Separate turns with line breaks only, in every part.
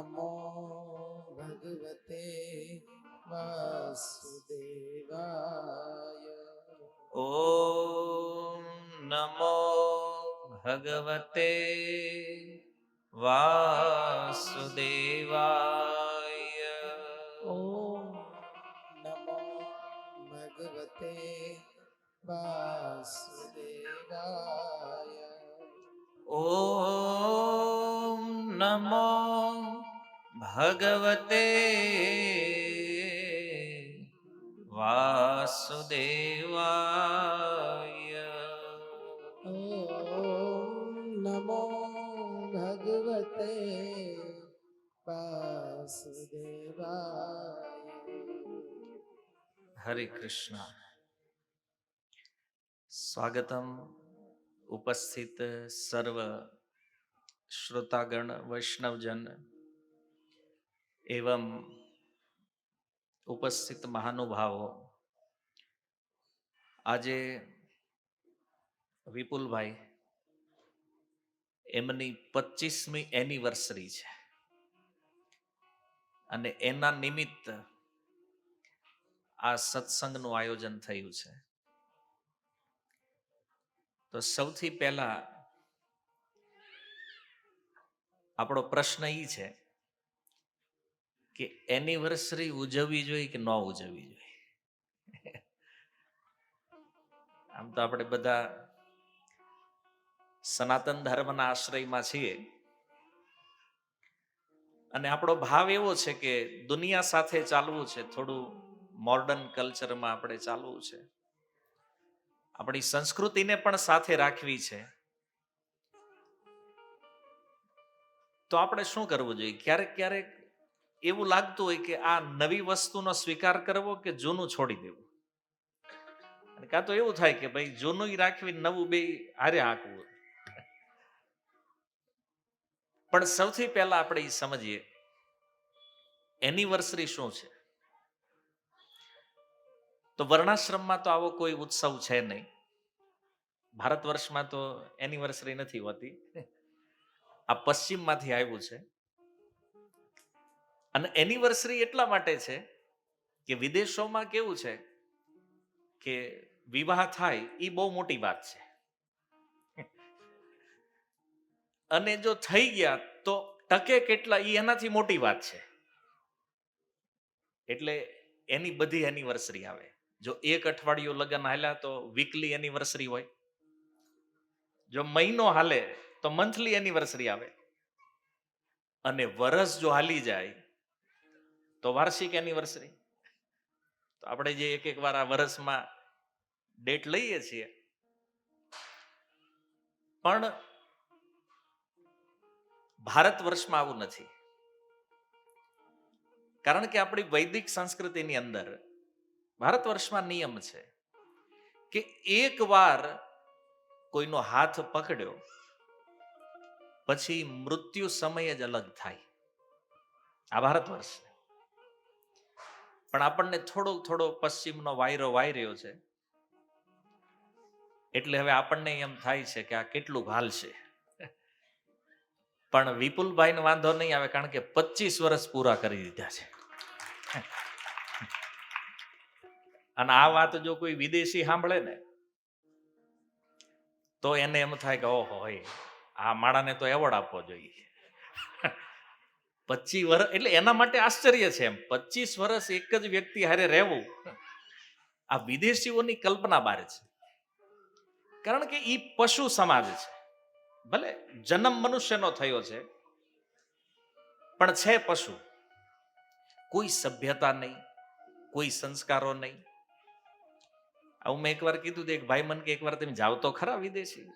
નમો ભગવતે વાસુદેવાય.
ઓમ નમો ભગવતે વાસુદેવાય.
ઓમ નમો ભગવતે વાસુદેવાય.
ઓમ નમો ભગવતે વાસુદેવાય.
ઓમ નમો ભગવતે વાસુદેવાય.
હરે કૃષ્ણ. સ્વાગતમ ઉપસ્થિત સર્વ શ્રોતાગણ વૈષ્ણવજન એવં ઉપસ્થિત મહાનુભાવો. આજે વિપુલભાઈ એમની 25મી એનિવર્સરી છે અને એના નિમિત્ત આ સત્સંગનું આયોજન થયું છે. તો સૌથી પહેલા આપણો પ્રશ્ન એ છે કે એનિવર્સરી ઉજવવી જોઈએ કે ન ઉજવવી જોઈએ? આમ તો આપણે બધા સનાતન ધર્મના આશ્રયમાં છીએ અને આપણો ભાવ એવો છે કે દુનિયા સાથે ચાલવું છે, થોડું મોડર્ન કલ્ચરમાં આપણે ચાલવું છે, આપણી સંસ્કૃતિને પણ સાથે રાખવી છે. તો આપણે શું કરવું જોઈએ? ક્યારેક ક્યારેક એવું લાગતું હોય કે આ નવી વસ્તુનો સ્વીકાર કરવો કે જૂનું છોડી દેવું. અને કાં તો એવું થાય કે ભાઈ જૂનું રાખવી, નવું બે હારે હાંકવું. પણ સૌથી પહેલા આપણે એ સમજીએ એનિવર્સરી શું છે. તો વર્ણાશ્રમમાં તો આવો કોઈ ઉત્સવ છે નહીં. ભારત વર્ષમાં તો એનિવર્સરી નથી હોતી. આ પશ્ચિમમાંથી આવ્યું છે. અને એનિવર્સરી એટલા માટે છે કે વિદેશોમાં કેવું છે કે વિવાહ થાય એ બહુ મોટી વાત છે, અને જો થઈ ગયા તો ટકે કેટલા એ એનાથી મોટી વાત છે. એટલે એની બધી એનિવર્સરી આવે. જો એક અઠવાડિયું લગ્ન હાલ્યા તો વીકલી એનિવર્સરી હોય, જો મહિનો હાલે તો મંથલી એનિવર્સરી આવે, અને વરસ જો હાલી જાય તો વાર્ષિક એનિવર્સરી. તો આપણે જે એક એક વાર આ વર્ષમાં ડેટ લઈએ છીએ, પણ ભારત વર્ષમાં આવું નથી. કારણ કે આપણી વૈદિક સંસ્કૃતિની અંદર ભારત વર્ષમાં નિયમ છે કે એક વાર કોઈનો હાથ પકડ્યો પછી મૃત્યુ સમય જ અલગ થાય. આ ભારત વર્ષ. પણ આપણને થોડો પશ્ચિમનો વાયરો વાઈ રહ્યો છે, એટલે હવે આપણને એમ થાય છે કે આ કેટલું હાલશે. પણ વિપુલભાઈને વાંધો નહીં આવે, કારણ કે 25 વર્ષ પૂરા કરી દીધા છે. અને આ વાત જો કોઈ વિદેશી સાંભળે ને તો એને એમ થાય કે ઓહો, આ માણાને તો એવોર્ડ આપવો જોઈએ. 25 વર્ષ એટલે એના માટે આશ્ચર્ય છે. એમ 25 વર્ષ એક જ વ્યક્તિ હારે રહેવું આ વિદેશીઓની કલ્પના બહાર છે. કારણ કે એ પશુ સમાજ છે. ભલે જન્મ મનુષ્યનો થયો છે, પણ છે પશુ. કોઈ સભ્યતા નહીં, કોઈ સંસ્કારો નહીં. આવું મેં એકવાર કીધું તો એક ભાઈ મને કે એકવાર તમે જાઓ તો ખરા વિદેશી,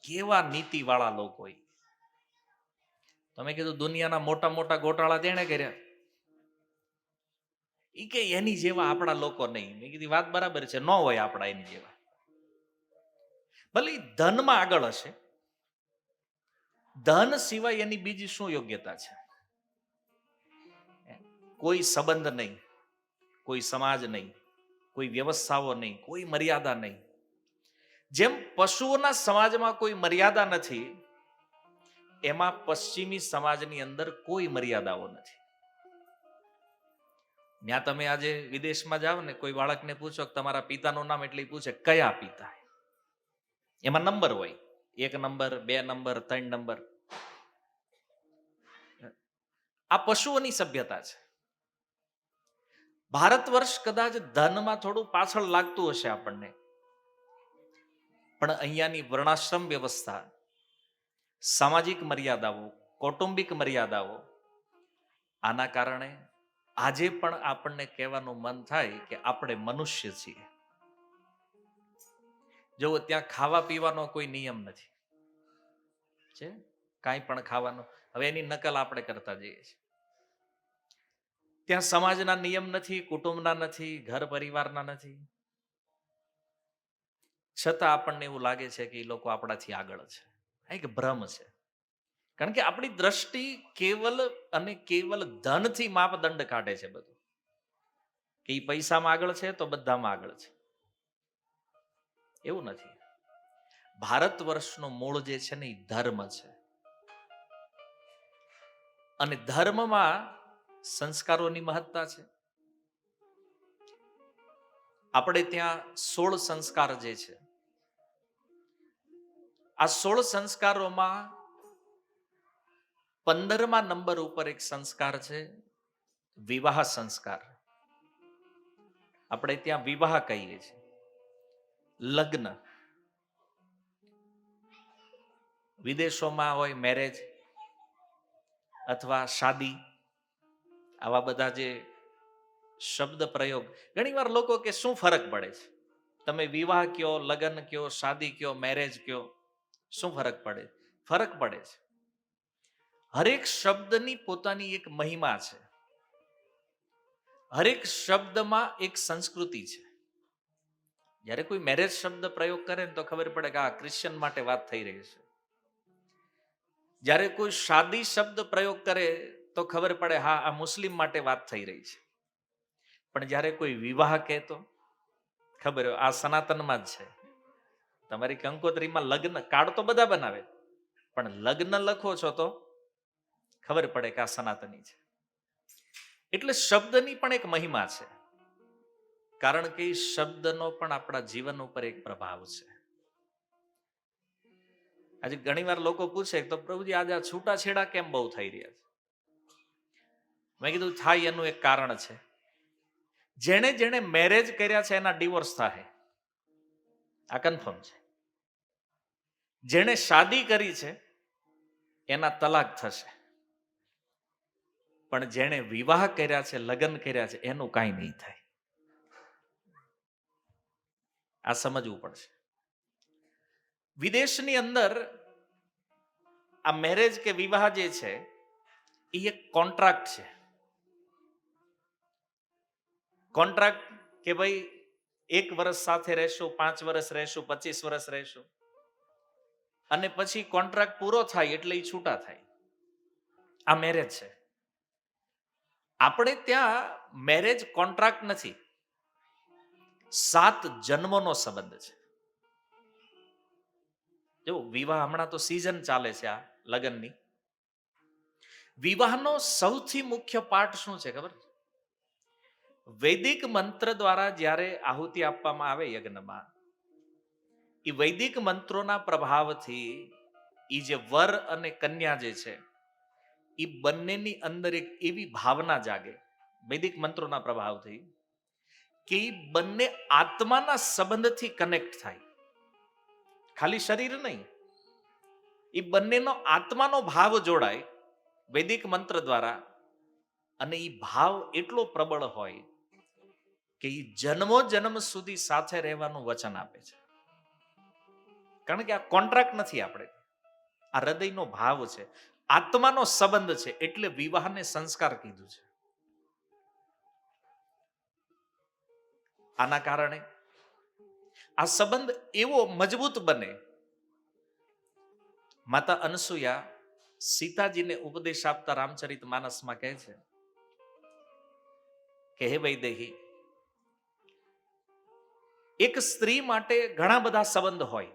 કેવા નીતિ વાળા લોકો હોય. તમે કીધું દુનિયાના મોટા મોટા ગોટાળા તેણે કર્યા, એ કે એની જેવા આપણા લોકો નહીં. મેં કીધી વાત બરાબર છે, ન હોય આપણા એની જેવા. ભલે ધનમાં આગળ હશે, ધન સિવાય એની બીજી શું યોગ્યતા છે? કોઈ સંબંધ નહીં, કોઈ સમાજ નહીં, કોઈ વ્યવસ્થાઓ નહીં, કોઈ મર્યાદા નહીં. જેમ પશુઓના સમાજમાં કોઈ મર્યાદા નથી, એમાં પશ્ચિમી સમાજની અંદર કોઈ મર્યાદાઓ નથી. ત્યાં તમે આજે વિદેશમાં જાઓ ને, કોઈ બાળકને પૂછો કે તમારા પિતાનું નામ, એટલે પૂછે કયા પિતા. એમાં નંબર હોય, 1 નંબર, 2 નંબર, 3 નંબર. આ પશુઓની સભ્યતા છે. ભારત વર્ષ કદાચ ધનમાં થોડું પાછળ લાગતું હશે આપણને, પણ અહીંયાની વર્ણાશ્રમ વ્યવસ્થા, સામાજિક મર્યાદાઓ, કૌટુંબિક મર્યાદાઓ, આના કારણે આજે પણ આપણને કહેવાનું મન થાય કે આપણે મનુષ્ય છીએ. જો ત્યાં ખાવા પીવાનો કોઈ નિયમ નથી, છે કાંઈ પણ ખાવાનો, હવે એની નકલ આપણે કરતા જઈએ છીએ. ત્યાં સમાજના નિયમ નથી, કુટુંબના નથી, ઘર પરિવારના નથી, છતાં આપણને એવું લાગે છે કે એ લોકો આપણાથી આગળ છે. આ એક ભ્રમ છે. કારણ કે આપણી દ્રષ્ટિ કેવલ અને કેવલ ધનથી માપદંડ કાઢે છે બધું, કે એ પૈસામાં આગળ છે તો બધામાં આગળ છે. એવું નથી. ભારત વર્ષનો મૂળ જે છે ને એ ધર્મ છે, અને ધર્મમાં સંસ્કારોની મહત્તા છે. આપણે ત્યાં 16 સંસ્કાર જે છે, આ 16 સંસ્કારોમાં 15મા નંબર ઉપર એક સંસ્કાર છે વિવાહ સંસ્કાર. આપણે ત્યાં વિવાહ કહીએ છીએ, લગ્ન. વિદેશોમાં હોય મેરેજ અથવા શાદી, આવા બધા જે શબ્દ પ્રયોગ, ઘણી વાર લોકો કે શું ફરક પડે છે, તમે વિવાહ કયો, લગ્ન કયો, શાદી કયો, મેરેજ કયો, શું ફરક પડે? ફરક પડે છે. હરેક શબ્દની પોતાની એક મહિમા છે, હરેક શબ્દમાં એક સંસ્કૃતિ છે. જ્યારે કોઈ મેરેજ શબ્દ પ્રયોગ કરે ને તો ખબર પડે કે આ ક્રિશ્ચિયન માટે વાત થઈ રહી છે. જ્યારે કોઈ શાદી શબ્દ પ્રયોગ કરે તો ખબર પડે હા આ મુસ્લિમ માટે વાત થઈ રહી છે. પણ જ્યારે કોઈ વિવાહ કહે તો ખબર આ સનાતનમાં જ છે. તમારી કંકોત્રીમાં લગ્ન કાર્ડ તો બધા બનાવે, પણ લગ્ન લખો છો તો ખબર પડે કે આ સનાતની છે. એટલે શબ્દની પણ એક મહિમા છે, કારણ કે શબ્દનો પણ આપણા જીવન ઉપર એક પ્રભાવ છે. આજે ઘણી વાર લોકો પૂછે તો પ્રભુજી આજે આ છૂટાછેડા કેમ બહુ થઈ રહ્યા છે? મેં કીધું થાય એનું એક કારણ છે, જેણે જેણે મેરેજ કર્યા છે એના ડિવોર્સ થાય, આ કન્ફર્મ છે. જેણે શાદી કરી છે એના તલાક થશે, પણ જેણે વિવાહ કર્યા છે, લગ્ન કર્યા છે, એનું કાંઈ નહીં થાય. આ સમજવું પડશે. વિદેશની અંદર આ મેરેજ કે વિવાહ જે છે એ એક કોન્ટ્રાક્ટ છે. કોન્ટ્રાક્ટ કે ભાઈ 1 વર્ષ સાથે રહેશું, 5 વર્ષ રહેશું, 25 વર્ષ રહેશું, અને પછી કોન્ટ્રાક્ટ પૂરો થાય એટલે એ છૂટા થાય. આ મેરેજ છે. આપણે ત્યાં મેરેજ કોન્ટ્રાક્ટ નથી, 7 જન્મનો સંબંધ છે. જો વિવાહ, હમણાં તો સિઝન ચાલે છે આ લગ્નની. વિવાહનો સૌથી મુખ્ય પાર્ટ શું છે ખબર? વૈદિક મંત્ર દ્વારા જ્યારે આહુતિ આપવામાં આવે યજ્ઞમાં, એ વૈદિક મંત્રોના પ્રભાવથી એ જે વર અને કન્યા જે છે એ બંનેની અંદર એક એવી ભાવના જાગે વૈદિક મંત્રોના પ્રભાવથી, કે એ બંને આત્માના સંબંધથી કનેક્ટ થાય. ખાલી શરીર નહીં, એ બંનેનો આત્માનો ભાવ જોડાય વૈદિક મંત્ર દ્વારા, અને એ ભાવ એટલો પ્રબળ હોય કે એ જન્મો જન્મ સુધી સાથે રહેવાનું વચન આપે છે. કારણ કે આ કોન્ટ્રાક્ટ નથી, આપણે આ હૃદયનો ભાવ છે, આત્માનો સંબંધ છે, એટલે વિવાહને સંસ્કાર કીધું છે. આના કારણે આ સંબંધ એવો મજબૂત બને. માતા અનસુયા સીતાજીને ઉપદેશ આપતા રામચરિત માનસમાં કહે છે કે હે વૈદેહી, એક સ્ત્રી માટે ઘણા બધા સંબંધ હોય.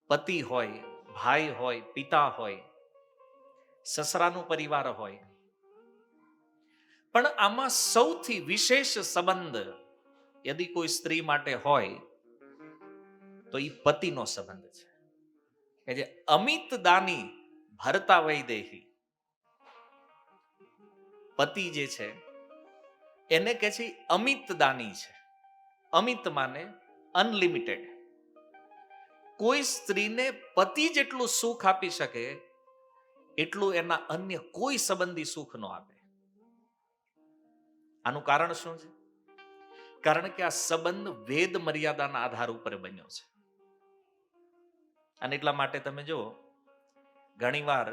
પતિ હોય, ભાઈ હોય, પિતા હોય, સસરાનું પરિવાર હોય, પણ આમાં સૌથી વિશેષ સંબંધ યદિ કોઈ સ્ત્રી માટે હોય તો એ પતિનો સંબંધ છે, કે જે અમિત દાની ભરતા વૈદેહી. પતિ જે છે એને કે છે અમિત દાની છે. અમિત માને અનલિમિટેડ. કોઈ સ્ત્રીને પતિ જેટલું સુખ આપી શકે એટલું એના અન્ય કોઈ સંબંધી સુખ ન આપે. આનું કારણ શું છે? કારણ કે આ સંબંધ વેદ મર્યાદાના આધાર ઉપર બન્યો છે. અને એટલા માટે તમે જુઓ, ઘણીવાર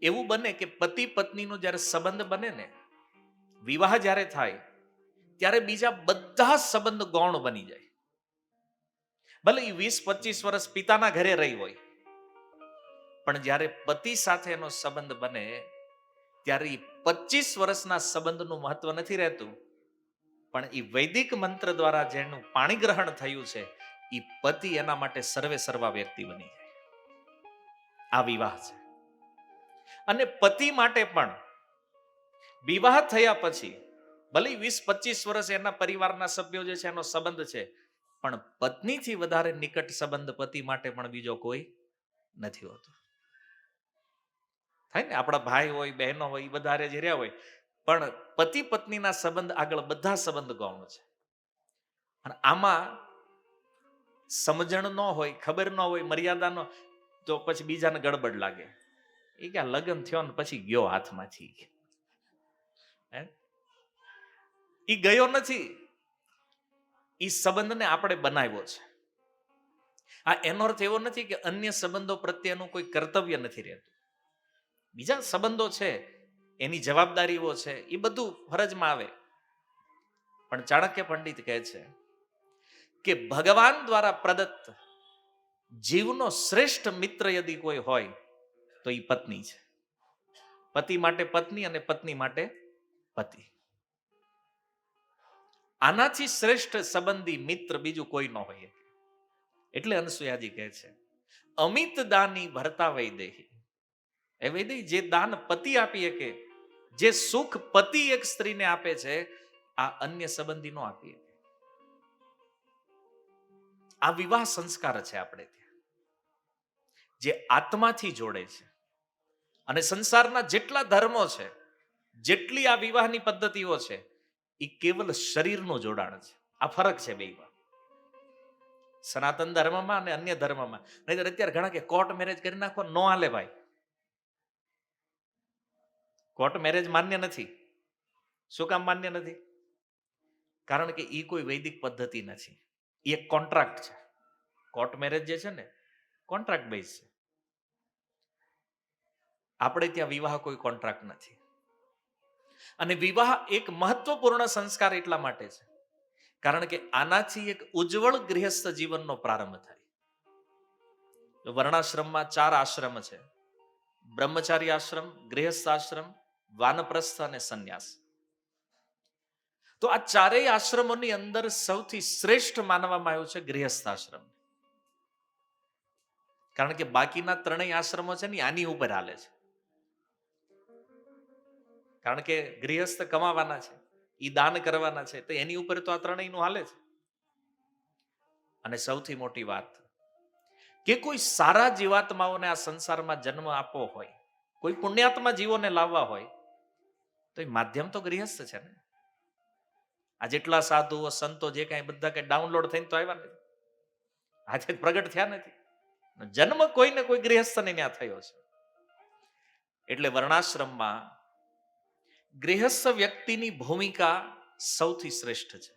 એવું બને કે પતિ પત્નીનો જ્યારે સંબંધ બને ને, વિવાહ જ્યારે થાય ત્યારે બીજા બધા સંબંધ ગૌણ બની જાય. ભલે એ 20-25 વર્ષ પિતાના ઘરે રહી હોય, પણ જ્યારે પતિ સાથે એનો સંબંધ બને ત્યારે એ 25 વર્ષના સંબંધનું મહત્વ નથી રહેતું, પણ એ વૈદિક મંત્ર દ્વારા જેનું પાણી ગ્રહણ થયું છે એ પતિ એના માટે સર્વે સર્વા વ્યક્તિ બની જાય. આ વિવાહ છે. અને પતિ માટે પણ વિવાહ થયા પછી ભલે 20-25 વર્ષ એના પરિવારના સભ્યો જે છે એનો સંબંધ છે, પણ પત્નીથી વધારે નિકટ સંબંધ પતિ માટે પણ બીજો કોઈ નથી હોતો. થાય ને, આપણા ભાઈ હોય, બહેનો હોય, એ વધારે જે રહ્યા હોય, પણ પતિ પત્નીના સંબંધ આગળ બધા સંબંધ ગૌણ છે. અને આમાં સમજણ ન હોય, ખબર ન હોય, મર્યાદા ન, તો પછી બીજાને ગડબડ લાગે. એ કે લગ્ન થયો ને પછી ગયો હાથમાંથી. એ ગયો નથી, એ સંબંધને આપણે બનાવ્યો છે. આ એનો અર્થ એવો નથી કે અન્ય સંબંધો પ્રત્યેનું કોઈ કર્તવ્ય નથી રહેતું. બીજા સંબંધો છે, એની જવાબદારીઓ છે, એ બધું ફરજમાં આવે. પણ ચાણક્ય પંડિત કહે છે કે ભગવાન દ્વારા પ્રદત્ત જીવનો શ્રેષ્ઠ મિત્ર યદિ કોઈ હોય તો એ પત્ની છે. પતિ માટે પત્ની અને પત્ની માટે પતિ. આનાથી શ્રેષ્ઠ સંબંધી મિત્ર બીજું કોઈ ન હોય. એટલે અનસુયાજી કહે છે અમિત દાની ભરતા વૈદેહી. એ વૈદેહી જે દાન પતિ આપી શકે, જે સુખ પતિ એક સ્ત્રીને આપે છે, આ અન્ય સંબંધી નો આપી શકે. આ વિવાહ સંસ્કાર છે આપણે ત્યાં, જે આત્માથી જોડે છે. અને સંસારના જેટલા ધર્મો છે, જેટલી આ વિવાહની પદ્ધતિઓ છે, એ કેવલ શરીરનું જોડાણ છે. આ ફરક છે બેમાં, સનાતન ધર્મમાં અને અન્ય ધર્મમાં. નહીતર અત્યારે ઘણા કે કોર્ટ મેરેજ કરી નાખો, નો હાલે ભાઈ. કોર્ટ મેરેજ માન્ય નથી. શું કામ માન્ય નથી? કારણ કે એ કોઈ વૈદિક પદ્ધતિ નથી, એ એક કોન્ટ્રાક્ટ છે. કોર્ટ મેરેજ જે છે ને, કોન્ટ્રાક્ટ બેઝ છે. આપણે ત્યાં વિવાહ કોઈ કોન્ટ્રાક્ટ નથી. અને વિવાહ એક મહત્વપૂર્ણ સંસ્કાર એટલા માટે છે કારણ કે આનાથી એક ઉજ્જવળ ગૃહસ્થ જીવનનો પ્રારંભ થાય. વર્ણાશ્રમમાં 4 આશ્રમ છે: બ્રહ્મચારી આશ્રમ, ગૃહસ્થ આશ્રમ, વાનપ્રસ્થ અને સંન્યાસ. તો આ ચારેય આશ્રમોની અંદર સૌથી શ્રેષ્ઠ માનવામાં આવ્યું છે ગૃહસ્થ આશ્રમ. કારણ કે બાકીના 3 આશ્રમો છે ને આની ઉપર હાલે છે. કારણ કે ગૃહસ્થ કમાવાના છે, એ દાન કરવાના છે, તો એની ઉપર તો આ 3નું હાલે છે. અને સૌથી મોટી વાત કે કોઈ સારા જીવાત્માઓને આ સંસારમાં જન્મ આપવો હોય, કોઈ પુણ્યાત્મા જીવોને લાવવા હોય, તો એ માધ્યમ તો ગૃહસ્થ છે ને. આ જેટલા સાધુઓ સંતો જે કાંઈ બધા કઈ ડાઉનલોડ થઈને તો આવ્યા નથી, આજે પ્રગટ થયા નથી. જન્મ કોઈને કોઈ ગૃહસ્થને ત્યાં થયો છે. એટલે વર્ણાશ્રમમાં ગૃહસ્થ વ્યક્તિની ભૂમિકા સૌથી શ્રેષ્ઠ છે.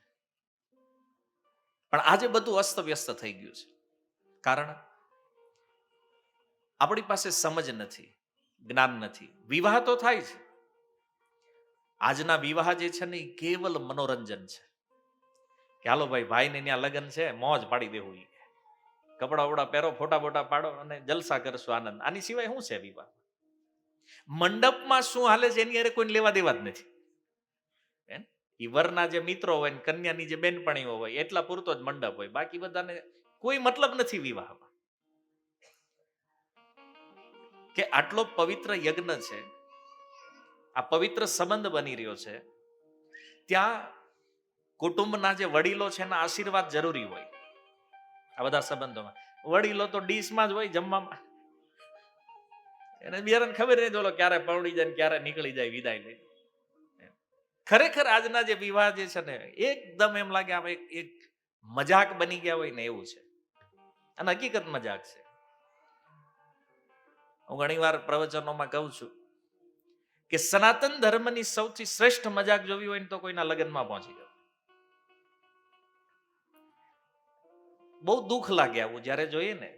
પણ આજે બધું અસ્તવ્યસ્ત થઈ ગયું છે. કારણ આપણી પાસે સમજ નથી, જ્ઞાન નથી. વિવાહ તો થાય છે. આજના વિવાહ જે છે ને એ કેવલ મનોરંજન છે કે હાલો ભાઈ, ભાઈને ત્યાં લગ્ન છે, મોજ પાડી દેવું, કપડા વપડા પહેરો, ફોટા બોટા પાડો અને જલસા કરશો, આનંદ. આની સિવાય શું છે વિવાહ? મંડપમાં શું હાલે છે એની અરે કોઈને લેવા દેવા જ નથી. ઈ વરના જે મિત્રો હોય ને કન્યાની જે બેનપણીઓ હોય એટલા પૂરતો જ મંડપ હોય, બાકી બધાને કોઈ મતલબ નથી વિવાહમાં. કે આટલો પવિત્ર યજ્ઞ છે, આ પવિત્ર સંબંધ બની રહ્યો છે, ત્યાં કુટુંબના જે વડીલો છે એના આશીર્વાદ જરૂરી હોય. આ બધા સંબંધોમાં વડીલો તો ડીશમાં જ હોય, જમવામાં. એને બિયારાને ખબર નહીં બોલો ક્યારે પૌડી જાય ને ક્યારે નીકળી જાય વિદાય લઈ. ખરેખર આજના જે વિવાહ જે છે ને એકદમ એમ લાગે આમ એક મજાક બની ગયા હોય ને એવું છે, અને હકીકત મજાક છે. હું ઘણી વાર પ્રવચનોમાં કહું છું કે સનાતન ધર્મની સૌથી શ્રેષ્ઠ મજાક જોવી હોય ને તો કોઈના લગ્નમાં પહોંચી જાવ. બહુ દુઃખ લાગે આવું જ્યારે જોઈએ ને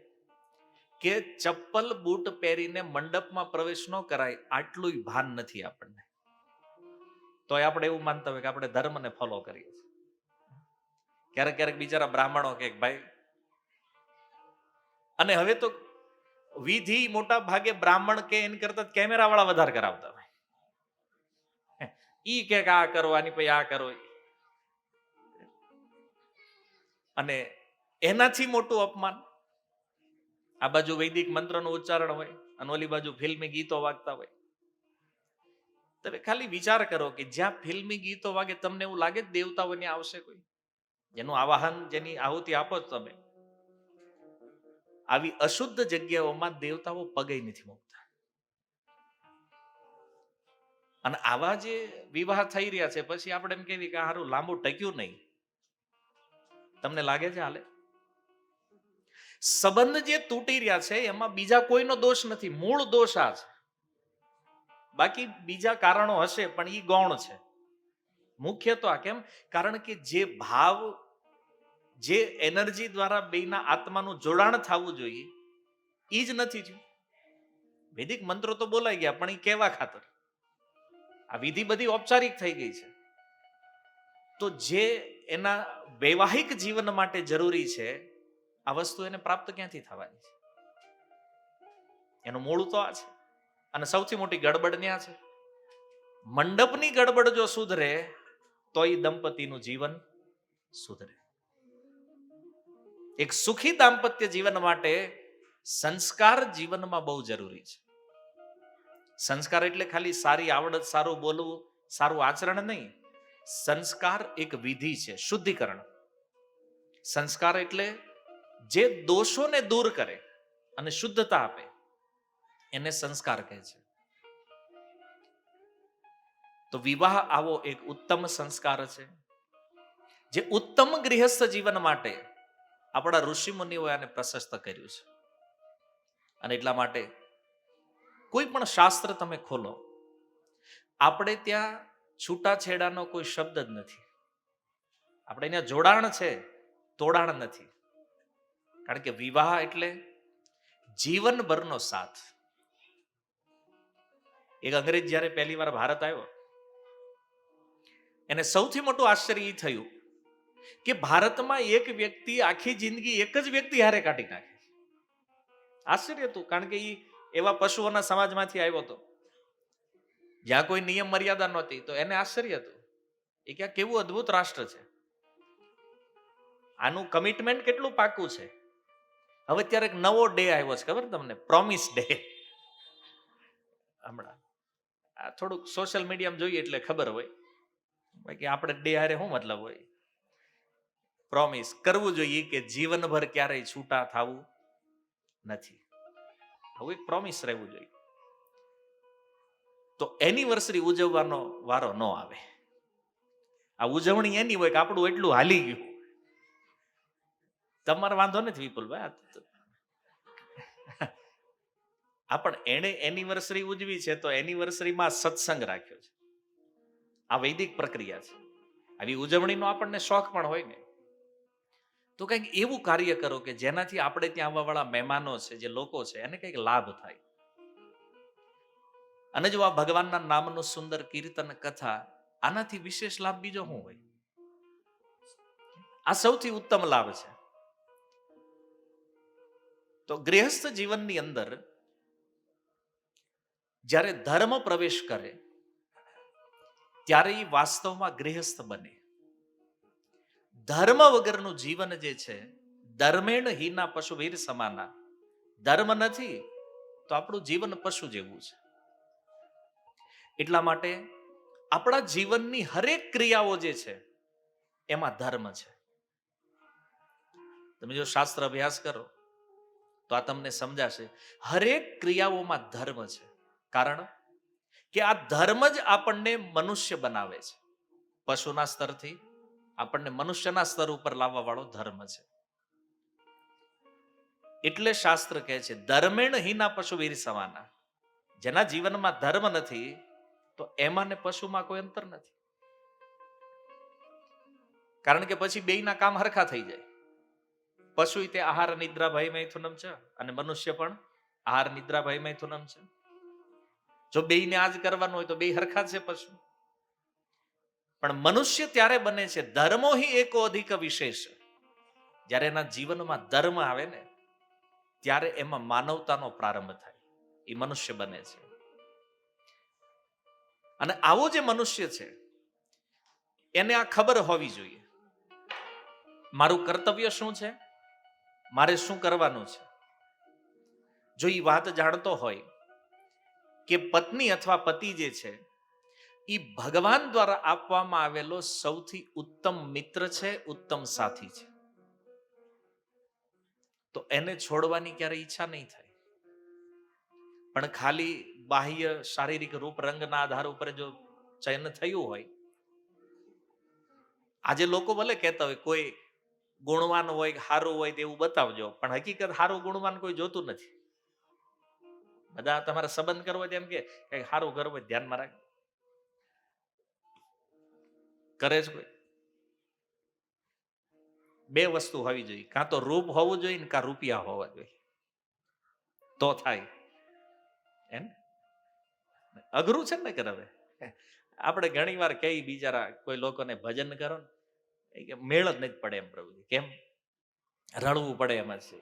કે ચપ્પલ બૂટ પહેરીને મંડપમાં પ્રવેશ ન કરાય, આટલું ભાન નથી આપણને. તો આપણે એવું માનતા હોય કે આપણે ધર્મને ફોલો કરીએ છીએ. ક્યારેક ક્યારેક બિચારા બ્રાહ્મણો કે ભાઈ, અને હવે તો વિધિ મોટા ભાગે બ્રાહ્મણ કે એની કરતા કેમેરા વાળા વધારે કરાવતા હોય. ઈ કે આ કરો, આની પછી આ કરો, અને એનાથી મોટું અપમાન આ બાજુ વૈદિક મંત્રનું ઉચ્ચારણ હોય અને ઓલી બાજુ ફિલ્મી ગીતો વાગતા હોય. તમે ખાલી વિચાર કરો કે જ્યાં ફિલ્મી ગીતો વાગે તમને એવું લાગે દેવતાઓને આવશે કોઈ, જેનું આવાહન, જેની આહુતિ આપો છો તમે, આવી અશુદ્ધ જગ્યાઓમાં દેવતાઓ પગે નથી મૂકતા. અને આવા જે વિવાહ થઈ રહ્યા છે પછી આપણે એમ કહેવી કે સારું લાંબુ ટક્યું નહીં. તમને લાગે છે હાલે? સંબંધ જે તૂટી રહ્યા છે એમાં બીજા કોઈનો દોષ નથી, મૂળ દોષ આ છે. બાકી બીજા કારણો હશે પણ એ ગૌણ છે. મુખ્ય તો આ કેમ? કારણ કે જે ભાવ, જે એનર્જી દ્વારા બેના આત્માનું જોડાણ થવું જોઈએ એ જ નથી થયું. વૈદિક મંત્રો તો બોલાઈ ગયા પણ એ કેવા ખાતર? આ વિધિ બધી ઔપચારિક થઈ ગઈ છે. તો જે એના વૈવાહિક જીવન માટે જરૂરી છે આ વસ્તુ એને પ્રાપ્ત ક્યાંથી થવાની છે? એનું મૂળ તો આ છે. અને સૌથી મોટી ગડબડ ત્યાં છે. મંડપની ગડબડ જો સુધરે તો એ દંપતીનું જીવન સુધરે. એક સુખી દાંપત્ય જીવન માટે સંસ્કાર જીવનમાં બહુ જરૂરી છે. સંસ્કાર એટલે ખાલી સારી આવડત, સારું બોલવું, સારું આચરણ નહીં. સંસ્કાર એક વિધિ છે, શુદ્ધિકરણ. સંસ્કાર એટલે જે દોષોને દૂર કરે અને શુદ્ધતા આપે એને સંસ્કાર કહે છે. તો વિવાહ આવો એક ઉત્તમ સંસ્કાર છે જે ઉત્તમ ગૃહસ્થ જીવન માટે આપણા ઋષિ મુનિઓએ આને પ્રશસ્ત કર્યું છે. અને એટલા માટે કોઈ પણ શાસ્ત્ર તમે ખોલો, આપણે ત્યાં છૂટાછેડાનો કોઈ શબ્દ જ નથી. આપણે ત્યાં જોડાણ છે, તોડાણ નથી. કારણ કે વિવાહ એટલે જીવનભરનો સાથ. એક અંગ્રેજ જ્યારે પહેલી વાર ભારત આવ્યો એને સૌથી મોટું આશ્ચર્ય એ થયું કે ભારતમાં એક વ્યક્તિ આખી જિંદગી એક જ વ્યક્તિ હારે કાઢી નાખે. આશ્ચર્ય હતું, કારણ કે એ એવા પશુઓના સમાજમાંથી આવ્યો હતો જ્યાં કોઈ નિયમ મર્યાદા નહોતી. તો એને આશ્ચર્ય હતું એ કે કેવું અદ્ભુત રાષ્ટ્ર છે, આનું કમિટમેન્ટ કેટલું પાકું છે. હવે ત્યારે એક નવો ડે આવ્યો છે, ખબર તમને? Promise day. હમણાં આ થોડુંક સોશિયલ મીડિયામાં જોઈએ એટલે ખબર હોય કે આપણે ડે હારે શું મતલબ હોય. પ્રોમિસ કરવું જોઈએ કે જીવનભર ક્યારેય છૂટા થવું નથી. આવું એક પ્રોમિસ રહેવું જોઈએ. તો એનિવર્સરી ઉજવવાનો વારો ન આવે. આ ઉજવણી એની હોય કે આપણું એટલું હાલી ગયું. તમારે વાંધો નથી વિપુલભાઈ, આ પણ એને એનિવર્સરી ઉજવી છે તો એનિવર્સરીમાં સત્સંગ રાખ્યો છે. આ વૈદિક પ્રક્રિયા છે. આવી ઉજવણીનો આપણને શોખ પણ હોય ને, તો કંઈક એવું કાર્ય કરો કે જેનાથી આપણે ત્યાં આવવા વાળા મહેમાનો છે, જે લોકો છે, એને કંઈક લાભ થાય. અને જો આ ભગવાનના નામનું સુંદર કીર્તન, કથા, આનાથી વિશેષ લાભ બીજો શું હોય? આ સૌથી ઉત્તમ લાભ છે. તો ગૃહસ્થ જીવનની અંદર જ્યારે ધર્મ પ્રવેશ કરે ત્યારે એ વાસ્તવમાં ગૃહસ્થ બને. ધર્મ વગરનું જીવન જે છે, ધર્મેણ હીના પશુવીર સમાના. ધર્મ નથી તો આપણું જીવન પશુ જેવું છે. એટલા માટે આપણા જીવનની હરેક ક્રિયાઓ જે છે એમાં ધર્મ છે. તમે જો શાસ્ત્ર અભ્યાસ કરો તો આ તમને સમજાશે. હરેક ક્રિયાઓમાં ધર્મ છે. કારણ કે આ ધર્મ જ આપણને મનુષ્ય બનાવે છે. પશુના સ્તરથી આપણને મનુષ્યના સ્તર ઉપર લાવવા વાળો ધર્મ છે. એટલે શાસ્ત્ર કહે છે ધર્મેણ હીના પશુવીર સમાના. જેના જીવનમાં ધર્મ નથી તો એમાં ને પશુમાં કોઈ અંતર નથી. કારણ કે પછી બેયના કામ હરખા થઈ જાય. પશુ તે આહાર નિદ્રા ભય મૈથુનમ છે અને મનુષ્ય પણ આહાર નિદ્રા ભય મૈથુનમ છે. જો બેયને આજ કરવાનું હોય તો બે હરખા છે પશુ. પણ મનુષ્ય ત્યારે બને છે ધર્મો હિ એકો અધિક વિશેષ. જ્યારે એના જીવનમાં ધર્મ આવે ને ત્યારે એમાં માનવતાનો પ્રારંભ થાય. એ મનુષ્ય બને છે. અને આવો જે મનુષ્ય છે એને આ ખબર હોવી જોઈએ મારું કર્તવ્ય શું છે, મારે શું કરવાનું છે. જો એ વાત જાણતો હોય કે પત્ની અથવા પતિ જે છે એ ભગવાન દ્વારા આપવામાં આવેલો સૌથી ઉત્તમ મિત્ર છે, ઉત્તમ સાથી છે, તો એને છોડવાની ક્યારે ઈચ્છા નહીં થાય. પણ ખાલી બાહ્ય શારીરિક રૂપ રંગના આધાર ઉપર જો ચયન થયું હોય, આજે લોકો ભલે કહેતા હોય કોઈ ગુણવાન હોય સારું હોય તેવું બતાવજો, પણ હકીકત સારું ગુણવાન કોઈ જોતું નથી. બધા તમારા સંબંધ કરવો હોય તેમ કે સારું કરવું હોય ધ્યાનમાં રાખ કરે છે કોઈ. બે વસ્તુ હોવી જોઈએ, કાં તો રૂપ હોવું જોઈએ ને કાં રૂપિયા હોવા જોઈએ, તો થાય. એમ અઘરું છે ને કર. હવે આપણે ઘણી વાર કઈ બિચારા કોઈ લોકોને ભજન કરો ને મેળ જ નથી પડે એમ પ્રભુ કેમ રળવું પડે એમ જ છે.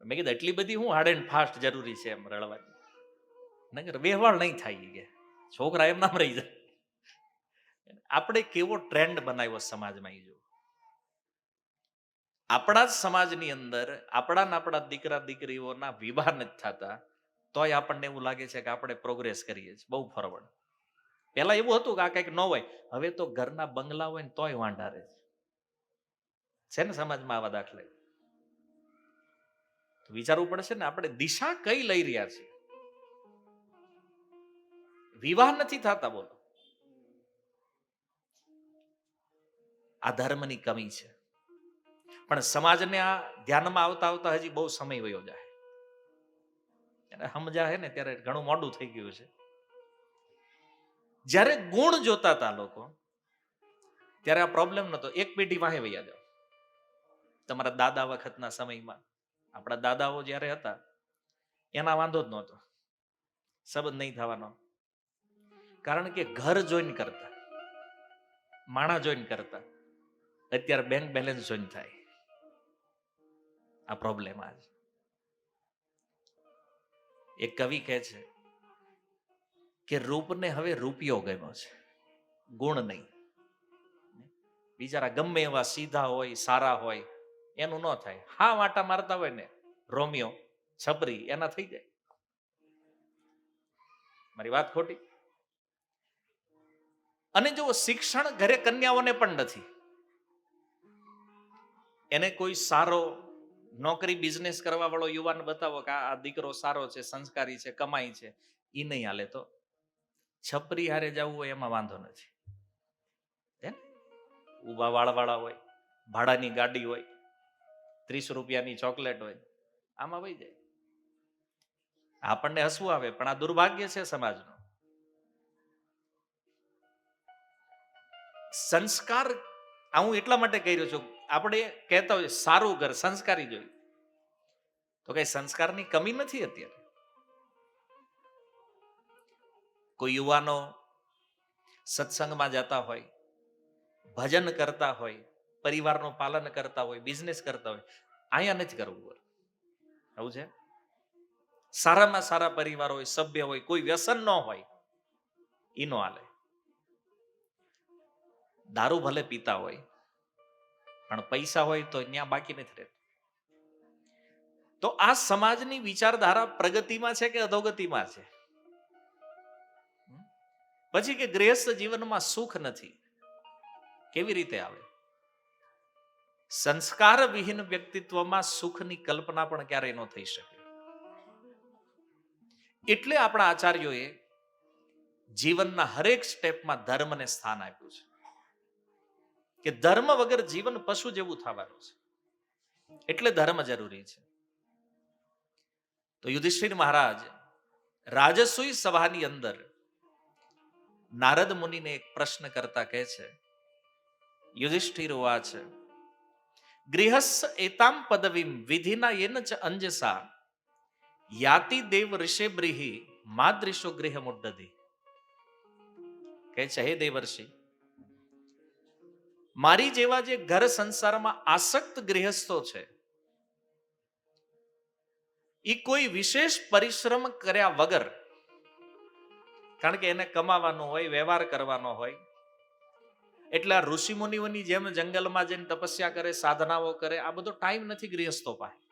મેં કીધું એટલી બધી હું હાર્ડ એન્ડ ફાસ્ટ જરૂરી છે એમ રળવાની, નગર વ્યવહાર નહીં થાય કે છોકરા એમ નામ રહી જાય. આપણે કેવો ટ્રેન્ડ બનાવ્યો સમાજમાં એ જો. આપણા જ સમાજની અંદર આપણા દીકરા દીકરીઓના વિવાહ નથી થતા તોય આપણને એવું લાગે છે કે આપણે પ્રોગ્રેસ કરીએ છીએ, બહુ ફોરવર્ડ. પેલા એવું હતું કે આ કંઈક ન હોય, હવે તો ઘરના બંગલા હોય ને તોય વાંઢા રહે છે ને સમાજમાં આવા દાખલા. વિચારવું પડશે ને આપણે દિશા કઈ લઈ રહ્યા છીએ. વિવાહ નથી થતા બોલો, આ ધર્મની કમી છે. પણ સમાજને આ ધ્યાનમાં આવતા આવતા હજી બહુ સમય વયો જાય. એને સમજાય ને ત્યારે ઘણું મોડું થઈ ગયું છે. જ્યારે ગુણ જોતા હતા લોકો ત્યારે આ પ્રોબ્લેમ નતો. એક પેઢી વાહે વૈયા જાવ. તમારા દાદા વખતના સમયમાં આપણા દાદાઓ જ્યારે હતા એના વાંધો જ નહોતો, સંબંધ નહીં થવાનો. કારણ કે ઘર જોઈન કરતા, માણા જોઈન કરતા, અત્યારે બેંક બેલેન્સ જોઈન થાય. આ પ્રોબ્લેમ આજ. એક કવિ કહે છે કે રૂપને હવે રૂપિયો ગમ્યો છે, ગુણ નહીં. બિચારા ગમે એવા સીધા હોય સારા હોય એનું ન થાય. હા વાટા મારતા હોય ને રોમિયો છપરી એના થઈ જાય. મારી વાત ખોટી? અને જો શિક્ષણ ઘરે કન્યાઓને પણ નથી, એને કોઈ સારો નોકરી બિઝનેસ કરવા વાળો યુવાન બતાવો કે આ દીકરો સારો છે, સંસ્કારી છે, કમાઈ છે, એ નહીં હાલે. તો છપરી હારે જવું હોય એમાં વાંધો નથી. ઉભા વાળવાળા હોય, ભાડાની ગાડી હોય, 30 રૂપિયાની ચોકલેટ હોય, આમાં વહી જાય. આપણને હસવું આવે પણ આ દુર્ભાગ્ય છે સમાજનું. સંસ્કાર હું એટલા માટે કહી રહ્યો છું, આપણે કહેતા હોય સારું ઘર સંસ્કારી જોયું, તો કઈ સંસ્કારની કમી નથી. અત્યારે કોઈ યુવાનો સત્સંગમાં જતા હોય, ભજન કરતા હોય, પરિવારનું પાલન કરતા હોય, બિઝનેસ કરતા હોય, અહીંયા નથી કરવું. આવું છે. સારામાં સારા પરિવાર હોય, સભ્ય હોય, કોઈ વ્યસન ન હોય, ઈ નો હાલે. દારૂ ભલે પીતા હોય પણ પૈસા હોય તો ત્યાં બાકી નથી રહેતું. તો આ સમાજની વિચારધારા પ્રગતિમાં છે કે અધોગતિમાં છે? પછી કે ગૃહસ્થ જીવનમાં સુખ નથી, કેવી રીતે આવે? સંસ્કાર વિહીન વ્યક્તિત્વમાં સુખની કલ્પના પણ ક્યારેય ન થઈ શકે. એટલે આપણા આચાર્યોએ જીવનના હરેક સ્ટેપમાં ધર્મને સ્થાન આપ્યું છે કે ધર્મ વગર જીવન પશુ જેવું થવાનું છે, એટલે ધર્મ જરૂરી છે. તો યુધિષ્ઠિર મહારાજ રાજસૂય સભાની અંદર નારદ મુનિને એક પ્રશ્ન કરતા કહે છે, યુધિષ્ઠિર વાચ ગૃહસ્થ એતામ પદવીમ વિધિના યેન ચ અંજસા યાતિ દેવ ઋષેબ્રિહિ માદૃશો ગૃહ મુદ્દધિ. કહે છે, હે દેવર્ષિ, મારી જેવા જે ઘર સંસારમાં આસક્ત ગૃહસ્થો છે એ કોઈ વિશેષ પરિશ્રમ કર્યા વગર, કારણ કે એને કમાવાનું હોય, વ્યવહાર કરવાનો હોય, એટલે આ ઋષિ મુનિઓની જેમ જંગલમાં જઈને તપસ્યા કરે, સાધનાઓ કરે, આ બધો ટાઈમ નથી ગૃહસ્થો પાસે.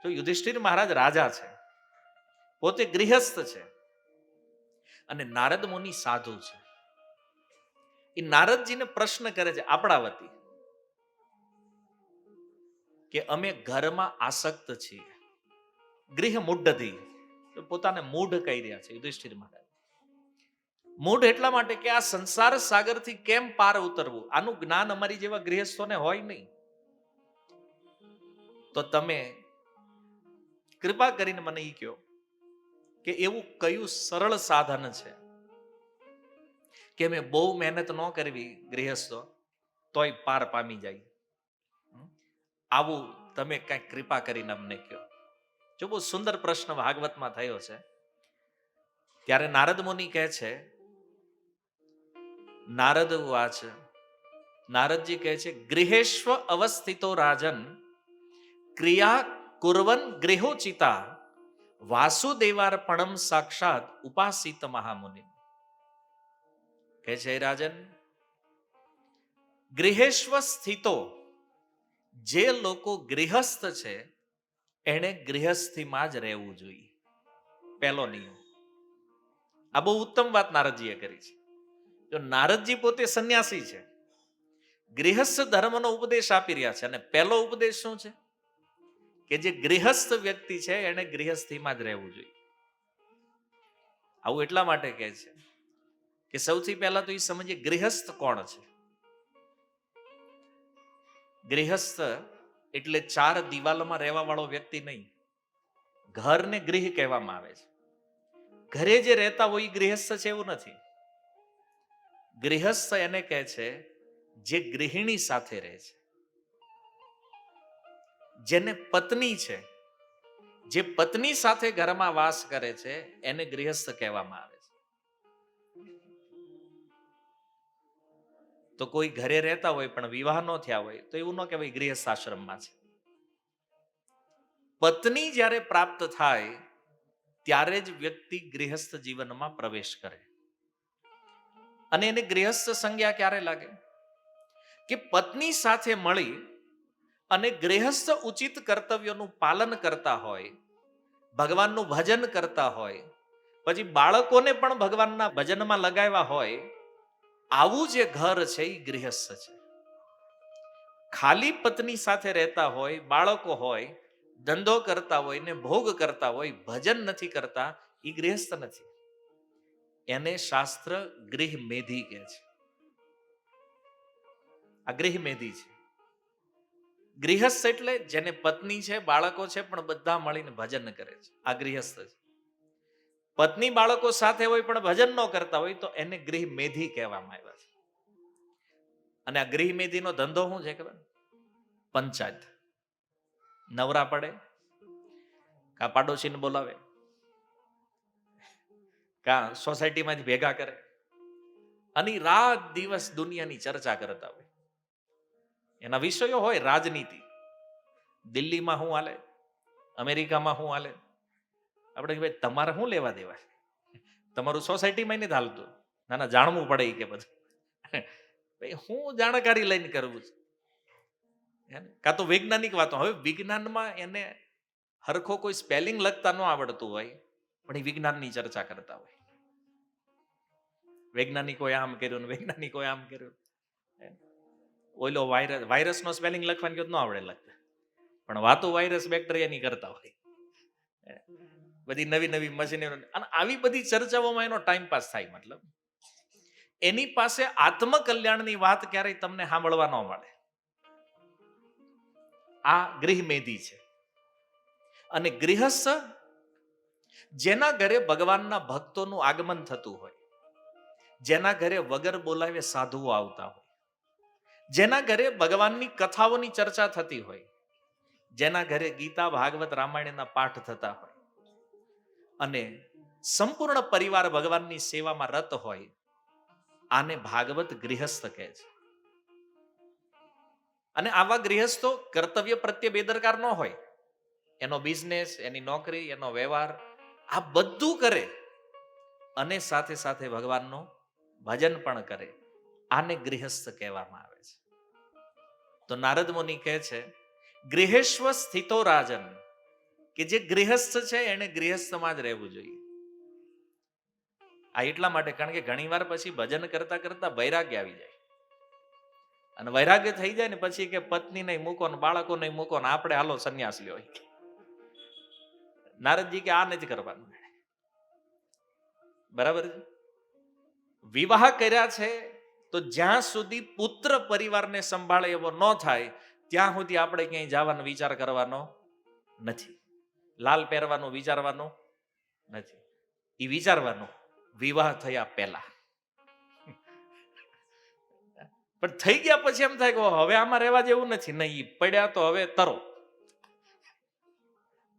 તો યુધિષ્ઠિર મહારાજ રાજા છે, પોતે ગૃહસ્થ છે, અને નારદ મુનિ સાધુ છે. એ નારદજીને પ્રશ્ન કરે છે આપણા વતી કે અમે ઘરમાં આસક્ત છીએ, ગૃહ મુદ્દધિ, પોતાને મૂઢ કહી રહ્યા છે યુધિષ્ઠિર મહારાજ. મૂઢ એટલા માટે કે આ સંસાર સાગરથી કેમ પાર ઉતરવું, આનું જ્ઞાન અમારી જેવા ગૃહસ્થોને હોય નહીં. તો તમે કૃપા કરીને મને એ કહો કે એવું કયું સરળ સાધન છે કે મેં બહુ મહેનત ન કરવી ગૃહસ્થો તોય પાર પામી જાય. આવું તમે કઈ કૃપા કરીને અમને કહો. જો બહુ સુંદર પ્રશ્ન ભાગવતમાં થયો છે. ત્યારે નારદ મુનિ કહે છે, નારદ વાચ, નારદજી કહે છે, ગૃહેશ્વ અવસ્થિતો રાજન ક્રિયા કુર્વન ગૃહોચિતા વાસુદેવાર્પણમ સાક્ષાત ઉપાસિત મહામુનિ. કહે છે, રાજન, ગૃહેશ્વ સ્થિતો, જે લોકો ગૃહસ્થ છે એને ગૃહસ્થીમાં જ રહેવું જોઈએ. પહેલો નિયમ. આ બહુ ઉત્તમ વાત નારદજીએ કરી છે. જો નારદજી પોતે સંન્યાસી છે, ગૃહસ્થ ધર્મનો ઉપદેશ આપી રહ્યા છે, અને પહેલો ઉપદેશ શું છે કે જે ગૃહસ્થ વ્યક્તિ છે એને ગૃહસ્થીમાં જ રહેવું જોઈએ. આવું એટલા માટે કહે છે કે સૌથી પહેલા તો એ સમજીએ ગૃહસ્થ કોણ છે. ગૃહસ્થ એટલે ચાર દિવાલોમાં રહેવા વાળો વ્યક્તિ નહીં. ઘરને ગૃહ કહેવામાં આવે છે. ઘરે જે રહેતા હોય એ ગૃહસ્થ છે એવું નથી. ગૃહસ્થ એને કહે છે જે ગૃહિણી સાથે રહે છે, જેને પત્ની છે, જે પત્ની સાથે ઘરમાં વાસ કરે છે એને ગૃહસ્થ કહેવામાં આવે છે. તો કોઈ ઘરે રહેતા હોય પણ વિવાહ ન થયા હોય તો એવું ન કહેવાય ગૃહસ્થ આશ્રમમાં છે. પત્ની જ્યારે પ્રાપ્ત થાય ત્યારે જ વ્યક્તિ ગૃહસ્થ જીવનમાં પ્રવેશ કરે. અને એને ગૃહસ્થ સંજ્ઞા ક્યારે લાગે કે પત્ની સાથે મળી અને ગૃહસ્થ ઉચિત કર્તવ્યોનું પાલન કરતા હોય, ભગવાનનું ભજન કરતા હોય, પછી બાળકોને પણ ભગવાનના ભજનમાં લગાવ્યા હોય, આવું જે ઘર છે એ ગૃહસ્થ છે. ખાલી પત્ની સાથે રહેતા હોય, બાળકો હોય, ધંધો કરતા હોય ને ભોગ કરતા હોય, ભજન નથી કરતા, એ ગૃહસ્થ નથી. એને શાસ્ત્ર ગૃહ મેધી કહે છે. આ ગૃહ મેધી છે. ગૃહસ્થ એટલે જેને પત્ની છે, બાળકો છે, પણ બધા મળીને ભજન કરે છે, આ ગૃહસ્થ છે. પત્ની બાળકો સાથે હોય પણ ભજન ન કરતા હોય તો એને ગૃહ મેધી કહેવામાં આવ્યા છે. અને આ ગૃહ મેધીનો ધંધો શું છે ખબર? પંચાયત. નવરા પડે કા પાડોશીને બોલાવે, કા સોસાયટીમાંથી ભેગા કરે અને રાત દિવસ દુનિયાની ચર્ચા કરતા હોય. એના વિષયો હોય રાજનીતિ, દિલ્હીમાં શું હાલે, અમેરિકામાં શું હાલે. આપણે કે ભાઈ તમારે શું લેવા દેવા, તમારું સોસાયટીમાં નથી હાલતું. ના ના, જાણવું પડે કે બધું. ભાઈ હું જાણકારી લઈને કરવું છે. કાં તો વૈજ્ઞાનિક વાતો. હવે વિજ્ઞાનમાં એને હરખો કોઈ સ્પેલિંગ લખતા ન આવડતું હોય પણ એ વિજ્ઞાનની ચર્ચા કરતા હોય. વૈજ્ઞાનિકોએ આમ કર્યું, વૈજ્ઞાનિકોએ આમ કર્યું. ઓઈલો વાયરસનો સ્પેલિંગ લખવાની કીધું ન આવડે લખતા, પણ વાતો વાયરસ બેક્ટેરિયાની કરતા હોય. બધી નવી નવી મશીનરી અને આવી બધી ચર્ચાઓમાં એનો ટાઈમ પાસ થાય. મતલબ એની પાસે આત્મકલ્યાણની વાત ક્યારેય તમને સાંભળવા ન મળે. આ ગૃહમેધી છે. અને ગૃહસ્થ જેના ઘરે ભગવાનના ભક્તોનું આગમન થતું હોય, જેના ઘરે વગર બોલાવે સાધુઓ આવતા હોય, જેના ઘરે ભગવાનની કથાઓની ચર્ચા થતી હોય, જેના ઘરે ગીતા, ભાગવત, રામાયણના પાઠ થતા હોય અને સંપૂર્ણ પરિવાર ભગવાનની સેવામાં રત હોય, આને ભાગવત ગૃહસ્થ કહે છે. અને આવા ગૃહસ્થો કર્તવ્ય પ્રત્યે બેદરકાર ન હોય. એનો બિઝનેસ, એની નોકરી, એનો વ્યવહાર આ બધું કરે અને સાથે સાથે ભગવાનનું ભજન પણ કરે. આને ગૃહસ્થ કહેવામાં આવે છે. તો નારદ મુનિ કહે છે, ગૃહેશ્વ સ્થિતો રાજન, કે જે ગૃહસ્થ છે એને ગૃહસ્થમાં જ રહેવું જોઈએ. આ એટલા માટે કારણ કે ઘણીવાર પછી ભજન કરતા કરતા વૈરાગ્ય આવી જાય. અને વૈરાગ્ય થઈ જાય ને પછી કે પત્ની નહીં મૂકો ને બાળકો નહીં મૂકો ને આપણે હાલો સંન્યાસ લ્યો. નારદજી કે આ નથી કરવાનું. બરાબર છે. વિવાહ કર્યા છે તો જ્યાં સુધી પુત્ર પરિવારને સંભાળે એવો ન થાય ત્યાં સુધી આપણે ક્યાંય જવાનો વિચાર કરવાનો નથી. લાલ પહેરવાનું વિચારવાનું નથી. એ વિચારવાનું વિવાહ થયા પહેલા. પણ થઈ ગયા પછી એમ થાય કે હવે આમાં રહેવા જેવું નથી. નહીં, પડ્યા તો હવે તરો.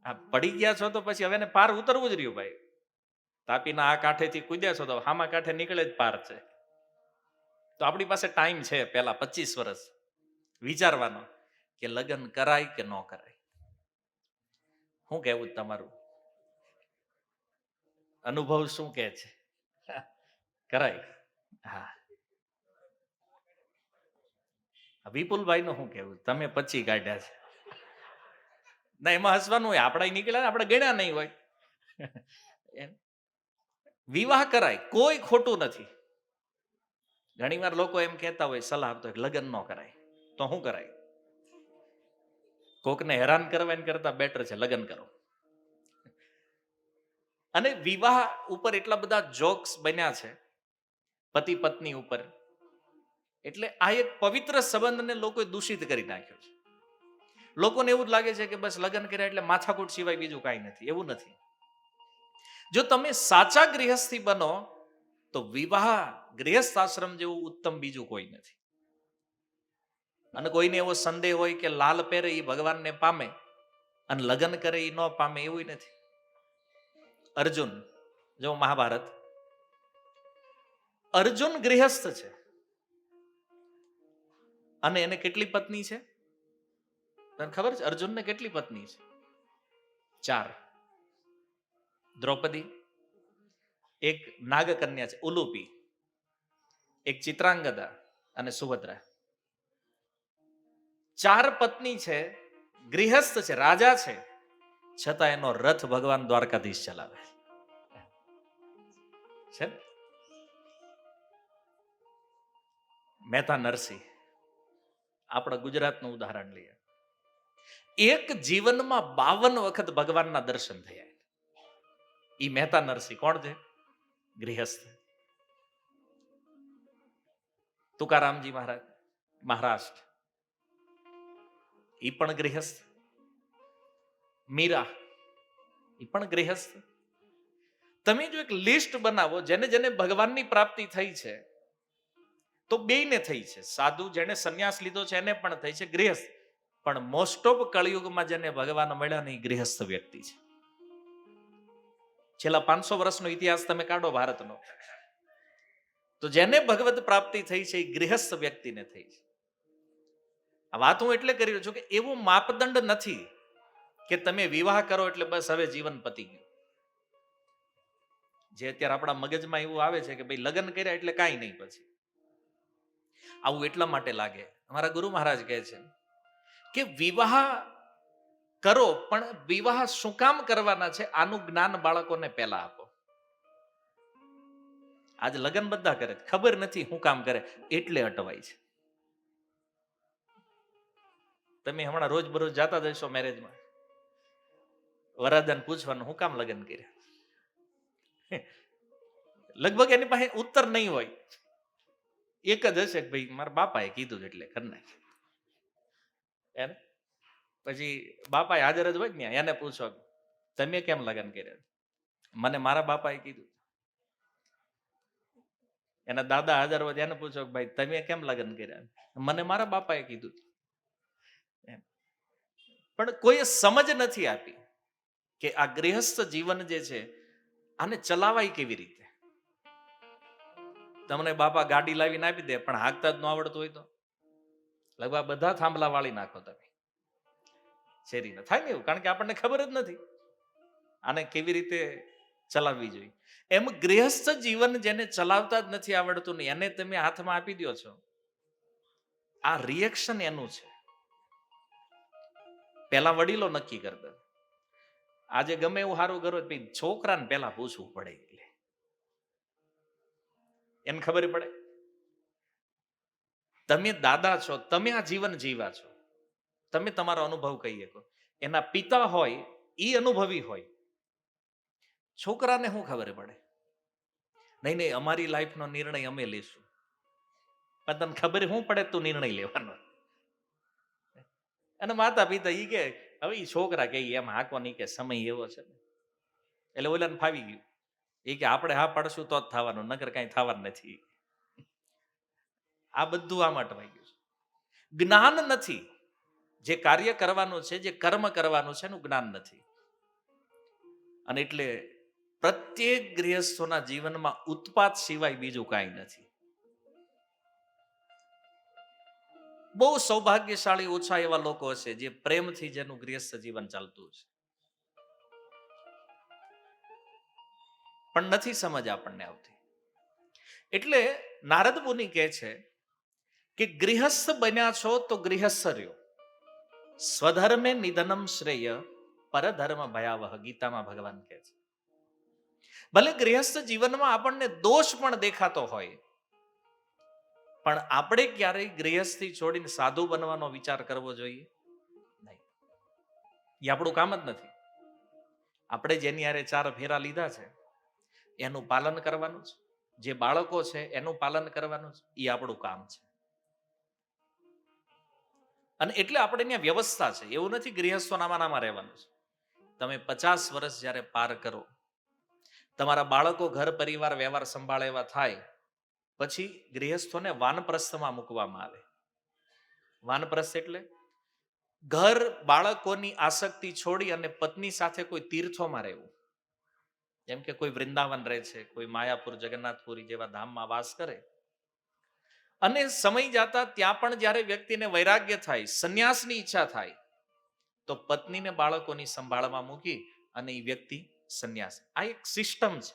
આ પડી ગયા છો તો પછી હવે પાર ઉતરવું જ રહ્યું ભાઈ. તાપીના આ કાંઠેથી કૂદ્યા છો તો હામા કાંઠે નીકળે જ પાર છે. તો આપણી પાસે ટાઈમ છે પહેલા 25 વર્ષ વિચારવાનો કે લગ્ન કરાય કે ન કરાય. શું કહેવું તમારું અનુભવ શું કહે છે? કરાય? હા. વિપુલભાઈ નું શું કેવું? તમે 25 કાઢ્યા છે. ના, એમાં હસવાનું હોય. આપડા નીકળ્યા, આપણે ગણ્યા નહીં હોય. વિવાહ કરાય, કોઈ ખોટું નથી. ઘણી વાર લોકો એમ કહેતા હોય સલાહ આપતો લગ્ન ન કરાય. તો શું કરાય? કોકને હેરાન કરવાની કરતા બેટર છે લગ્ન કરો. અને વિવાહ ઉપર એટલા બધા જોક્સ બન્યા છે પતિ પત્ની ઉપર, એટલે આ એક પવિત્ર સંબંધને લોકોએ દૂષિત કરી નાખ્યો છે. લોકોને એવું જ લાગે છે કે બસ લગ્ન કર્યા એટલે માથાકૂટ સિવાય બીજું કાંઈ નથી. એવું નથી. જો તમે સાચા ગૃહસ્થી બનો તો વિવાહ ગૃહસ્થ આશ્રમ જેવું ઉત્તમ બીજું કોઈ નથી. અને કોઈને એવો સંદેહ હોય કે લાલ પહેરે એ ભગવાનને પામે અને લગ્ન કરે એ ન પામે, એવું નથી. અર્જુન જો મહાભારત, અર્જુન ગૃહસ્થ છે અને એને કેટલી પત્ની છે તને ખબર છે? અર્જુનને કેટલી પત્ની છે? 4. દ્રૌપદી, એક નાગકન્યા છે ઉલુપી, એક ચિત્રાંગદા અને સુભદ્રા. 4 પત્ની છે, ગૃહસ્થ છે, રાજા છે, છતાં એનો રથ ભગવાન દ્વારકાધીશ ચલાવે છે. મહેતા નરસિંહ આપણા ગુજરાતનું ઉદાહરણ લઈએ. એક જીવનમાં 52 વખત ભગવાનના દર્શન થયા. ઈ મહેતા નરસિંહ કોણ છે? ગૃહસ્થ. તુકારામજી મહારાજ મહારાષ્ટ્ર, ઈ પણ ગૃહસ્થ. મીરા ઈ પણ ગૃહસ્થ. તમે જો એક લિસ્ટ બનાવો જેને જેને ભગવાનની પ્રાપ્તિ થઈ છે તો બેયને થઈ છે. સાધુ જેને સંન્યાસ લીધો છે એને પણ થઈ છે, ગૃહસ્થ. પણ મોસ્ટ ઓફ કળિયુગમાં જેને ભગવાન મળ્યા ને એ ગૃહસ્થ વ્યક્તિ છે. છેલ્લા 500 વર્ષનો ઇતિહાસ તમે કાઢો ભારતનો, તો જેને ભગવત પ્રાપ્તિ થઈ છે એ ગૃહસ્થ વ્યક્તિને થઈ છે. આ વાત હું એટલે કરી રહ્યો છું કે એવું માપદંડ નથી કે તમે વિવાહ કરો એટલે બસ હવે જીવન પતી ગયું. જે અત્યારે આપણા મગજમાં એવું આવે છે કે ભાઈ લગ્ન કર્યા એટલે કાંઈ નહીં. પછી આવું એટલા માટે લાગે. અમારા ગુરુ મહારાજ કહે છે કે વિવાહ કરો, પણ વિવાહ શું કામ કરવાના છે આનું જ્ઞાન બાળકોને પહેલા આપો. આજ લગ્ન બધા કરે, ખબર નથી શું કામ કરે એટલે અટવાય છે. તમે હમણાં રોજ બરોજ જાતા જશો મેરેજમાં, વરાજાને પૂછવાનું શું કામ લગ્ન કર્યા, લગભગ એની પાસે ઉત્તર નહીં હોય. એક જ હશે કે ભાઈ મારા બાપાએ કીધું છે એટલે કરી નાખ્યું. એને પછી બાપા હાજર જ હોય ને, એને પૂછો તમે કેમ લગ્ન કર્યા, મને મારા બાપાએ કીધું. એના દાદા હાજર હોય એને પૂછો ભાઈ તમે કેમ લગ્ન કર્યા, મને મારા બાપાએ કીધું. પણ કોઈ સમજ નથી આપી કે આ ગૃહસ્થ જીવન જે છે આને ચલાવાય કેવી રીતે. તમને બાપા ગાડી લાવીને આપી દે, પણ હાંકતા જ ન આવડતું હોય તો લગભગ બધા થાંભલા વાળી નાખો તમે શેરીને. થાય ને એવું, કારણ કે આપણને ખબર જ નથી આને કેવી રીતે ચલાવવી જોઈએ. એમ ગૃહસ્થ જીવન જેને ચલાવતા જ નથી આવડતું ને એને તમે હાથમાં આપી દો છો, આ રિએક્શન એનું છે. પેલા વડીલો નક્કી કરતા, આજે ગમે એવું સારું કરો છોકરાને પેલા પૂછવું પડે, એટલે એને ખબર પડે. તમે દાદા છો, તમે આ જીવન જીવા છો, તમે તમારો અનુભવ કહી શકો. એના પિતા હોય એ અનુભવી હોય, છોકરાને શું ખબર પડે? નહીં નહીં અમારી લાઈફનો નિર્ણય અમે લઈશું. પણ તને ખબર શું પડે તું નિર્ણય લેવાનો. અને માતા પિતા ઈ કે હવે ઈ છોકરા કે એમ હાકો નહીં કે સમય એવો છે ને, એટલે ઓલાને ફાવી ગયું. એ કે આપણે હા પાડશું તો જ થવાનું, નકર કઈ થવાનું નથી. આ બધું આમ અટવાઈ ગયું છે. જ્ઞાન નથી. જે કાર્ય કરવાનું છે, જે કર્મ કરવાનું છે એનું જ્ઞાન નથી. અને એટલે પ્રત્યેક ગૃહસ્થોના જીવનમાં ઉત્પાત સિવાય બીજું કાંઈ નથી. બહુ સૌભાગ્યશાળી ઓછા એવા લોકો હશે જે પ્રેમથી જેનું ગૃહસ્થ જીવન ચાલતું છે, પણ નથી સમજ આપણને આવતી. એટલે નારદ મુનિ કહે છે કે ગૃહસ્થ બન્યા છો તો ગૃહસ્થ રહ્યો, સ્વધર્મે નિધનમ શ્રેય પરધર્મ ભયાવહ, ગીતામાં ભગવાન કહે છે. ભલે ગૃહસ્થ જીવનમાં આપણને દોષ પણ દેખાતો હોય, પણ આપણે ક્યારેય ગૃહસ્થી છોડીને સાધુ બનવાનો વિચાર કરવો જોઈએ નહીં. એ આપણું કામ જ નથી. આપણે જેની હારે 4 ફેરા લીધા છે એનું પાલન કરવાનું છે, જે બાળકો છે એનું પાલન કરવાનું છે, એ આપણું કામ છે. અને એટલે આપણે ત્યાં વ્યવસ્થા છે. એવું નથી ગૃહસ્થો નામાં રહેવાનું છે. તમે 50 વર્ષ જ્યારે પાર કરો, તમારા બાળકો ઘર પરિવાર વ્યવહાર સંભાળે એવા થાય, પછી ગૃહસ્થોને વાનપ્રસ્થમાં મૂકવામાં આવે. વાનપ્રસ્થ એટલે ઘર બાળકોની આસક્તિ છોડી અને પત્ની સાથે કોઈ તીર્થોમાં રહેવું. જેમ કે કોઈ વૃંદાવન રહે છે, કોઈ માયાપુર જગન્નાથપુરી જેવા ધામમાં વાસ કરે. અને સમય જતા ત્યાં પણ જ્યારે વ્યક્તિને વૈરાગ્ય થાય, સંન્યાસની ઈચ્છા થાય, તો પત્નીને બાળકોની સંભાળમાં મૂકી અને એ વ્યક્તિ સંન્યાસ. આ એક સિસ્ટમ છે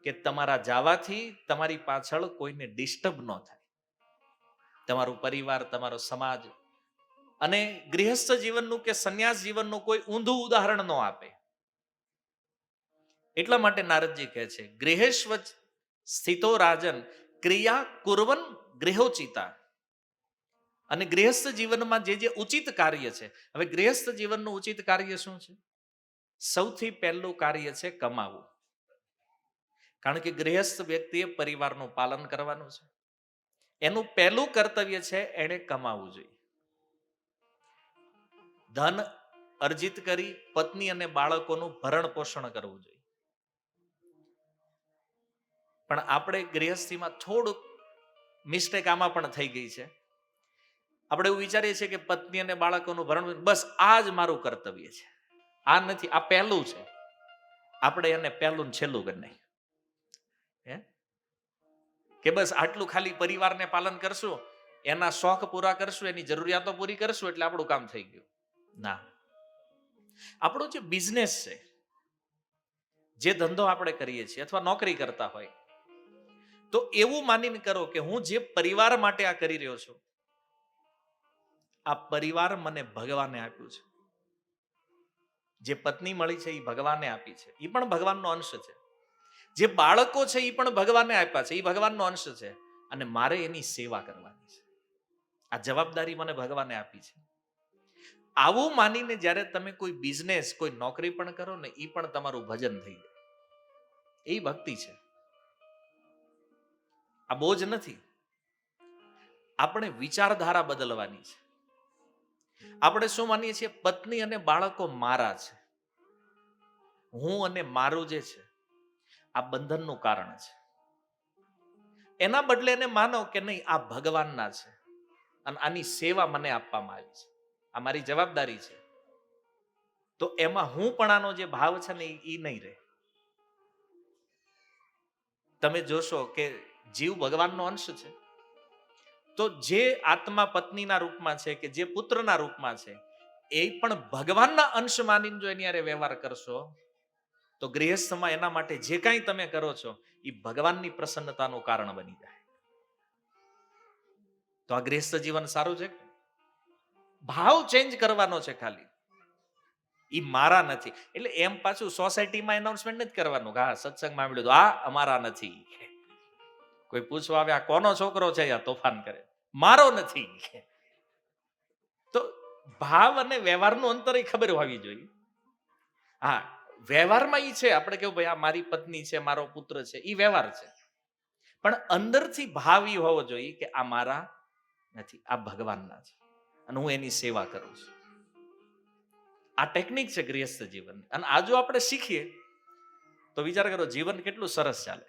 કે તમારા જવાથી તમારી પાછળ કોઈને ડિસ્ટર્બ ન થાય, તમારું પરિવાર, તમારો સમાજ. અને ગૃહસ્થ જીવનનું કે સંન્યાસ જીવનનું કોઈ ઊંધું ઉદાહરણ ન આપે. એટલા માટે નારદજી કહે છે ગૃહેશ્વ સ્થિતો રાજન ક્રિયા કુર્વન ગૃહોચિતા. અને ગૃહસ્થ જીવનમાં જે ઉચિત કાર્ય છે, હવે ગૃહસ્થ જીવનનું ઉચિત કાર્ય શું છે? સૌથી પહેલું કાર્ય છે કમાવું. કારણ કે ગૃહસ્થ વ્યક્તિએ પરિવારનું પાલન કરવાનું છે. એનું પહેલું કર્તવ્ય છે એણે કમાવું જોઈએ. ધન અર્જિત કરી પત્ની અને બાળકોનું ભરણ પોષણ કરવું જોઈએ. પણ આપણે ગૃહસ્થીમાં થોડુંક મિસ્ટેક આમાં પણ થઈ ગઈ છે. આપણે એવું વિચારીએ છીએ કે પત્ની અને બાળકોનું ભરણ, બસ આ જ મારું કર્તવ્ય છે. આ નથી, આ પહેલું છે. આપણે એને પહેલું ને છેલ્લું કરી નાખ્યું. કે બસ આટલું ખાલી પરિવારને પાલન કરશું, એના શોખ પૂરા કરશું, એની જરૂરિયાતો પૂરી કરશું એટલે આપણું કામ થઈ ગયું. ના, આપણો જે બિઝનેસ છે, જે ધંધો આપણે કરીએ છીએ અથવા નોકરી કરતા હોય, તો એવું માનીને કરો કે હું જે પરિવાર માટે આ કરી રહ્યો છું, આ પરિવાર મને ભગવાને આપ્યું છે. જે પત્ની મળી છે એ ભગવાને આપી છે, એ પણ ભગવાનનો અંશ છે. જે બાળકો છે એ પણ ભગવાને આપ્યા છે, એ ભગવાનનો અંશ છે. અને મારે એની સેવા કરવાની છે. આ જવાબદારી મને ભગવાને આપી છે. આવું માનીને જ્યારે તમે કોઈ બિઝનેસ, કોઈ નોકરી પણ કરો ને, એ પણ તમારું ભજન થઈ જાય. એ ભક્તિ છે. આ બોજ નથી. આપણે વિચારધારા બદલવાની છે. આપણે શું માનીએ છીએ? પત્ની અને બાળકો મારા છે, હું અને મારું જે છે આ બંધનનું કારણ છે. એના બદલે એને માનો કે નહીં, આ ભગવાનના છે અને આની સેવા મને આપવામાં આવી છે, આ મારી જવાબદારી છે. તો એમાં હું પણ આનો જે ભાવ છે ને એ નહીં રહે. તમે જોશો કે જીવ ભગવાનનો અંશ છે, તો જે આત્મા પત્નીના રૂપમાં છે કે જે પુત્રના રૂપમાં છે, એ પણ ભગવાનના અંશ માનીને જો એની હારે વ્યવહાર કરશો, તો ગૃહસ્થમાં એના માટે જે કાંઈ તમે કરો છો એ ભગવાનની પ્રસન્નતાનું કારણ બની જાય. તો આ ગૃહસ્થ જીવન સારું છે. ભાવ ચેન્જ કરવાનો છે ખાલી. એ મારા નથી એટલે એમ પાછું સોસાયટીમાં એનાઉન્સમેન્ટ નથી કરવાનું કે હા સત્સંગમાં મળ્યું આ અમારા નથી. કોઈ પૂછવા આવે આ કોનો છોકરો છે, આ તોફાન કરે, મારો નથી. તો ભાવ અને વ્યવહારનું અંતર ખબર હોવી જોઈએ. હા, વ્યવહારમાં ઈ છે, આપણે કેવું ભાઈ આ મારી પત્ની છે, મારો પુત્ર છે, ઈ વ્યવહાર છે. પણ અંદરથી ભાવ ઈ હોવો જોઈએ કે આ મારા નથી, આ ભગવાનના છે અને હું એની સેવા કરું છું. આ ટેકનિક છે ગૃહસ્થ જીવન. અને આ જો આપણે શીખીએ તો વિચાર કરો જીવન કેટલું સરસ ચાલે.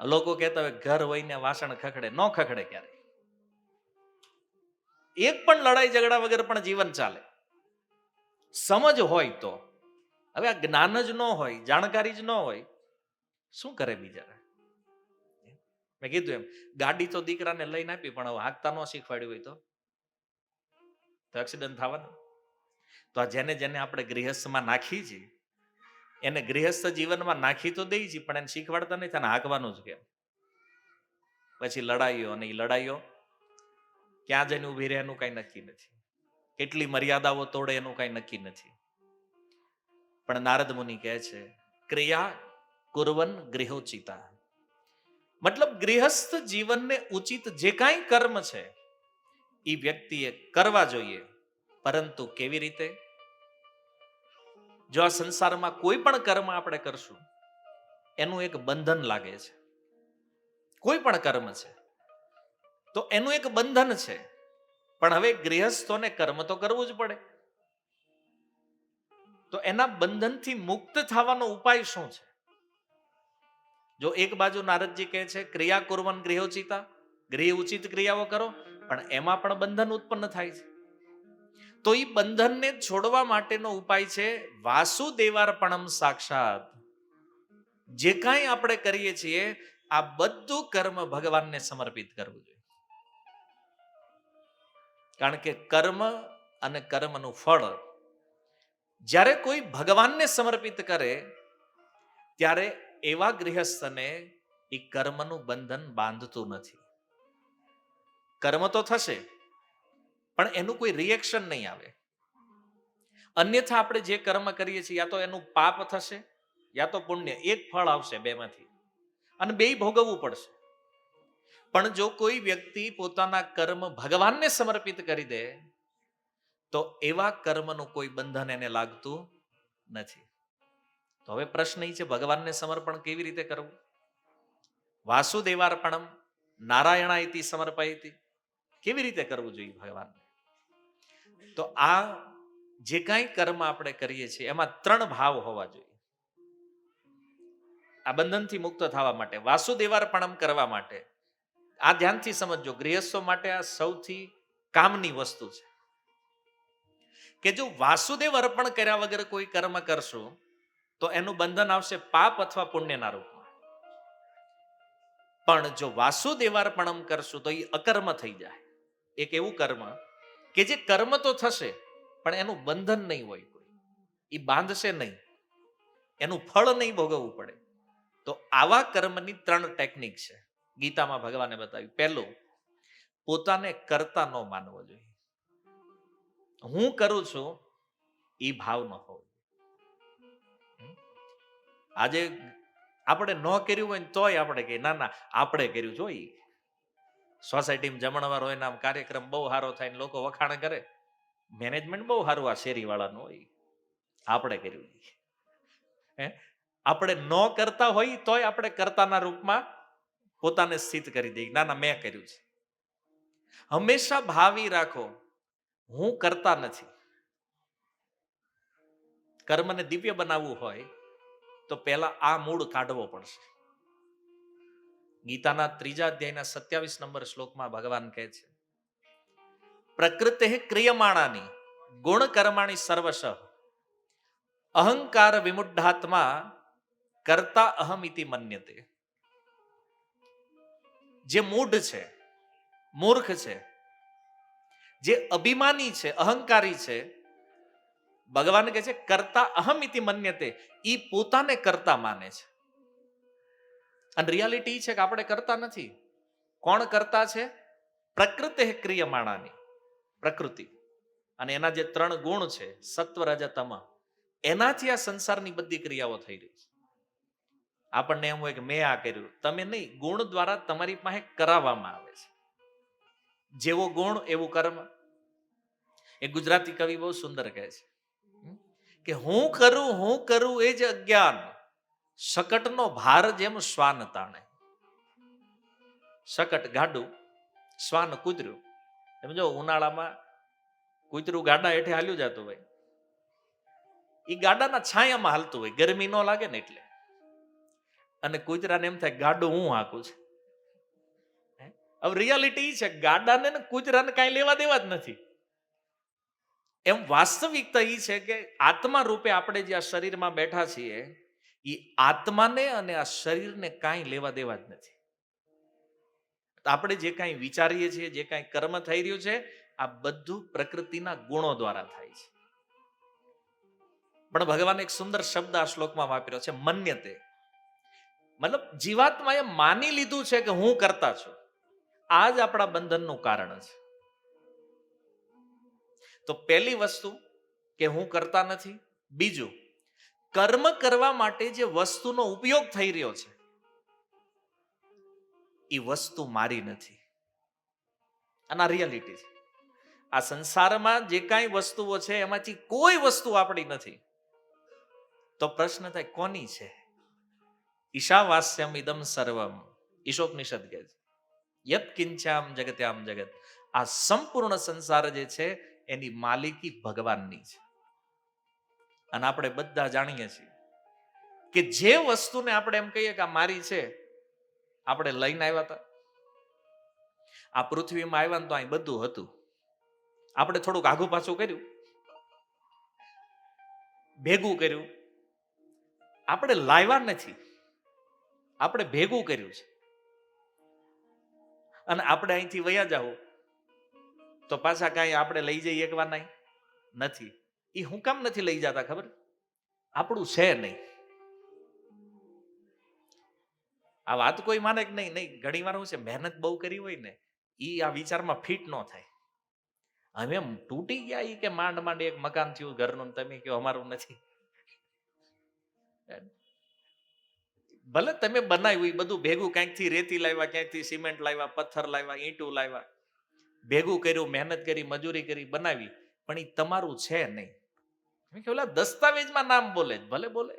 લોકો કહેતા હોય ઘર હોય ને વાસણ ખખડે, ન ખખડે ક્યારે. એક પણ લડાઈ ઝઘડા વગર પણ જીવન ચાલે, સમજ હોય તો. હવે આ જ્ઞાન જ ન હોય, જાણકારી જ ન હોય, શું કરે બિચારા? મેં કીધું એમ, ગાડી તો દીકરાને લઈને આપી, પણ હવે હાંકતા ન શીખવાડ્યું હોય તો એક્સિડન્ટ થવાનું. તો આ જેને જેને આપણે ગૃહસ્થમાં નાખી છીએ, એને ગૃહસ્થ જીવનમાં નાખી તો દઈ છીએ, પણ એને શીખવાડતા નથી અને હાંકવાનું જ કેમ. પછી લડાઈઓ, અને એ લડાઈઓ ક્યાં જઈને ઉભી રહે એનું કઈ નક્કી નથી, કેટલી મર્યાદાઓ તોડે એનું કઈ નક્કી નથી. પણ નારદ મુનિ કહે છે ક્રિયા કુર્વન ગૃહોચિતા, મતલબ ગૃહસ્થ જીવનને ઉચિત જે કાંઈ કર્મ છે એ વ્યક્તિએ કરવા જોઈએ. પરંતુ કેવી રીતે? જો આ સંસારમાં કોઈ પણ કર્મ આપણે કરશું એનું એક બંધન લાગે છે. કોઈ પણ કર્મ છે તો એનું એક બંધન છે. પણ હવે ગૃહસ્થોને કર્મ તો કરવું જ પડે. તો એના બંધનથી મુક્ત થવાનો ઉપાય શું છે? જો એક બાજુ નારદજી કહે છે ક્રિયા કુર્વન ગૃહોચિતા, ગૃહ ઉચિત ક્રિયાઓ કરો, પણ એમાં પણ બંધન ઉત્પન્ન થાય છે. તો એ બંધનને છોડવા માટેનો ઉપાય છે વાસુદેવાર્પણમ સાક્ષાત. જે કાંઈ આપણે કરીએ છીએ આ બધું કર્મ ભગવાનને સમર્પિત કરવું જોઈએ. કારણ કે કર્મ અને કર્મનું ફળ જ્યારે કોઈ ભગવાનને સમર્પિત કરે ત્યારે એવા ગૃહસ્થને એ કર્મનું બંધન બાંધતું નથી. કર્મ તો થશે પણ એનું કોઈ રિએક્શન નહીં આવે. અન્યથા આપણે જે કર્મ કરીએ છીએ યા તો એનું પાપ થશે યા તો પુણ્ય, એક ફળ આવશે બેમાંથી અને બેય ભોગવવું પડશે. પણ જો કોઈ વ્યક્તિ પોતાના કર્મ ભગવાનને સમર્પિત કરી દે તો એવા કર્મનું કોઈ બંધન એને લાગતું નથી. તો હવે પ્રશ્ન એ છે ભગવાનને સમર્પણ કેવી રીતે કરવું? વાસુદેવાર્પણમ નારાયણાયતિ સમર્પયતિ, કેવી રીતે કરવું જોઈએ ભગવાનને? તો આ જે કાંઈ કર્મ આપણે કરીએ છીએ એમાં 3 ભાવ હોવા જોઈએ. આ બંધનથી મુક્ત થવા માટે, વાસુદેવાર્પણમ કરવા માટે. આ ધ્યાનથી સમજજો, ગૃહસ્થો માટે આ સૌથી કામની વસ્તુ છે કે જો વાસુદેવ અર્પણ કર્યા વગર કોઈ કર્મ કરશું તો એનું બંધન આવશે પાપ અથવા પુણ્યના રૂપમાં. પણ જો વાસુદેવાર્પણમ કરશું તો એ અકર્મ થઈ જાય. એક એવું કર્મ કે જે કર્મ તો થશે પણ એનું બંધન નહીં હોય, કોઈ એ બાંધશે નહીં, એનું ફળ નહીં ભોગવવું પડે. તો આવા કર્મની 3 ટેકનિક છે ગીતામાં ભગવાને બતાવી. પહેલું, પોતાને કરતા ન માનવો જોઈએ. હું કરું છું એ ભાવ ન હોવો. આજે આપણે ન કર્યું હોય ને તોય આપણે કહીએ ના ના આપણે કર્યું જોઈ. સોસાયટીમાં જમણવાર હોય ને આમ કાર્યક્રમ બહુ સારો થાય ને લોકો વખાણ કરે, મેનેજમેન્ટ બહુ સારું આ શેરી વાળાનું હોય, આપણે કર્યું. હે આપણે ન કરતા હોય તોય આપણે કરતાના રૂપમાં પોતાને સ્થિત કરી દઈએ, ના ના મેં કર્યું છે. હંમેશા ભાવી રાખો, હું કરતા નથી. કર્મને દિવ્ય બનાવવું હોય તો પહેલા આ મૂળ કાઢવો પડશે. ગીતાના 3 અધ્યાયના 27 નંબર શ્લોકમાં ભગવાન કહે છે, પ્રકૃતે ક્રિયમાણાની ગુણ કર્માણી સર્વશ અહંકાર વિમુઢાત્મા કરતા અહમ ઇતિ મન્યતે. જે મૂઢ છે, મૂર્ખ છે, જે અભિમાની છે, અહંકારી છે, ભગવાન કહે છે કરતા અહમ ઇતિ મન્યતે, ઈ પોતાને કરતા માને છે. અને રિયાલિટી છે કે આપણે કરતા નથી. કોણ કરતા છે? પ્રકૃતિ ક્રિયમાણાની, પ્રકૃતિ અને એના જે 3 ગુણ છે સત્વ રજ તમ, એનાથી આ સંસારની બધી ક્રિયાઓ થઈ રહી છે. આપણને એમ હોય કે મેં આ કર્યું, તમે નહીં, ગુણ દ્વારા તમારી પાસે કરાવવામાં આવે છે. જેવો ગુણ એવું કર્મ. એ ગુજરાતી કવિ બહુ સુંદર કહે છે કે હું કરું એ જ અજ્ઞાન, શકટનો ભાર જેમ શ્વાન તાણે. શકટ ગાડું, શ્વાન કૂતર્યું. એમ જો ઉનાળામાં કૂતરું ગાડા હેઠે હાલ્યું જતું હોય, એ ગાડાના છાયામાં હાલતું હોય, ગરમી ન લાગે ને એટલે. અને કૂતરાને એમ થાય ગાડું હું હાંકું છું. હવે રિયાલિટી છે ગાડાને ને કૂતરાને કાંઈ લેવા દેવા જ નથી. એમ વાસ્તવિકતા એ છે કે આત્મા રૂપે આપણે જે આ શરીરમાં બેઠા છીએ, એ આત્માને અને આ શરીરને કાંઈ લેવા દેવા જ નથી. આપણે જે કાંઈ વિચારીએ છીએ, જે કાંઈ કર્મ થઈ રહ્યું છે, આ બધું પ્રકૃતિના ગુણો દ્વારા થાય છે. પણ ભગવાન એક સુંદર શબ્દ આ શ્લોકમાં વાપર્યો છે, મન્યતે. મતલબ જીવાત્માએ માની લીધું છે કે હું કરતા છું. આ જ આપણા બંધનનું કારણ છે. તો પહેલી વસ્તુ કે હું કરતા નથી. બીજું, કર્મ કરવા માટે જે વસ્તુનો ઉપયોગ થઈ રહ્યો છે એ વસ્તુ મારી નથી. અને આ રિયાલિટી છે. આ સંસારમાં જે કાંઈ વસ્તુઓ છે એમાંથી કોઈ વસ્તુ આપણી નથી. તો પ્રશ્ન થાય કોની છે? ઈશાવાસ્યમ ઇદમ સર્વમ, ઈશોપનિષદ કહે છે, યત કિંચામ જગત્યામ જગત. આ સંપૂર્ણ સંસાર જે છે એની માલિકી ભગવાનની છે. અને આપણે બધા જાણીએ છીએ કે જે વસ્તુને આપણે એમ કહીએ કે આ મારી છે, આપણે લઈને આવ્યા હતા. આ પૃથ્વીમાં આવ્યા ને તો અહીં બધું હતું. આપણે થોડુંક આઘું પાછું કર્યું, ભેગું કર્યું. આપણે લાવ્યા નથી, આપણે ભેગું કર્યું છે. અને આપણે અહીંથી વયા જાવ તો પાછા કાંઈ આપણે લઈ જઈએ એકવાર નહીં નથી. એ હું કામ નથી લઈ જતા ખબર? આપણું છે નહીં. આ વાત કોઈ માને કે નહીં? નહીં. ઘણી વાર હું છે, મહેનત બહુ કરી હોય ને એ આ વિચારમાં ફિટ ન થાય. હવે એમ તૂટી ગયા એ કે માંડ માંડ એક મકાન થયું ઘરનું, તમે કહો અમારું નથી. ભલે તમે બનાવ્યું એ બધું ભેગું, ક્યાંકથી રેતી લાવ્યા, ક્યાંકથી સિમેન્ટ લાવ્યા, પથ્થર લાવ્યા, ઈંટું લાવ્યા, ભેગું કર્યું, મહેનત કરી, મજૂરી કરી, બનાવી, પણ એ તમારું છે નહીં. ઓલા દસ્તાવેજમાં નામ બોલે, ભલે બોલે,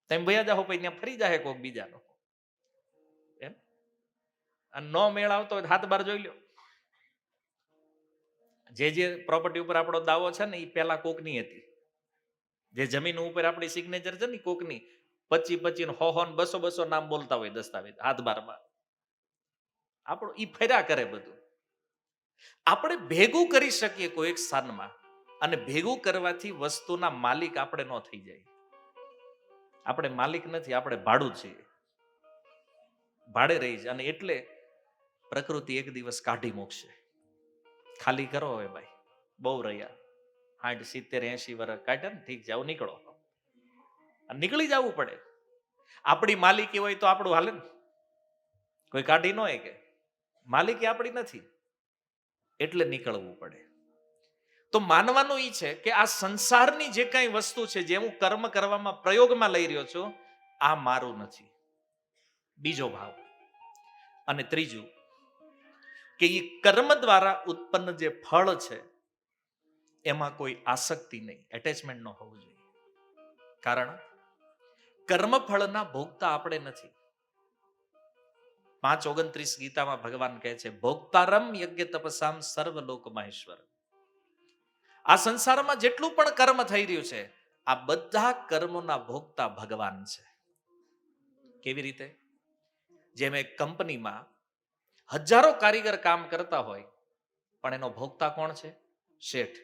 તમે ભયા જાઓ પછી ત્યાં ફરી જાય કોઈક બીજાનો. એમ અને નો મેળ આવતો હોય હાથ બાર જોઈ લો. જે પ્રોપર્ટી ઉપર આપણો દાવો છે ને એ પેલા કોકની હતી. જે જમીન ઉપર આપણી સિગ્નેચર છે ને કોકની. 25 ને 100 ને 200 નામ બોલતા હોય દસ્તાવેજ હાથ બારમાં. આપણું ઈ ફર્યા કરે બધું. આપણે ભેગું કરી શકીએ કોઈ એક સ્થાનમાં, અને ભેગું કરવાથી વસ્તુના માલિક આપણે ન થઈ જાય. આપણે માલિક નથી, આપણે ભાડું છીએ, ભાડે રહી છે. અને એટલે પ્રકૃતિ એક દિવસ કાઢી મૂકશે. ખાલી કરો હવે ભાઈ, બહુ રહ્યા 60, 70, 80 વર્ષ કાઢ્યા ને, ઠીક જાવ, નીકળો. નીકળી જવું પડે. આપણી માલિકી હોય તો આપણું હાલે ને, કોઈ કાઢી ન કે. માલિકી આપણી નથી એટલે નીકળવું પડે. તો માનવાનું એ છે કે આ સંસારની જે કાંઈ વસ્તુ છે, જે હું કર્મ કરવામાં પ્રયોગમાં લઈ રહ્યો છું, આ મારું નથી. બીજો ભાવ. અને ત્રીજું કે એ કર્મ દ્વારા ઉત્પન્ન જે ફળ છે એમાં કોઈ આસક્તિ નહીં, એટેચમેન્ટ ન હોવું જોઈએ. કારણ કર્મફળના ભોગતા આપણે નથી. 5:29 ગીતામાં ભગવાન કહે છે, ભોગતારમ યજ્ઞ તપસામ સર્વલોક મહેશ્વર. આ સંસારમાં જેટલું પણ કર્મ થઈ રહ્યું છે, આ બધા કર્મોના ભોગતા ભગવાન છે. કેવી રીતે? જેમ એક કંપનીમાં હજારો કારીગર કામ કરતા હોય, પણ એનો ભોગતા કોણ છે? શેઠ.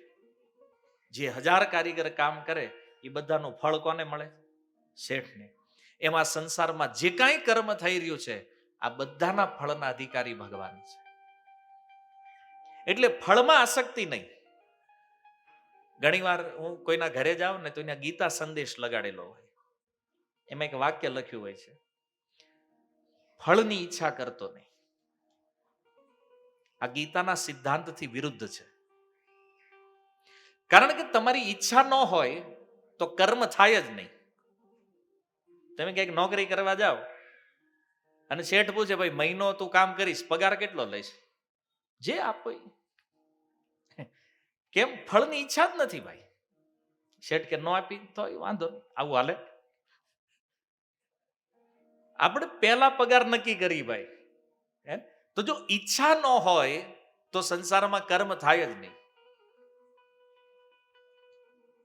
જે 1000 કારીગર કામ કરે એ બધાનું ફળ કોને મળે? શેઠને. એમાં સંસારમાં જે કાંઈ કર્મ થઈ રહ્યું છે, આ બધાના ફળના અધિકારી ભગવાન છે. એટલે ફળમાં આસક્તિ નહીં. ઘણીવાર હું કોઈના ઘરે જાઉં ને તો એના ગીતા સંદેશ લગાડેલો હોય, એમાં એક વાક્ય લખ્યું હોય છે, ફળની ઈચ્છા કરતો નહીં. આ ગીતાના સિદ્ધાંતથી વિરુદ્ધ છે. કારણ કે તમારી ઈચ્છા ન હોય તો કર્મ થાય જ નહીં. તમે ક્યાંક નોકરી કરવા જાઓ અને શેઠ પૂછે, ભાઈ મહિનો તું કામ કરીશ, પગાર કેટલો લઈશ? જે આપો. કેમ? ફળની ઈચ્છા જ નથી ભાઈ. શેઠ કે ન આપી તો વાંધો નહીં, આવું હાલે. આપણે પહેલા પગાર નક્કી કરી ભાઈ. તો જો ઈચ્છા ન હોય તો સંસારમાં કર્મ થાય જ નહીં.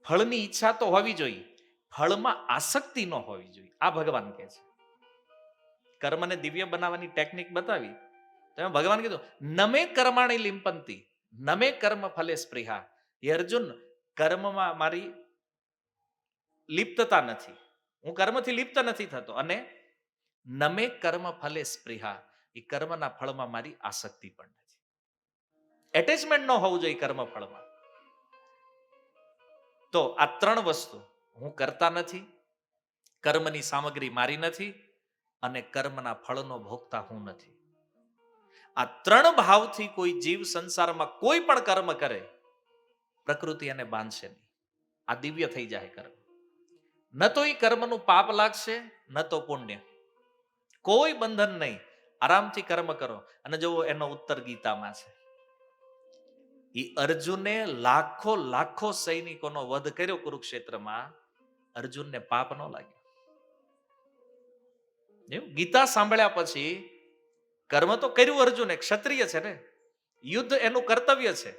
ફળની ઈચ્છા તો હોવી જોઈએ, ફળમાં આસક્તિ ન હોવી જોઈએ. આ ભગવાન કહે છે. કર્મને દિવ્ય બનાવવાની ટેકનિક બતાવી તો ભગવાન કીધું, નમે કર્માણી લિંપંતી નમે કર્મ ફલે સ્પૃહા. હે અર્જુન, કર્મમાં મારી લિપ્તતા નથી, હું કર્મથી લિપ્ત નથી થતો. અને નમે કર્મ ફલે સ્પૃહા, એ કર્મના ફળમાં મારી આસક્તિ પણ નથી. એટેચમેન્ટ ન હોવું જોઈએ કર્મ ફળમાં. તો આ 3 વસ્તુ, હું કરતા નથી, કર્મની સામગ્રી મારી નથી, અને કર્મના ફળનો ભોગતા હું નથી. આ 3 ભાવથી કોઈ જીવ સંસારમાં કોઈ પણ કર્મ કરે, પ્રકૃતિ એને બાંધશે નહીં. આ દિવ્ય થઈ જાય કર્મ. ન તો એ કર્મનું પાપ લાગશે, ન તો પુણ્ય. કોઈ બંધન નહીં. આરામથી કર્મ કરો. અને જુઓ, એનો ઉત્તર ગીતામાં છે. એ અર્જુને લાખો સૈનિકોનો વધ કર્યો કુરુક્ષેત્રમાં, અર્જુનને પાપ ન લાગ્યો. ગીતા સાંભળ્યા પછી કર્મ તો કર્યું અર્જુને, ક્ષત્રિય છે ને, યુદ્ધ એનું કર્તવ્ય છે.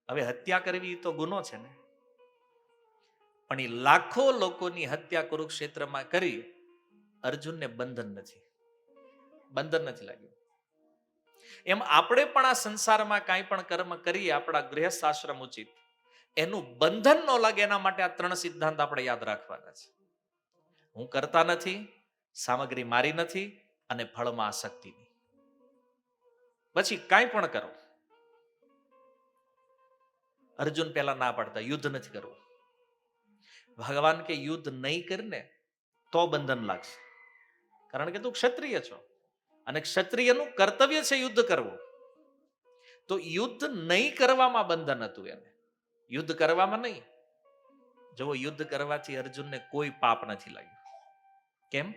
હવે હત્યા કરવી તો ગુનો છે ને, પણ એ લાખો લોકોની હત્યા કુરુક્ષેત્રમાં કરી, અર્જુનને બંધન નથી લાગ્યું. એમ આપણે પણ આ સંસારમાં કાંઈ પણ કર્મ કરીએ, આપણા ગૃહસ્થ આશ્રમ ઉચિત, એનું બંધન ન લાગે એના માટે આ 3 સિદ્ધાંત આપણે યાદ રાખવાના છે. હું કરતા નથી, સામગ્રી મારી નથી, અને ફળમાં આસક્તિ નહીં. પછી કાંઈ પણ કરો. અર્જુન પહેલા ના પાડતા, યુદ્ધ નથી કરવું. ભગવાન કે યુદ્ધ નહીં કરીને તો બંધન લાગશે, કારણ કે તું ક્ષત્રિય છો અને ક્ષત્રિયનું કર્તવ્ય છે યુદ્ધ કરવું. તો યુદ્ધ નહીં કરવામાં બંધન હતું એને, યુદ્ધ કરવામાં નહીં. જો યુદ્ધ કરવાથી અર્જુનને કોઈ પાપ નથી લાગ્યું. કેમ?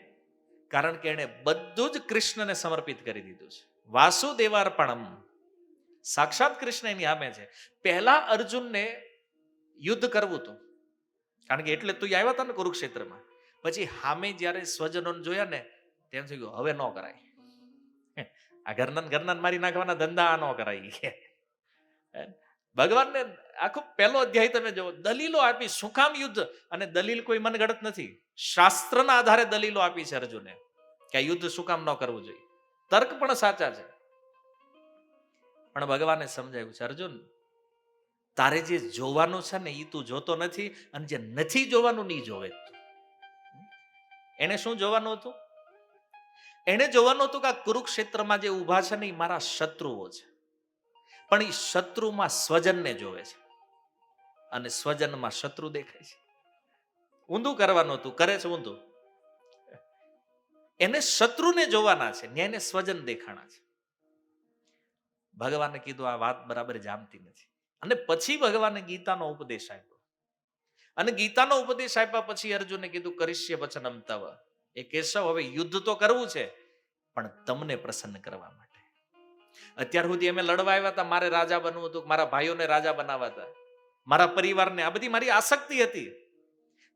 કારણ કે એને બધું જ કૃષ્ણને સમર્પિત કરી દીધું છે. વાસુદેવાર્પણમ. સાક્ષાત કૃષ્ણ એની સામે છે. પહેલા અર્જુનને યુદ્ધ કરવું હતું, કારણ કે એટલે તું આવ્યા હતા ને કુરુક્ષેત્રમાં. પછી સામે જ્યારે સ્વજનોને જોયા ને, તેમ થઈ ગયું, હવે ન કરાય. આ ઘરના મારી નાખવાના ધંધા ન કરાય. ભગવાનને આખો પહેલો અધ્યાય તમે જુઓ, દલીલો આપી, શું કામ યુદ્ધ? અને દલીલ કોઈ મનગઢત નથી, શાસ્ત્રના આધારે દલીલો આપી છે અર્જુને કે આ યુદ્ધ શું કામ ન કરવું જોઈએ. તર્ક પણ સાચા છે. પણ ભગવાને સમજાવ્યું છે, અર્જુન, તારે જે જોવાનું છે ને એ તું જોતો નથી, અને જે નથી જોવાનું નહીં જોવે. એને શું જોવાનું હતું? એને જોવાનું હતું કે આ કુરુક્ષેત્રમાં જે ઊભા છે ને એ મારા શત્રુઓ છે, પણ એ શત્રુમાં સ્વજનને જોવે છે અને સ્વજનમાં શત્રુ દેખાય છે. ઊંધું કરવાનું હતું, કરે છે ઊંધું. એને શત્રુને જોવાના છે, ને એને સ્વજન દેખાણા છે. ભગવાને કીધું આ વાત બરાબર જામતી નથી. અને પછી ભગવાને ગીતાનો ઉપદેશ આપ્યો. અને ગીતાનો ઉપદેશ આપ્યા પછી અર્જુને કીધું કરીશ્ય વચનમ તવ, એ કેશવ હવે યુદ્ધ તો કરવું છે પણ તમને પ્રસન્ન કરવા માટે. અત્યાર સુધી અમે લડવા આવ્યા હતા, મારે રાજા બનવું હતું, મારા ભાઈઓને રાજા બનાવવા હતા, મારા પરિવારને, આ બધી મારી આસક્તિ હતી.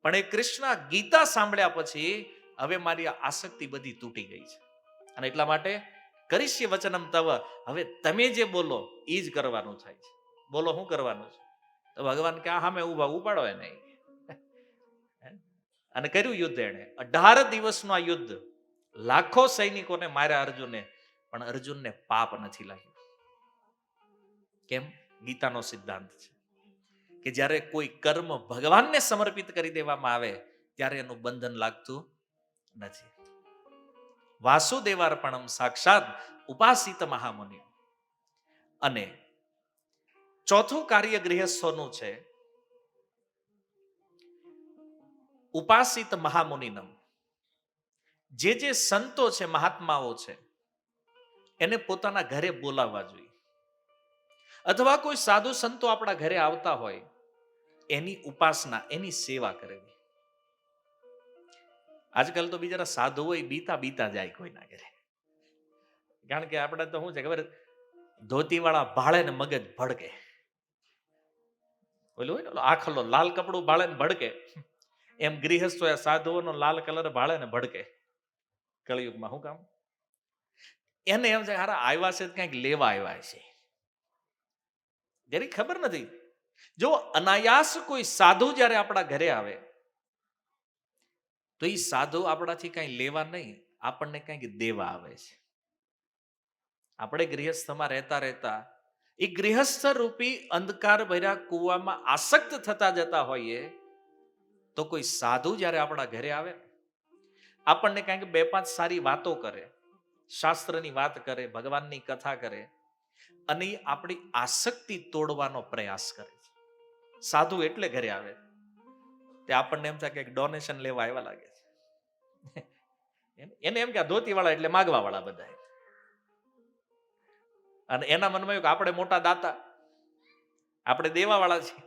પણ એ કૃષ્ણ ગીતા સાંભળ્યા પછી હવે મારી આસક્તિ બધી તૂટી ગઈ છે. અને એટલા માટે કરીશ્ય વચનમ તવ, હવે તમે જે બોલો એ જ કરવાનું થાય છે. બોલો શું કરવાનું છે? તો ભગવાન કે સામે ઉભા ઉપાડો એને. અને કર્યું યુદ્ધ. એને 18 દિવસનું આ યુદ્ધ, લાખો સૈનિકોને માર્યા અર્જુને, પણ અર્જુનને પાપ નથી લાગ્યું. કેમ? ગીતાનો સિદ્ધાંત છે કે જ્યારે કોઈ કર્મ ભગવાનને સમર્પિત કરી દેવામાં આવે ત્યારે એનું બંધન લાગતું નથી. વાસુદેવાર્પણમ સાક્ષાત ઉપાસિત મહામુનિ. અને ચોથું કાર્ય ગૃહસ્થોનું છે ઉપાસિત મહામુનિનમ. જે સંતો છે, મહાત્માઓ છે, એને પોતાના ઘરે બોલાવવા જોઈએ. અથવા કોઈ સાધુ સંતો આપણા ઘરે આવતા હોય એની ઉપાસના, એની સેવા કરવી. આજકાલ તો બિચારા સાધુ હોય બીતા બીતા જાય કોઈના ઘરે. કારણ કે આપણે તો શું છે ખબર, ધોતી વાળા ભાળે ને મગજ ભડકે. ઓલું હોય ને આખલો લાલ કપડું ભાળે ને ભડકે, એમ ગૃહસ્થો સાધુઓનો લાલ કલર ભાળે ને ભડકે. કળિયુગમાં શું કામ? એને એમ છે હારા આવ્યા છે કંઈક લેવા આવ્યા છે, જેની ખબર નથી. જો અનાયાસ કોઈ સાધુ જ્યારે આપણા ઘરે આવે તો એ સાધુ આપણાથી કઈ લેવા નહીં, આપણને કંઈક દેવા આવે છે. આપણે ગૃહસ્થમાં રહેતા રહેતા એ ગૃહસ્થ રૂપી અંધકાર ભર્યા કૂવામાં આસક્ત થતા જતા હોઈએ તો કોઈ સાધુ જ્યારે આપણા ઘરે આવે, આપણને કંઈક 2-5 સારી વાતો કરે, શાસ્ત્રની વાત કરે, ભગવાનની કથા કરે, અને એ આપણી આસક્તિ તોડવાનો પ્રયાસ કરે છે. સાધુ એટલે ઘરે આવે તે આપણને એમ થાય કે ડોનેશન લેવા આવ્યા લાગે છે. એને એમ કે આ ધોતી વાળા એટલે માગવા વાળા બધા. અને એના મનમાં એવું કે આપણે મોટા દાતા, આપણે દેવા વાળા છીએ.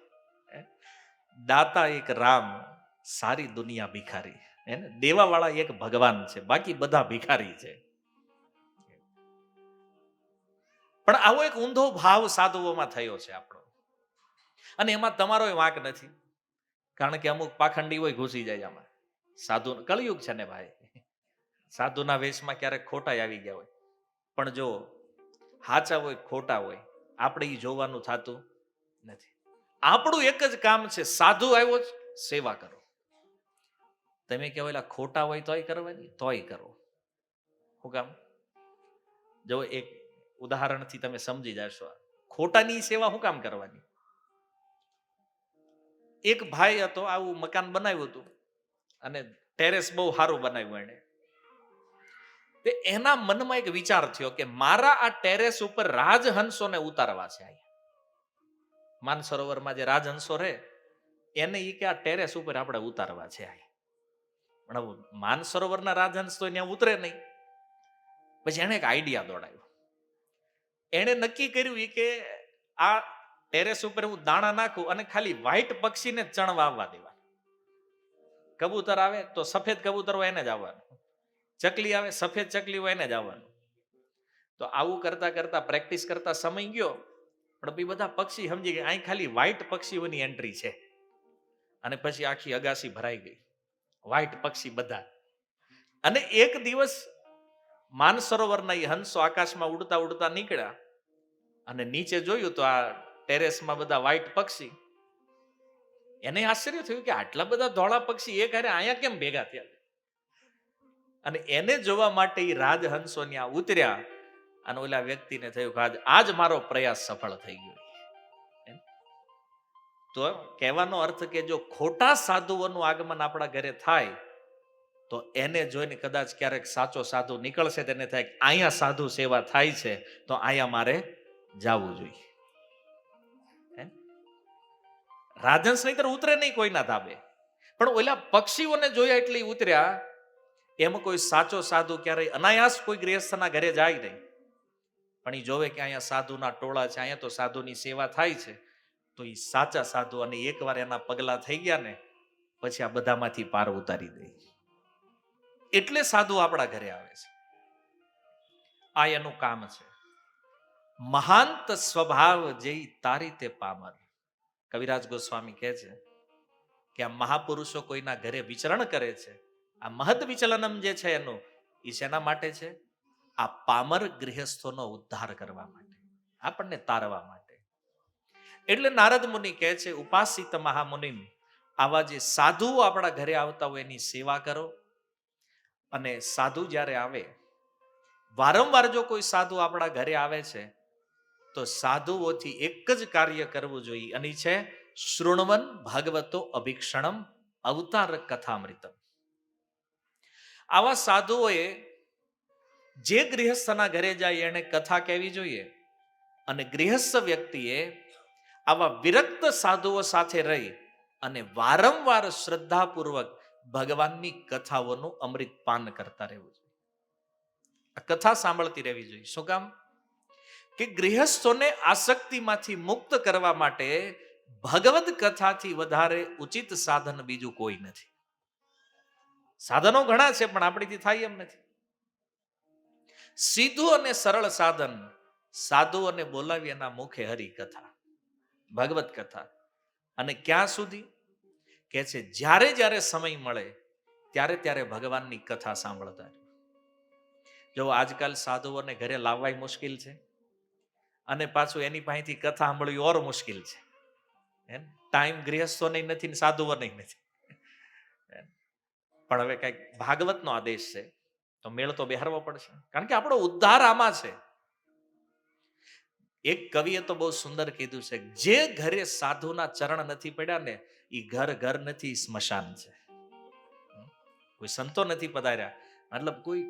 દાતા એક રામ, સારી દુનિયા ભિખારી. એને દેવા વાળા એક ભગવાન છે, બાકી બધા ભિખારી છે. પણ આવો એક ઊંધો ભાવ સાધુઓમાં થયો છે આપણો. અને એમાં તમારો વાંક નથી, કારણ કે અમુક પાખંડી હોય ઘૂસી જાય આમાં. સાધુ કળિયુગ છે ને ભાઈ, સાધુના વેશમાં ક્યારેક ખોટા આવી ગયા હોય. પણ જો હાચા હોય ખોટા હોય આપણે એ જોવાનું થતું નથી. આપણું એક જ કામ છે, સાધુ આવ્યો છે સેવા કરો. તમે કહેવાય ખોટા હોય તોય કરવાની, તોય કરો. શું કામ? જો એક ઉદાહરણથી તમે સમજી જશો. ખોટાની સેવા શું કામ કરવાની? એક ભાઈ હતો, આવું મકાન બનાવ્યું હતું અને ટેરેસ બહુ સારું બનાવ્યું એને. તે એના મનમાં એક વિચાર થયો કે મારા આ ટેરેસ ઉપર રાજહંસોને ઉતારવા છે. માનસરોવરમાં જે રાજહંસો રહે એને ઈ કે આ ટેરેસ ઉપર આપણે ઉતારવા છે. પણ માનસરોવરના રાજહંસ તો ત્યાં ઉતરે નહીં. પછી એને એક આઈડિયા દોડાયો. એને નક્કી કર્યું કે આ ટેરેસ ઉપર હું દાણા નાખું અને ખાલી વ્હાઈટ પક્ષીને ચણવા આવવા દેવા. કબૂતર આવે તો સફેદ કબૂતર હોય એને જ આવવાનું, ચકલી આવે સફેદ ચકલી હોય એને જ આવવાનું. તો આવું કરતા કરતા પ્રેક્ટિસ કરતા સમય ગયો, પણ બધા પક્ષી સમજી ગયા અહીં ખાલી વ્હાઈટ પક્ષીઓની એન્ટ્રી છે. અને પછી આખી અગાસી ભરાઈ ગઈ, વ્હાઈટ પક્ષી બધા. અને એક દિવસ માનસરોવરના એ હંસો આકાશમાં ઉડતા ઉડતા નીકળ્યા અને નીચે જોયું તો આ ટેરેસમાં બધા વ્હાઈટ પક્ષી. એને આશ્ચર્ય થયું કે આટલા બધા ધોળા પક્ષી એક હારે અહીંયા કેમ ભેગા થયા? અને એને જોવા માટે એ રાજહંસો ત્યાં ઉતર્યા અને ઓલા વ્યક્તિને થયું કે આજ મારો પ્રયાસ સફળ થઈ ગયો. તો કહેવાનો અર્થ કે જો ખોટા સાધુઓનું આગમન આપણા ઘરે થાય તો એને જોઈને કદાચ ક્યારેક સાચો સાધુ નીકળશે, તેને થાય અહીંયા સાધુ સેવા થાય છે તો અહીંયા મારે જવું જોઈએ. રાજહંસ નહીતર ઉતરે નહીં કોઈના ધાબે, પણ ઓલા પક્ષીઓને જોયા એટલે ઉતર્યા. એમ કોઈ સાચો સાધુ ક્યારેય અનાયાસ કોઈ ગૃહસ્થના ઘરે જાય નહીં, પણ એ જોવે કે અહીંયા સાધુના ટોળા છે, અહીંયા તો સાધુની સેવા થાય છે, તો એ સાચા સાધુ, અને એકવાર એના પગલા થઈ ગયા ને પછી આ બધામાંથી પાર ઉતારી દે. એટલે સાધુ આપણા ઘરે આવે છે. આ એનું કામ છે. મહાંત સ્વભાવ જેઈ તારી તે પામર. કવિરાજ ગોસ્વામી કહે છે કે આ મહાપુરુષો કોઈના ઘરે વિચરણ કરે છે, આ મહદ વિચલનમ જે છે એનું, એ શેના માટે છે? આ પામર ગૃહસ્થોનો ઉદ્ધાર કરવા માટે, આપણને તારવા માટે. એટલે નારદ મુનિ કહે છે, ઉપાસિત મહામુનિ, આવા જે સાધુઓ આપણા ઘરે આવતા હોય એની સેવા કરો. અને સાધુ જ્યારે આવે, વારંવાર જો કોઈ સાધુ આપણા ઘરે આવે છે તો સાધુઓથી એક જ કાર્ય કરવું જોઈએ, અને છે શૃણવન ભાગવતો અભિક્ષણમ અવતાર કથામૃતમ. આવા સાધુઓએ જે ગૃહસ્થના ઘરે જાય એને કથા કહેવી જોઈએ, અને ગૃહસ્થ વ્યક્તિએ આવા વિરક્ત સાધુઓ સાથે રહી અને વારંવાર શ્રદ્ધાપૂર્વક ભગવાનની કથાઓનું અમૃત પાન કરતા રહેવું જોઈએ. આ કથા સાંભળતી રહેવી જોઈએ. શું કામ? કે ગૃહસ્થોને આસક્તિમાંથી મુક્ત કરવા માટે ભગવદ કથાથી વધારે ઉચિત સાધન બીજું કોઈ નથી. સાધનો ઘણા છે પણ આપણીથી થાય એમ નથી. સીધું અને સરળ સાધન સાધુઓને બોલાવી એના મુખે હરી કથા, ભગવત કથા. અને ક્યાં સુધી? કે છે જ્યારે જ્યારે સમય મળે ત્યારે ત્યારે ભગવાનની કથા સાંભળતા. જો આજકાલ સાધુઓને ઘરે લાવવાય મુશ્કેલ છે, અને પાછું એની પાસેથી કથા સાંભળવી ઓર મુશ્કેલ છે. ટાઈમ ગૃહસ્થોને નથી ને સાધુઓને નથી. પણ હવે કઈક ભાગવતનો આદેશ છે તો મેળ તો બેહારવો પડશે, કારણ કે આપણો ઉદ્ધાર આમાં છે. એક કવિએ તો બહુ સુંદર કીધું છે, જે ઘરે સાધુના ચરણ નથી પડ્યા ને એ ઘર ઘર નથી, સ્મશાન છે. કોઈ સંતો નથી પધાર્યા, મતલબ કોઈ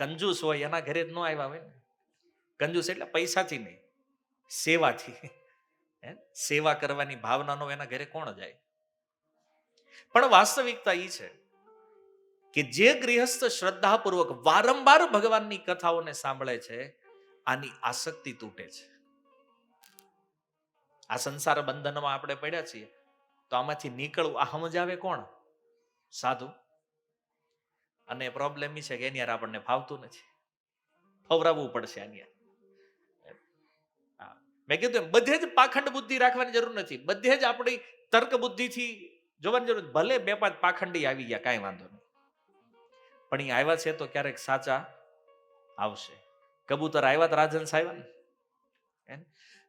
કંજૂસ હોય એના ઘરે જ ન આવ્યા હોય ને. કંજૂસ એટલે પૈસાથી નહીં, સેવાથી. સેવા કરવાની ભાવનાનો એના ઘરે કોણ જાય? પણ વાસ્તવિકતા એ છે કે જે ગૃહસ્થ શ્રદ્ધાપૂર્વક વારંવાર ભગવાનની કથાઓને સાંભળે છે, આની આસક્તિ તૂટે છે. આ સંસાર બંધનમાં આપણે પડ્યા છીએ તો આમાંથી નીકળવું આ સમજાવે કોણ? સાધુ. અને પ્રોબ્લેમ એ છે કે એની યાર આપણને ફાવતું નથી, ફવરાવવું પડશે આની યાર. મેં કીધું બધે જ પાખંડ બુદ્ધિ રાખવાની જરૂર નથી, બધે જ આપણી તર્ક બુદ્ધિથી જોવાની જરૂર. ભલે બે પાંચ પાખંડી આવી ગયા કાંઈ વાંધો નહીં, પણ એ આવ્યા છે તો ક્યારેક સાચા આવશે. કબૂતર આવ્યા તો રાજહંસ આવ્યા ને,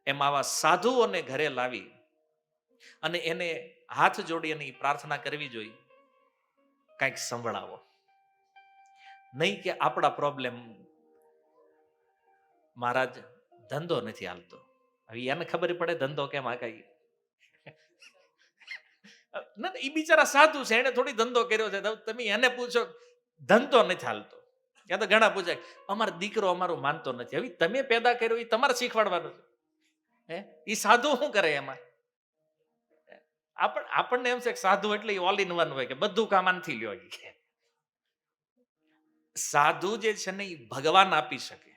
એમ આવા સાધુઓને ઘરે લાવી અને એને હાથ જોડી અને પ્રાર્થના કરવી જોઈએ, કંઈક સંભળાવો. નહીં કે આપણા પ્રોબ્લેમ, મહારાજ ધંધો નથી હાલતો. હવે એને ખબર પડે ધંધો કેમ આકાઈ? એ બિચારા સાધુ છે, એને થોડી ધંધો કર્યો છે. તમે એને પૂછો ધંધો નથી હાલતો. ત્યાં તો ઘણા પૂછે અમારો દીકરો અમારું માનતો નથી. હવે તમે પેદા કર્યો એ તમારે શીખવાડવાનું છે. એ સાધુ શું કરે એમાં? આપણને એમ છે કે સાધુ એટલે ઓલ ઇન વન હોય, કે બધું કામ આનથી લ્યો. સાધુ જે છે ને એ ભગવાન આપી શકે.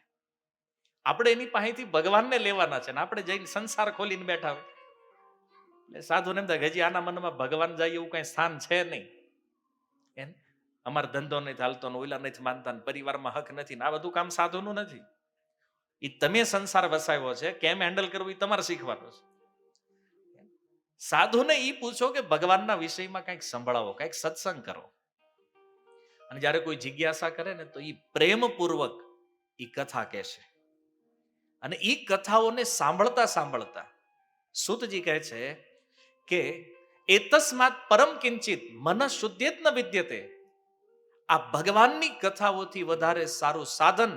આપણે એની પાસેથી ભગવાનને લેવાના છે ને આપણે જઈને સંસાર ખોલીને બેઠા હોય. એટલે સાધુને એમ થાય હજી આના મનમાં ભગવાન જાય એવું કઈ સ્થાન છે નહીં. અમારે ધંધો નથી ચાલતો ને ઓલા નથી માનતા ને પરિવારમાં હક નથી ને આ બધું કામ સાધુનું નથી. એ તમે સંસાર વસાવ્યો છે, કેમ હેન્ડલ કરવું એ તમારે શીખવાનું છે. સાધુને એ પૂછો કે ભગવાનના વિષયમાં કંઈક સંભળાવો, કંઈક સત્સંગ કરો. અને જ્યારે કોઈ જિજ્ઞાસા કરે ને તો એ પ્રેમપૂર્વક એ કથા કહેશે. અને એ કથાઓને સાંભળતા સાંભળતા સૂતજી કહે છે કે એતસ્માત પરમ કિંચિત મન શુદ્ધેત ન વિદ્યતે. આ ભગવાનની કથાઓથી વધારે સારું સાધન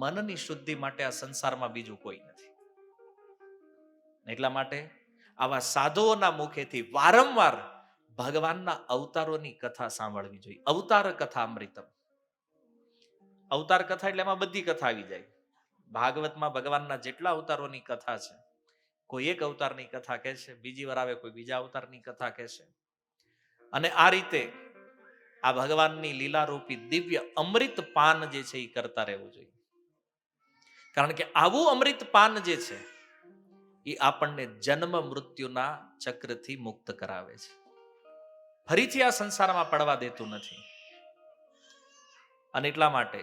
મનની શુદ્ધિ માટે આ સંસારમાં બીજું કોઈ નથી. એટલા માટે આવા સાધુઓના મુખેથી વારંવાર ભગવાનના અવતારોની કથા સાંભળવી જોઈએ. અવતાર કથા અમૃતમ. અવતાર કથા એટલે એમાં બધી કથા આવી જાય. ભાગવતમાં ભગવાનના જેટલા અવતારોની કથા છે, કોઈ એક અવતારની કથા કહે છે, બીજી વાર આવે કોઈ બીજા અવતારની કથા કહે છે. અને આ રીતે આ ભગવાનની લીલારૂપી દિવ્ય અમૃત પાન જે છે એ કરતા રહેવું જોઈએ. કારણ કે આવું અમૃત પાન જે છે એ આપણને જન્મ મૃત્યુના ચક્રથી મુક્ત કરાવે છે, ફરીથી આ સંસારમાં પડવા દેતું નથી. અને એટલા માટે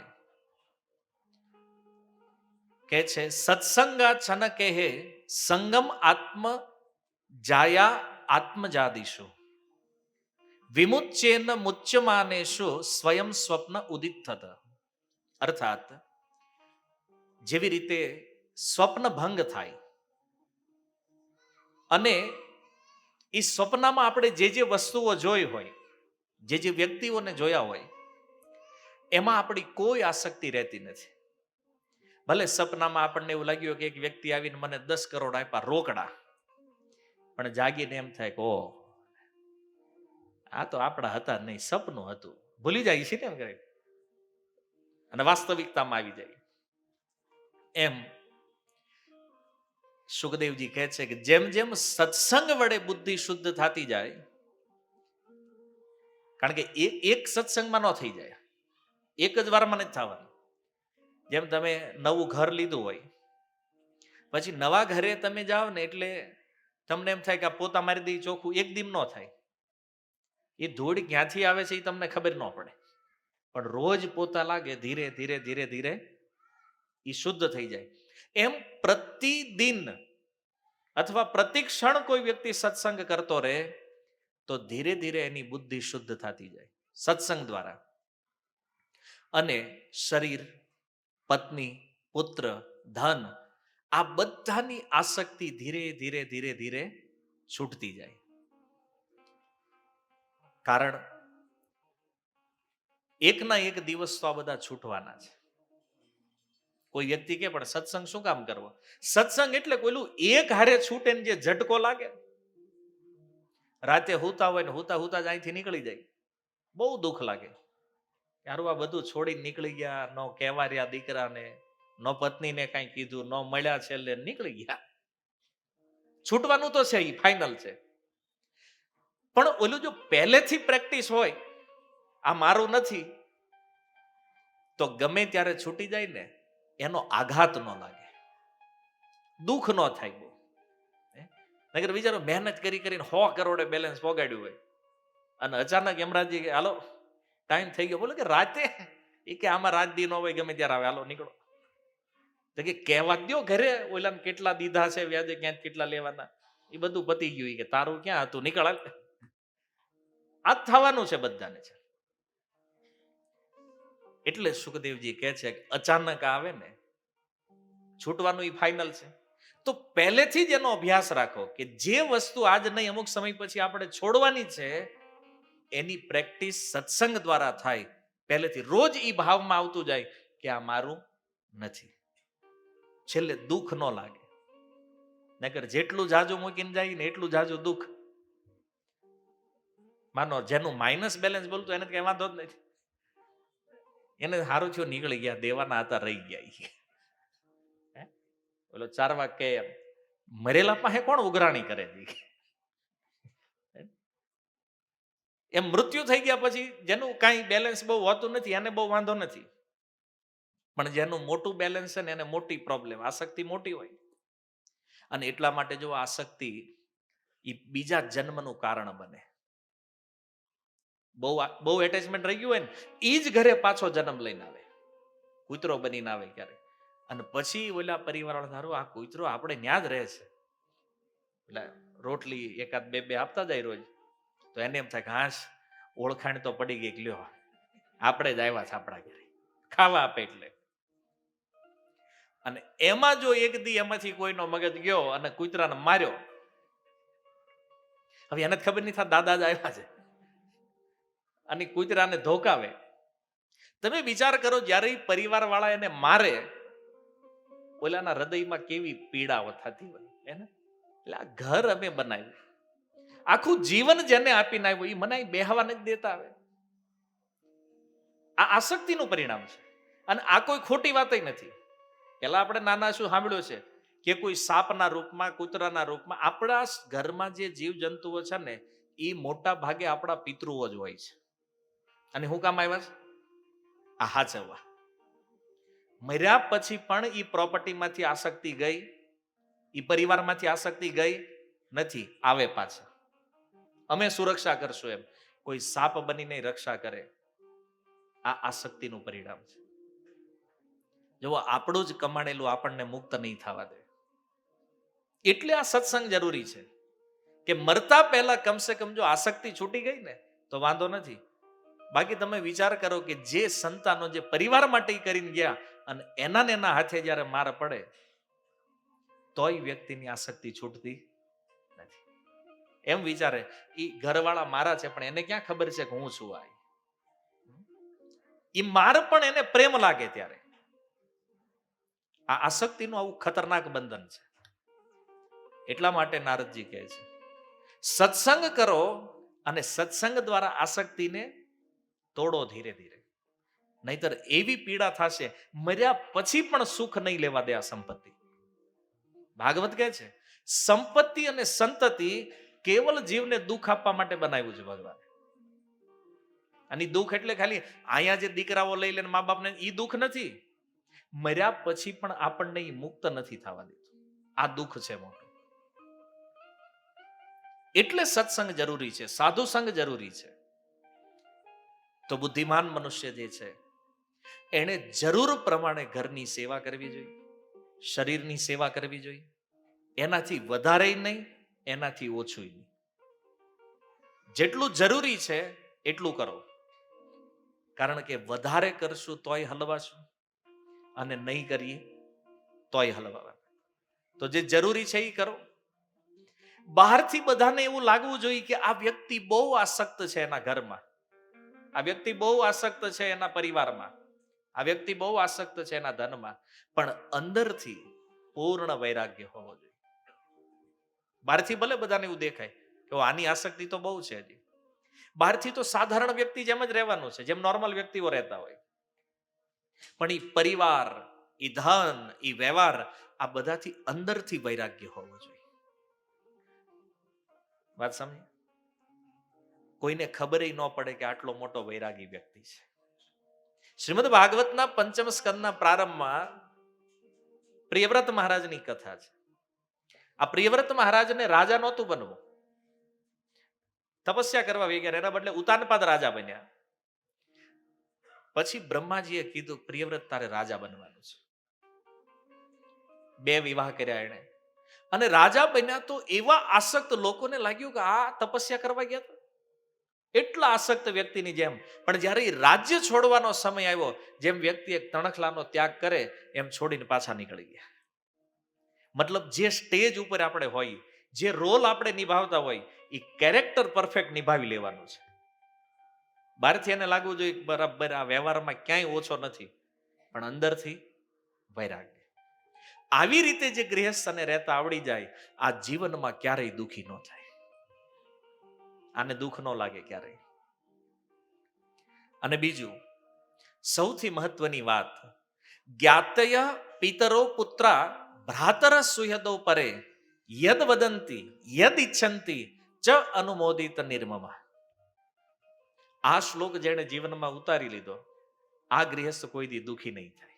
કે છે સત્સંગા છનકે હે સંગમ આત્મ જાયા આત્મજાદીશુ વિમુચ્ચેન મુચ્યમાનેશુ સ્વયં સ્વપ્ન ઉદિત થત. અર્થાત જેવી રીતે સ્વપ્ન ભંગ થાય અને એ સ્વપ્નમાં આપણે જે વસ્તુઓ જોઈ હોય, જે વ્યક્તિઓને જોયા હોય, એમાં આપણી કોઈ આસક્તિ રહેતી નથી. ભલે સપનામાં આપણને એવું લાગ્યું કે એક વ્યક્તિ આવીને મને 10 કરોડ આપ્યા રોકડા, પણ જાગીને એમ થાય કે ઓ આ તો આપણા હતા નહીં, સપનું હતું, ભૂલી જાય છે ને એમ કરે, અને વાસ્તવિકતામાં આવી જાય. એમ સુખદેવજી કહે છે કે જેમ જેમ સત્સંગ વડે બુદ્ધિ શુદ્ધ થતી જાય, કારણ કે એક સત્સંગમાં ન થઈ જાય, એક જ વારમાં નથી થવાનું. જેમ તમે નવું ઘર લીધું હોય, પછી નવા ઘરે તમે જાઓ ને એટલે તમને એમ થાય કે આ પોતા મારી દઈ ચોખ્ખું, એક દિન ન થાય. એ ધૂળ ક્યાંથી આવે છે એ તમને ખબર ન પડે, પણ રોજ પોતા લાગે, ધીરે ધીરે ધીરે ધીરે એ શુદ્ધ થઈ જાય. એમ પ્રતિદિન અથવા પ્રતિક્ષણ કોઈ વ્યક્તિ સત્સંગ કરતો રહે તો ધીરે ધીરે એની બુદ્ધિ શુદ્ધ થતી જાય સત્સંગ દ્વારા. અને શરીર, પત્ની, પુત્ર, ધન, આ બધાની આસક્તિ ધીરે ધીરે ધીરે ધીરે છૂટતી જાય. કારણ એકના એક દિવસ તો આ બધા છૂટવાના છે. કોઈ વ્યક્તિ કે પણ સત્સંગ શું કામ કરવો? સત્સંગ એટલે કોઈલું એક હારે છૂટે ને જે ઝટકો લાગે, રાતે હુતા હોય ને હુતા હુતા જ અહીંથી નીકળી જાય, બહુ દુઃખ લાગે. યારું આ બધું છોડીને નીકળી ગયા, ન કહેવાર્યા દીકરાને, ન પત્નીને કાંઈ કીધું, ન મળ્યા, છેલ્લે નીકળી ગયા. છૂટવાનું તો છે, એ ફાઇનલ છે. પણ ઓલું જો પહેલેથી પ્રેક્ટિસ હોય, આ મારું નથી, તો ગમે ત્યારે છૂટી જાય ને એનો આઘાત ન લાગે, દુઃખ ન થાય બહુ. નગર વિચારો મહેનત કરી કરીને 100 કરોડે બેલેન્સ પોગાડ્યું હોય અને અચાનક યમરાજજી કે હાલો ટાઈમ થઈ ગયો, બોલે કે રાતે, એ કે આમાં રાત દી ન હોય, ગમે ત્યારે આવે, હાલો નીકળો. તો કે કહેવા દો ઘરે ઓલાને કેટલા દીધા છે વ્યાજે, ક્યાંક કેટલા લેવાના, એ બધું પતી ગયું. કે તારું ક્યાં હતું, નીકળ. આ થવાનું છે બધાને છે. એટલે સુખદેવજી કહે છે કે અચાનક આવે ને છૂટવાનું એ ફાઇનલ છે. તો પહેલેથી જ એનો અભ્યાસ રાખો કે જે વસ્તુ આજ નહીં અમુક સમય પછી આપણે છોડવાની છે, એની પ્રેક્ટિસ સત્સંગ દ્વારા થાય. પહેલેથી રોજ એ ભાવમાં આવતું જાય કે આ મારું નથી, છેલ્લે દુઃખ ન લાગે. નકર જેટલું જાજુ મૂકીને જાય ને એટલું જાજુ દુઃખ. માનો જેનું માઇનસ બેલેન્સ બોલતું એને કઈ વાંધો જ નથી, એને સારું થયું નીકળી ગયા, દેવાના હતા રહી ગયા. ઓલો ચારવા કે મરેલા પાસે કોણ ઉઘરાણી કરે છે? એમ મૃત્યુ થઈ ગયા પછી જેનું કાંઈ બેલેન્સ બહુ હોતું નથી એને બહુ વાંધો નથી, પણ જેનું મોટું બેલેન્સ છે ને એને મોટી પ્રોબ્લેમ, આસક્તિ મોટી હોય. અને એટલા માટે જો આસક્તિ એ બીજા જન્મનું કારણ બને. બહુ એટેચમેન્ટ રહી ગયું હોય ને એ જ ઘરે પાછો જન્મ લઈને આવે, કૂતરો બનીને આવે ક્યારે. અને પછી ઓલા પરિવાર વાળા ધારો આ કૂતરો આપણે ન્યા જ રહે છે, એટલે રોટલી એકાદ બે આપતા જાય રોજ, તો એને એમ થાય ઘાસ ઓળખાણ તો પડી ગઈ, લ્યો આપણે જ આવ્યા છે આપણા ઘરે ખાવા આપે એટલે. અને એમાં જો એક દી એમાંથી કોઈનો મગજ ગયો અને કૂતરાને માર્યો, હવે એને ખબર નહીં થાય દાદા જ આવ્યા છે, અને કૂતરાને ધોકાવે. તમે વિચાર કરો જ્યારે પરિવાર વાળા એને મારે, ઓલાના હૃદયમાં કેવી પીડાઓ થતી હોય એને. એટલે આ ઘર અમે બનાવ્યું, આખું જીવન જેને આપીને આવ્યું એ મને બેહવા નથી દેતા. આવે આ આસક્તિનું પરિણામ છે. અને આ કોઈ ખોટી વાત નથી. પેલા આપણે નાના શું સાંભળ્યું છે કે કોઈ સાપના રૂપમાં, કૂતરાના રૂપમાં, આપણા ઘરમાં જે જીવ જંતુઓ છે ને એ મોટા ભાગે આપણા પિતૃઓ જ હોય છે. અને શું કામ આવ્યા છે? આ હાચવવા. મર્યા પછી પણ એ પ્રોપર્ટીમાંથી આસક્તિ ગઈ એ પરિવારમાંથી આસક્તિ ગઈ નથી, આવે પાછા. અમે સુરક્ષા કરશું એમ કોઈ સાપ બનીને રક્ષા કરે, આ આસક્તિનું પરિણામ છે. જો આપણું જ કમાણેલું આપણને મુક્ત નહીં થવા દે. એટલે આ સત્સંગ જરૂરી છે કે મરતા પહેલા કમસે કમ જો આસક્તિ છૂટી ગઈ ને તો વાંધો નથી. બાકી તમે વિચાર કરો કે જે સંતાનો જે પરિવાર માટે કરીને ગયા અને એના હાથે જ્યારે માર પડે તોય વ્યક્તિની આસક્તિ છૂટતી નથી. એમ વિચારે એ ઘરવાળા મારા છે પણ એને ક્યાં ખબર છે કે હું છું. એ માર પણ એને પ્રેમ લાગે ત્યારે. આ આસક્તિનું આવું ખતરનાક બંધન છે. એટલા માટે નારદજી કહે છે સત્સંગ કરો અને સત્સંગ દ્વારા આસક્તિને તોડો ધીરે ધીરે, નહીતર એવી પીડા થશે મર્યા પછી પણ સુખ નહીં લેવા દે આ સંપત્તિ. ભાગવત કહે છે સંપત્તિ અને સંતતિ કેવલ જીવને દુઃખ આપવા માટે બનાવ્યું છે ભગવાન. અને દુઃખ એટલે ખાલી અહીંયા જે દીકરાઓ લઈ લે મા બાપને એ દુઃખ નથી, મર્યા પછી પણ આપણને એ મુક્ત નથી થવા દેતું. આ દુઃખ છે મોટું. એટલે સત્સંગ જરૂરી છે, સાધુ સંગ જરૂરી છે. તો બુદ્ધિમાન મનુષ્ય જે છે એને જરૂર પ્રમાણે ઘરની સેવા કરવી જોઈએ, શરીરની સેવા કરવી જોઈએ. એનાથી વધારે નહીં, એનાથી ઓછું નહીં. જેટલું જરૂરી છે એટલું કરો. કારણ કે વધારે કરશું તોય હલવાશું અને નહીં કરીએ તોય હલવા. તો જે જરૂરી છે એ કરો. બહારથી બધાને એવું લાગવું જોઈએ કે આ વ્યક્તિ બહુ આસક્ત છે એના ઘરમાં, આ વ્યક્તિ બહુ આસક્ત છે એના પરિવારમાં, આ વ્યક્તિ બહુ આસક્ત છે એના ધનમાં, પણ અંદરથી પૂર્ણ વૈરાગ્ય હોવો જોઈએ. બહારથી ભલે બધાને એવું દેખાય કે આની આસક્તિ તો બહુ છે, હજી બહારથી તો સાધારણ વ્યક્તિ જેમ જ રહેવાનું છે, જેમ નોર્મલ વ્યક્તિઓ રહેતા હોય. પણ એ પરિવાર, એ ધન, એ વ્યવહાર, આ બધાથી અંદરથી વૈરાગ્ય હોવો જોઈએ. વાત સમજી? કોઈને ખબર ન પડે કે આટલો મોટો વૈરાગી વ્યક્તિ છે. શ્રીમદ ભાગવતના પંચમ સ્કંદના પ્રારંભમાં પ્રિયવ્રત મહારાજની કથા છે. આ પ્રિયવ્રત મહારાજને રાજા નહોતું બનવું, તપસ્યા કરવા વગેરે, એના બદલે ઉતાનપાદ રાજા બન્યા. પછી બ્રહ્માજીએ કીધું પ્રિયવ્રત તારે રાજા બનવાનું છે. 2 વિવાહ કર્યા એને અને રાજા બન્યા. તો એવા આસક્ત લોકોને લાગ્યું કે આ તપસ્યા કરવા ગયા હતા, એટલા આસક્ત વ્યક્તિની જેમ. પણ જ્યારે એ રાજ્ય છોડવાનો સમય આવ્યો, જેમ વ્યક્તિ એક તણખલાનો ત્યાગ કરે એમ છોડીને પાછા નીકળી ગયા. મતલબ જે સ્ટેજ ઉપર આપણે હોય, જે રોલ આપણે નિભાવતા હોય, એ કેરેક્ટર પરફેક્ટ નિભાવી લેવાનું છે. બહારથી એને લાગવું જોઈએ બરાબર આ વ્યવહારમાં ક્યાંય ઓછો નથી, પણ અંદરથી વૈરાગ્ય. આવી રીતે જે ગૃહસ્થને રહેતા આવડી જાય, આ જીવનમાં ક્યારેય દુઃખી ન થાય, આને દુઃખ ન લાગે ક્યારેય. અને બીજું સૌથી મહત્વની વાત, જ્ઞાતય પિતરો પુત્રા ભ્રાતર સુહદો પરે યદ વદંતી યદ ઈચ્છંતી ચ અનુમોદિત નિર્મમા. આ શ્લોક જેણે જીવનમાં ઉતારી લીધો, આ ગૃહસ્થ કોઈ દી દુઃખી નહીં થાય.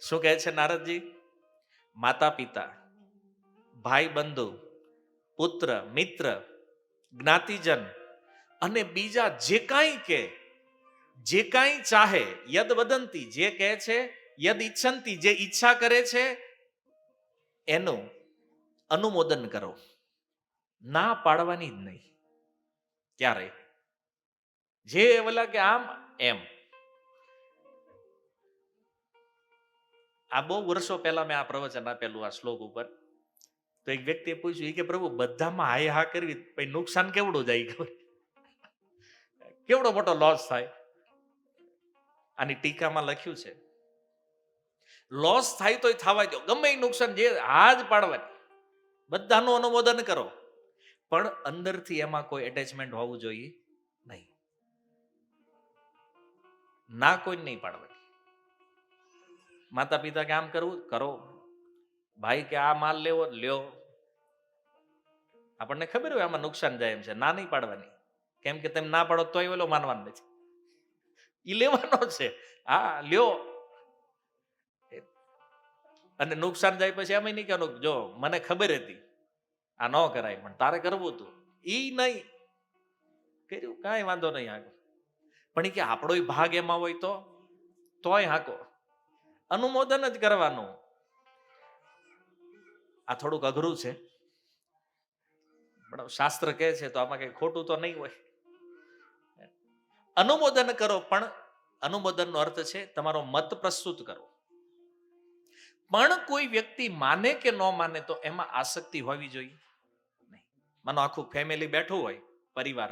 શું કહે છે નારદજી? માતા પિતા, ભાઈ બંધુ, પુત્ર મિત્ર, જ્ઞાતિજન અને બીજા જે કાંઈ કે, જે કાંઈ ચાહે, યદ વદંતી જે કહે છે, યદ ઈચ્છંતી જે ઈચ્છા કરે છે, એનું અનુમોદન કરો. ના પાડવાની જ નહીં ક્યારે. જે બોલા કે આમ એમ. આ બહુ વર્ષો પહેલા મેં આ પ્રવચન આપેલું આ શ્લોક ઉપર. તો એક વ્યક્તિએ પૂછ્યું કે પ્રભુ બધામાં હાય હા કરવી પછી નુકસાન કેવડું જાય, કેવડો મોટો લોસ થાય? આની ટીકામાં લખ્યું છે લોસ થાય તોય થવા દો, ગમે એ નુકસાન, જે હાજ પાડવાની, બધાનું અનુમોદન કરો, પણ અંદરથી એમાં કોઈ એટેચમેન્ટ હોવું જોઈએ નહીં. ના કોઈ નહીં પાડવાની. માતા પિતા કે આમ કરવું કરો, ભાઈ કે આ માલ લેવો લ્યો, આપણને ખબર હોય આમાં નુકસાન જાય એમ છે, ના નહીં પાડવાની. કેમ કે તમે ના પાડો તોય ઓલો માનવાનો નથી, એ લેવાનો છે. હા લ્યો. અને નુકસાન જાય પછી એમ નહીં કહેવાનું જો મને ખબર હતી આ ન કરાય પણ તારે કરવું હતું ઈ નહીં કર્યું કાંઈ વાંધો નહીં આગળ પણ એ કે આપણો ભાગ એમાં હોય તોય હાકો અનુમોદન જ કરવાનું. આ થોડુંક અઘરું છે પણ શાસ્ત્ર કહે છે તો આમાં કઈ ખોટું તો નહીં હોય. અનુમોદન કરો પણ અનુમોદનનો અર્થ છે તમારો મત પ્રસ્તુત કરો. પણ કોઈ વ્યક્તિ માને કે ન માને તો એમાં આસક્તિ હોવી જોઈએ નહીં. માનો આખું ફેમિલી બેઠું હોય પરિવાર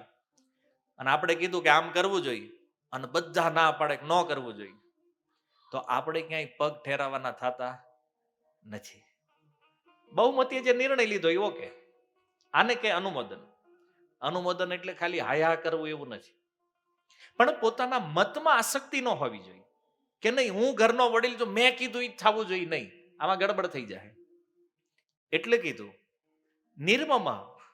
અને આપણે કીધું કે આમ કરવું જોઈએ અને બધા ના પાડે કે ન કરવું જોઈએ તો આપણે ક્યાંય પગ ઠેરાવાના થતા નથી. બહુમતીએ જે નિર્ણય લીધો એ ઓકે. આને કે અનુમોદન. અનુમોદન એટલે ખાલી હાયા કરવું એવું નથી પણ પોતાના મતમાં આસક્તિ ન હોવી જોઈએ કે નહીં હું ઘરનો વડીલ જો મેં કીધું એ થવું જોઈએ નહીં, આમાં ગડબડ થઈ જાય. એટલે કીધું નિર્મમ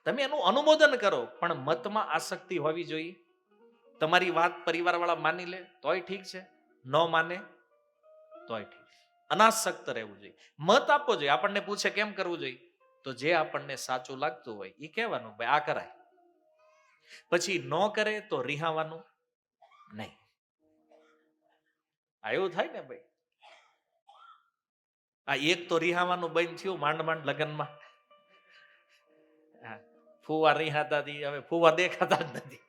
તમે એનું અનુમોદન કરો પણ મતમાં આસક્તિ હોવી જોઈએ. તમારી વાત પરિવાર વાળા માની લે તોય ઠીક છે, ન માને તોય ઠીક છે. અનાસક્ત રહેવું જોઈએ. મત આપવો જોઈએ. આપણને પૂછે કેમ કરવું જોઈએ તો જે આપણને સાચું લાગતું હોય એ કહેવાનું ભાઈ આ કરાય. પછી ન કરે તો રિહાવાનું નહીં. આ એવું થાય ને ભાઈ. આ એક તો રિહાવાનું બંધ થયું માંડ માંડ લગ્નમાં. ફુવા રિહાતા હવે ફુવા દેખાતા જ નથી.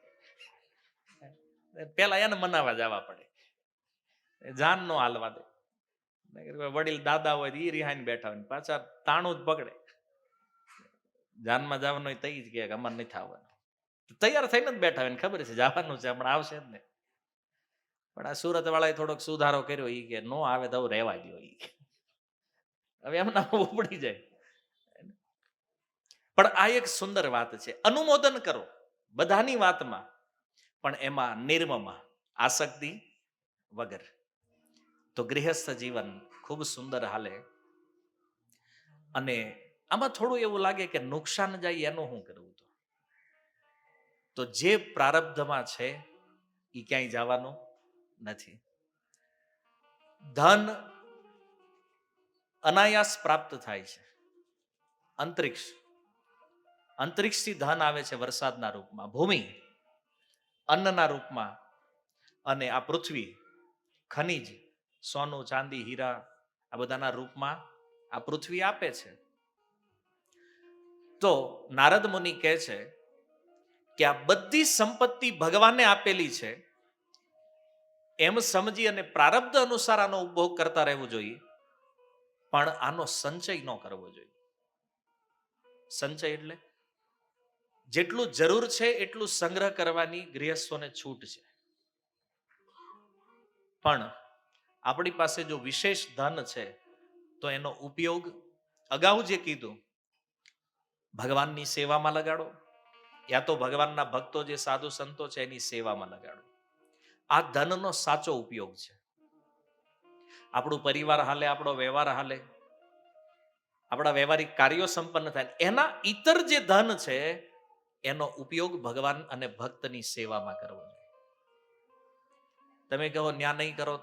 પેલા એને મનાવા જવા પડે, જાન નો હાલવા દે. વડીલ દાદા હોય એ રિહાઈને બેઠા હોય પાછા તાણું જ પકડે. જાનમાં જવાનું હોય તઈ જ કે અમારે નથી આવવાનું. તૈયાર થઈને જ બેઠા હોય ખબર છે જવાનું છે હમણાં આવશે જ ને. પણ આ સુરત વાળાએ થોડોક સુધારો કર્યો એ કે નો આવે તો રહેવા દો. હવે એમના ઉપડી જાય. પણ આ એક સુંદર વાત છે. અનુમોદન કરો બધાની વાતમાં પણ એમાં નિર્મમાં આસક્તિ વગર તો ગૃહસ્થ જીવન ખૂબ સુંદર હાલે. અને આમાં થોડું એવું લાગે કે નુકસાન જાય એનું શું કરવું તો જે પ્રારબ્ધમાં છે એ ક્યાંય જવાનું નથી. ધન અનાયાસ પ્રાપ્ત થાય છે. અંતરિક્ષથી ધન આવે છે વરસાદના રૂપમાં, ભૂમિ અન્નના રૂપમાં અને આ પૃથ્વી ખનિજ સોનું ચાંદી હીરા આ બધાના રૂપમાં આ પૃથ્વી આપે છે. તો નારદ મુનિ કહે છે કે આ બધી સંપત્તિ ભગવાને આપેલી છે એમ સમજી અને પ્રારબ્ધ અનુસાર આનો ઉપભોગ કરતા રહેવું જોઈએ પણ આનો સંચય ન કરવો જોઈએ. સંચય એટલે જેટલું જરૂર છે એટલું સંગ્રહ કરવાની ગૃહસ્થોને છૂટ છે. પણ આપણી પાસે જો વિશેષ ધન છે તો એનો ઉપયોગ અગાઉ જે કીધું ભગવાનની સેવામાં લગાડો યા તો ભગવાનના ભક્તો જે સાધુ સંતો છે એની સેવામાં લગાડો. આ ધનનો સાચો ઉપયોગ છે. આપણું પરિવાર હાલે, આપણો વ્યવહાર હાલે, આપણા વ્યવહારિક કાર્યો સંપન્ન થાય, એના ઇતર જે ધન છે એનો ઉપયોગ ભગવાન અને ભક્તની સેવામાં કરવો જોઈએ. તમે કહો ન્યા નહીં કરો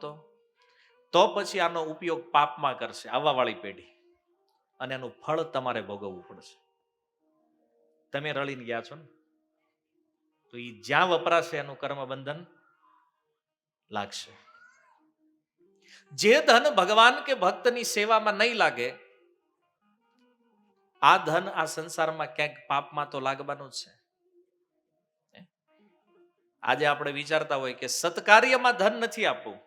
તો પછી આનો ઉપયોગ પાપમાં કરશે આવવાવાળી પેઢી અને એનું ફળ તમારે ભોગવવું પડશે. તમે રળીને ગયા છો ને તો એ જ્યાં વપરાશે એનું કર્મ બંધન લાગશે. જે ધન ભગવાન કે ભક્તની સેવામાં નહીં લાગે આ ધન આ સંસારમાં ક્યાંક પાપમાં તો લાગવાનું જ છે. આજે આપણે વિચારતા હોય કે સત્કાર્યમાં ધન નથી આપવું,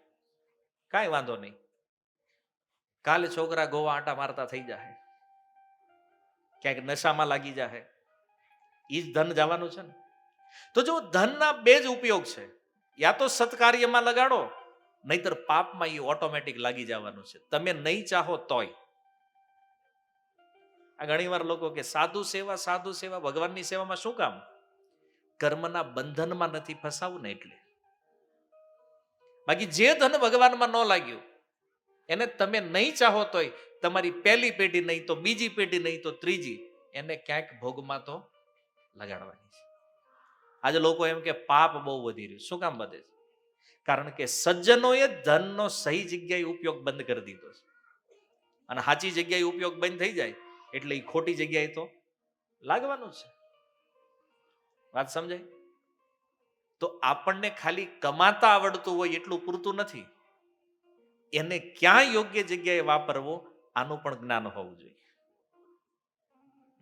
કાંઈ વાંધો નહીં, કાલે છોકરા ગોવા આંટા મારતા થઈ જાય, ક્યાંક નશામાં લાગી જાય, એ જ ધન જવાનું છે ને. તો જો ધનના બે જ ઉપયોગ છે, યા તો સત્કાર્યમાં લગાડો નહીતર પાપમાં એ ઓટોમેટિક લાગી જવાનું છે, તમે નહીં ચાહો તોય. આ ઘણી વાર લોકો કે સાધુ સેવા ભગવાનની સેવામાં શું કામ? કર્મના બંધનમાં નથી ફસાવું ને એટલે. બાકી જે ધન ભગવાનમાં ન લાગ્યું એને તમે નહીં ચાહો તોય તમારી પહેલી પેઢી નહીં તો બીજી પેઢી નહીં તો ત્રીજી એને ક્યાંક ભોગમાં તો લગાડવાની છે. આજે લોકો એમ કે પાપ બહુ વધી રહ્યું. શું કામ વધે છે? કારણ કે સજ્જનોએ ધનનો સહી જગ્યાએ ઉપયોગ બંધ કરી દીધો છે અને સાચી જગ્યાએ ઉપયોગ બંધ થઈ જાય એટલે એ ખોટી જગ્યાએ તો લાગવાનું છે. વાત સમજાય? તો આપણને ખાલી કમાતા આવડતું હોય એટલું પૂરતું નથી, એને ક્યાં યોગ્ય જગ્યાએ વાપરવો આનું પણ જ્ઞાન હોવું જોઈએ.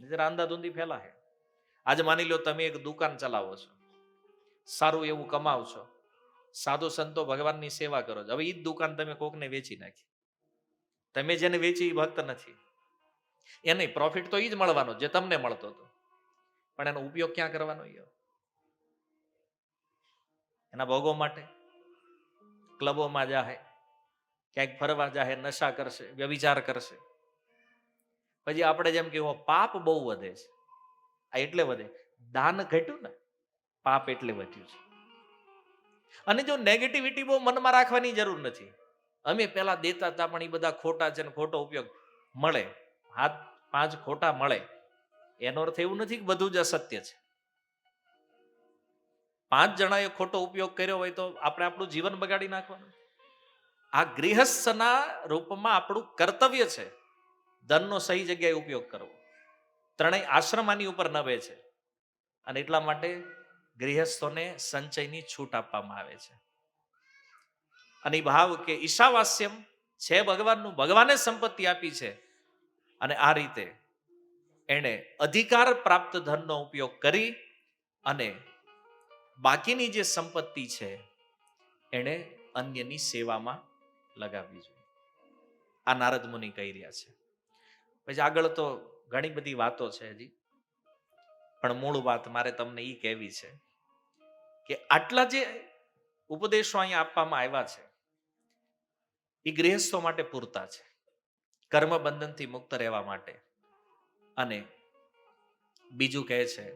જરા અંધાધૂંધી ફેલા હે. આજે માની લો તમે એક દુકાન ચલાવો છો, સારું એવું કમાવ છો, સાધુ સંતો ભગવાનની સેવા કરો છો. હવે એ જ દુકાન તમે કોકને વેચી નાખી, તમે જેને વેચી એ ભક્ત નથી, એને પ્રોફિટ તો એ જ મળવાનો જે તમને મળતો હતો, પણ એનો ઉપયોગ ક્યાં કરવાનો? એના ભોગો માટે ક્લબોમાં જાહે, ક્યાંક ફરવા જાહે, નશા કરશે, વ્યભિચાર કરશે. પછી આપણે જેમ કે પાપ બહુ વધે છે. આ એટલે વધે, દાન ઘટ્યું ને, પાપ એટલે વધ્યું છે. અને જો નેગેટિવિટી બહુ મનમાં રાખવાની જરૂર નથી. અમે પેલા દેતા હતા પણ એ બધા ખોટા છે ને ખોટો ઉપયોગ મળે, હાથ 5 ખોટા મળે એનો અર્થ એવું નથી કે બધું જ અસત્ય છે. 5 જણાએ ખોટો ઉપયોગ કર્યો હોય તો આપણે આપણું જીવન બગાડી નાખવાનું? આ ગૃહસ્થના રૂપમાં આપણું કર્તવ્ય છે ધનનો સહી જગ્યાએ ઉપયોગ કરવો. ત્રણેય આશ્રમ આની ઉપર નભે છે અને એટલા માટે ગૃહસ્થોને સંચયની છૂટ આપવામાં આવે છે. અને ભાવ કે ઈશાવાસ્યમ છે ભગવાનનું, ભગવાને સંપત્તિ આપી છે અને આ રીતે એણે અધિકાર પ્રાપ્ત ધનનો ઉપયોગ કરી અને બાકીની જે સંપત્તિ છે એણે અન્યની સેવામાં લગાવવી જોઈએ. આ નારદ મુનિ કહી રહ્યા છે. પછી આગળ તો ઘણી બધી વાતો છે હજી, પણ મૂળ વાત મારે તમને એ કહેવી છે કે આટલા જે ઉપદેશો અહીંયા આપવામાં આવ્યા છે એ ગૃહસ્થો માટે પૂરતા છે, કર્મ બંધનથી મુક્ત રહેવા માટે. અને બીજું કહે છે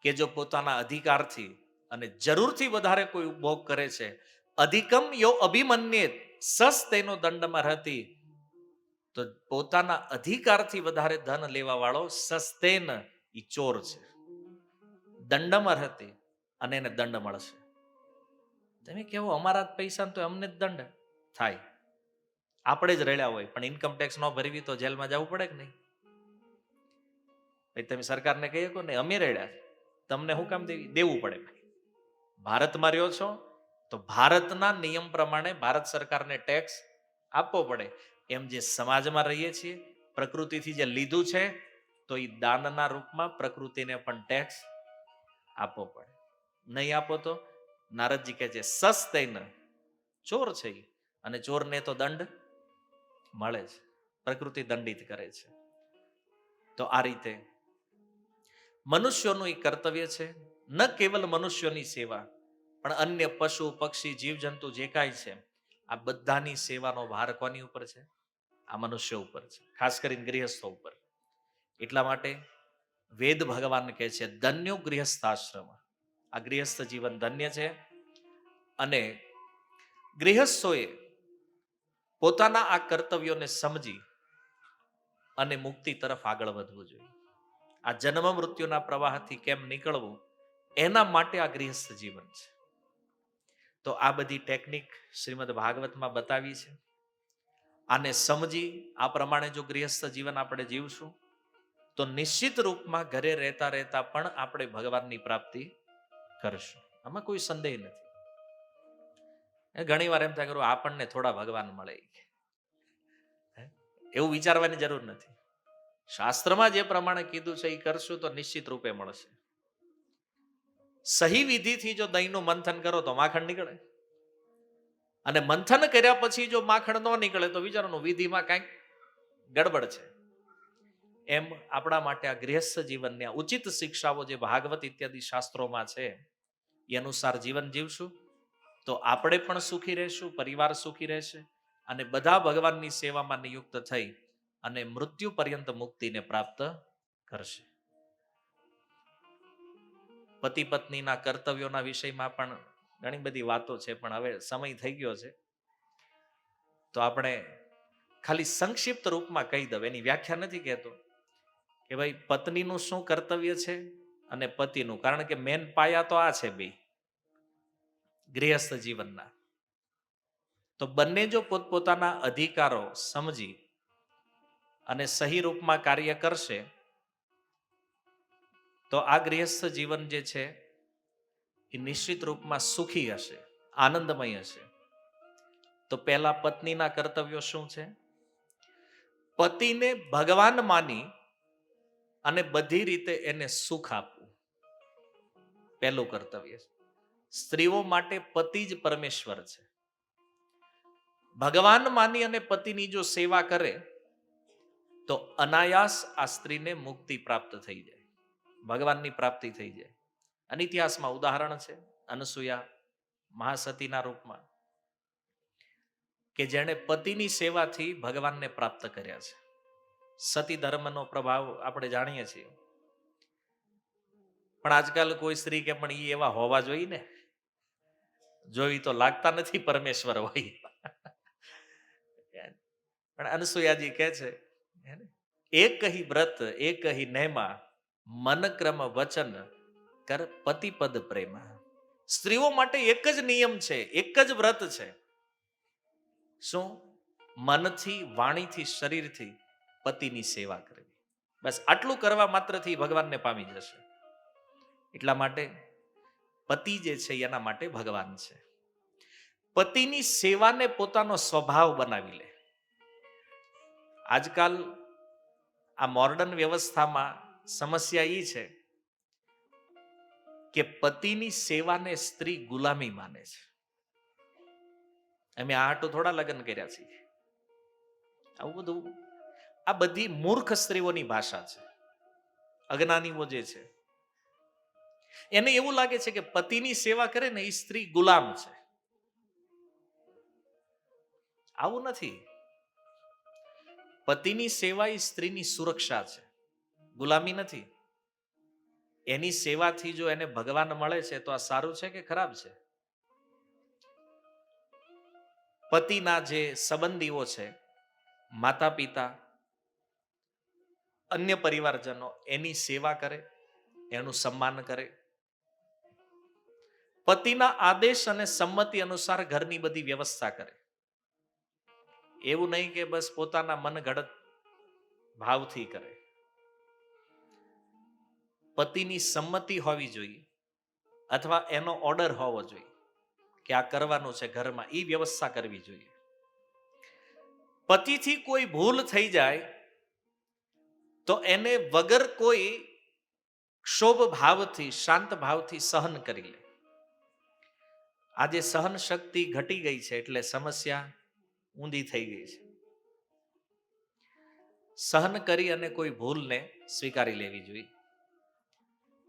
કે જો પોતાના અધિકારથી અને જરૂરથી વધારે કોઈ ઉપભોગ કરે છે, અધિકમ યો અભિમન્યે સસ તેનો દંડમાં રહેતી, તો પોતાના અધિકારથી વધારે ધન લેવા વાળો સસ્તેન ઈ ચોર છે. દંડમાં રહેતી અને એને દંડ મળશે. તમે કેવો અમારા પૈસા તો અમને જ દંડ થાય, આપણે જ રડ્યા હોય પણ ઇન્કમ ટેક્સ ન ભરવી તો જેલમાં જવું પડે કે નહીં? તમે સરકારને કહી શકો ને અમે રડ્યા, તમને શું કામ દેવું પડે? ભારતમાં રહ્યો છો તો ભારતના નિયમ પ્રમાણે ભારત સરકારને ટેક્સ આપવો પડે. એમ જે સમાજમાં રહીએ છીએ પ્રકૃતિથી જે લીધું છે તો એ દાનના રૂપમાં પ્રકૃતિને પણ ટેક્સ આપવો પડે. નહીં આપો તો નારદજી કહે છે સસ્તૈન, ચોર છે અને ચોરને તો દંડ મળે છે, પ્રકૃતિ દંડિત કરે છે. તો આ રીતે મનુષ્યોનું એ કર્તવ્ય છે, ન કેવલ મનુષ્યોની સેવા પણ અન્ય પશુ પક્ષી જીવજંતુ જે કાંઈ છે આ બધાની સેવાનો ભાર કોની ઉપર છે? આ મનુષ્ય ઉપર છે, ખાસ કરીને ગૃહસ્થો ઉપર. એટલા માટે વેદ ભગવાન કહે છે ધન્યો ગૃહસ્થાશ્રમ, આ ગૃહસ્થ જીવન ધન્ય છે. અને ગૃહસ્થોએ પોતાના આ કર્તવ્યોને સમજી અને મુક્તિ તરફ આગળ વધવું જોઈએ. આ જન્મ મૃત્યુના પ્રવાહથી કેમ નીકળવું એના માટે આ ગૃહસ્થ જીવન છે. તો આ બધી ટેકનિક શ્રીમદ ભાગવતમાં બતાવી છે. આને સમજી આ પ્રમાણે જો ગૃહસ્થ જીવન આપણે જીવશું તો નિશ્ચિત રૂપમાં ઘરે રહેતા રહેતા પણ આપણે ભગવાનની પ્રાપ્તિ કરશું, આમાં કોઈ સંદેહ નથી. ઘણી વાર એમ થાય કરું આપણને થોડા ભગવાન મળે, એવું વિચારવાની જરૂર નથી. શાસ્ત્રમાં જે પ્રમાણે કીધું છે એ કરશું તો નિશ્ચિત રૂપે મળશે. સહી વિધિથી જો દહીંનું મંથન કરો તો માખણ નીકળે, અને મંથન કર્યા પછી જો માખણ ન નીકળે તો વિચારવાનું વિધિમાં કંઈક ગડબડ છે. એમ આપણા માટે આ ગૃહસ્થ જીવનની ઉચિત શિક્ષાઓ જે ભાગવત ઇત્યાદિ શાસ્ત્રોમાં છે એ અનુસાર જીવન જીવશું તો આપણે પણ સુખી રહેશું, પરિવાર સુખી રહેશે અને બધા ભગવાનની સેવામાં નિયુક્ત થઈ અને મૃત્યુ પર્યંત મુક્તિને પ્રાપ્ત કરશે. પતિ પત્નીના કર્તવ્યોના વિષયમાં પણ ઘણી બધી વાતો છે, પણ હવે સમય થઈ ગયો છે તો આપણે ખાલી સંક્ષિપ્ત રૂપમાં કહી દઉં. એની વ્યાખ્યા નથી કહેતો કે ભાઈ પત્નીનું શું કર્તવ્ય છે અને પતિનું, કારણ કે મેન પાયા તો આ છે બે ગૃહસ્થ જીવનના. તો બંને જો પોતપોતાના અધિકારો સમજી અને સહી રૂપમાં કાર્ય કરશે તો આ ગૃહસ્થ જીવન જે છે એ નિશ્ચિત રૂપમાં સુખી હશે, આનંદમય હશે. તો પહેલા પત્નીના કર્તવ્યો શું છે? પતિને ભગવાન માની અને બધી રીતે એને સુખ આપવું પહેલું કર્તવ્ય છે. સ્ત્રીઓ માટે પતિ જ પરમેશ્વર છે. ભગવાન માની અને પતિની જો સેવા કરે તો અનાયાસ આ સ્ત્રીને મુક્તિ પ્રાપ્ત થઈ જાય, ભગવાનની પ્રાપ્તિ થઈ જાય. અને ઇતિહાસમાં ઉદાહરણ છે અનસૂયા મહાસતીના રૂપમાં, કે જેણે પતિની સેવાથી ભગવાનને પ્રાપ્ત કર્યા છે. સતી ધર્મનો પ્રભાવ આપણે જાણીએ છીએ. પણ આજકાલ કોઈ સ્ત્રી કે પણ એ એવા હોવા જોઈએ ને, જોઈ તો લાગતા નથી પરમેશ્વર હોય. પણ અનસૂયાજી કહે છે, એક કહી વ્રત એક કહી નેમા, મન ક્રમ વચન કર પતિપદ પ્રેમા. સ્ત્રીઓ માટે એક જ નિયમ છે, એક જ વ્રત છે. શું? મનથી, વાણીથી, શરીરથી પતિની સેવા કરવી. બસ આટલું કરવા માત્રથી ભગવાનને પામી જશે. એટલા માટે પતિ જે છે એના માટે ભગવાન છે. પતિની સેવાને પોતાનો સ્વભાવ બનાવી લે. આજકાલ આ મોર્ડન વ્યવસ્થામાં સમસ્યા એ છે કે પતિની સેવાને સ્ત્રી ગુલામી માને છે. અમે આ હાટું થોડા લગ્ન કર્યા છીએ. આવું બધું, આ બધી મૂર્ખ સ્ત્રીઓની ભાષા છે. અજ્ઞાનીઓ જે છે એને એવું લાગે છે કે પતિની સેવા કરે ને એ સ્ત્રી ગુલામ છે. આવું નથી. પતિની સેવા એ સ્ત્રીની સુરક્ષા છે, ગુલામી નથી. એની સેવાથી જો એને ભગવાન મળે છે તો આ સારું છે કે ખરાબ છે? પતિના જે સંબંધીઓ છે, માતા પિતા, અન્ય પરિવારજનો, એની સેવા કરે, એનું સન્માન કરે. પતિના આદેશ અને સંમતિ અનુસાર ઘરની બધી વ્યવસ્થા કરે. એવું નહીં કે બસ પોતાના મનગઢત ભાવથી કરે. પતિની સંમતિ હોવી જોઈએ અથવા એનો ઓર્ડર હોવો જોઈએ કે આ કરવાનું છે ઘરમાં, એ વ્યવસ્થા કરવી જોઈએ. પતિથી કોઈ ભૂલ થઈ જાય તો એને વગર કોઈ ક્ષોભ ભાવથી, શાંત ભાવથી સહન કરી લે. આજે સહન શક્તિ ઘટી ગઈ છે એટલે સમસ્યા ઊંધી થઈ ગઈ છે. સહન કરી અને કોઈ ભૂલને સ્વીકારી લેવી જોઈએ.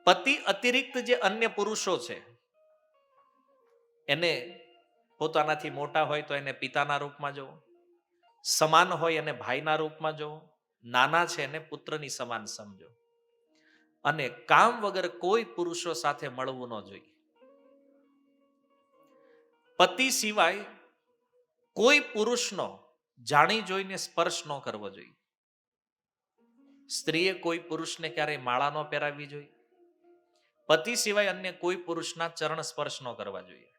પતિ અતિરિક્ત જે અન્ય પુરુષો છે એને પોતાનાથી મોટા હોય તો એને પિતાના રૂપમાં જોવો, સમાન હોય એને ભાઈના રૂપમાં જોવો, નાના છે એને પુત્રની સમાન સમજો. અને કામ વગર કોઈ પુરુષો સાથે મળવું ન જોઈએ. પતિ સિવાય કોઈ પુરુષનો જાણી જોઈને સ્પર્શ ન કરવો જોઈએ. સ્ત્રીએ કોઈ પુરુષને ક્યારેય માળા ન પહેરાવવી જોઈએ. પતિ સિવાય અન્ય કોઈ પુરુષના ચરણ સ્પર્શ ન કરવા જોઈએ.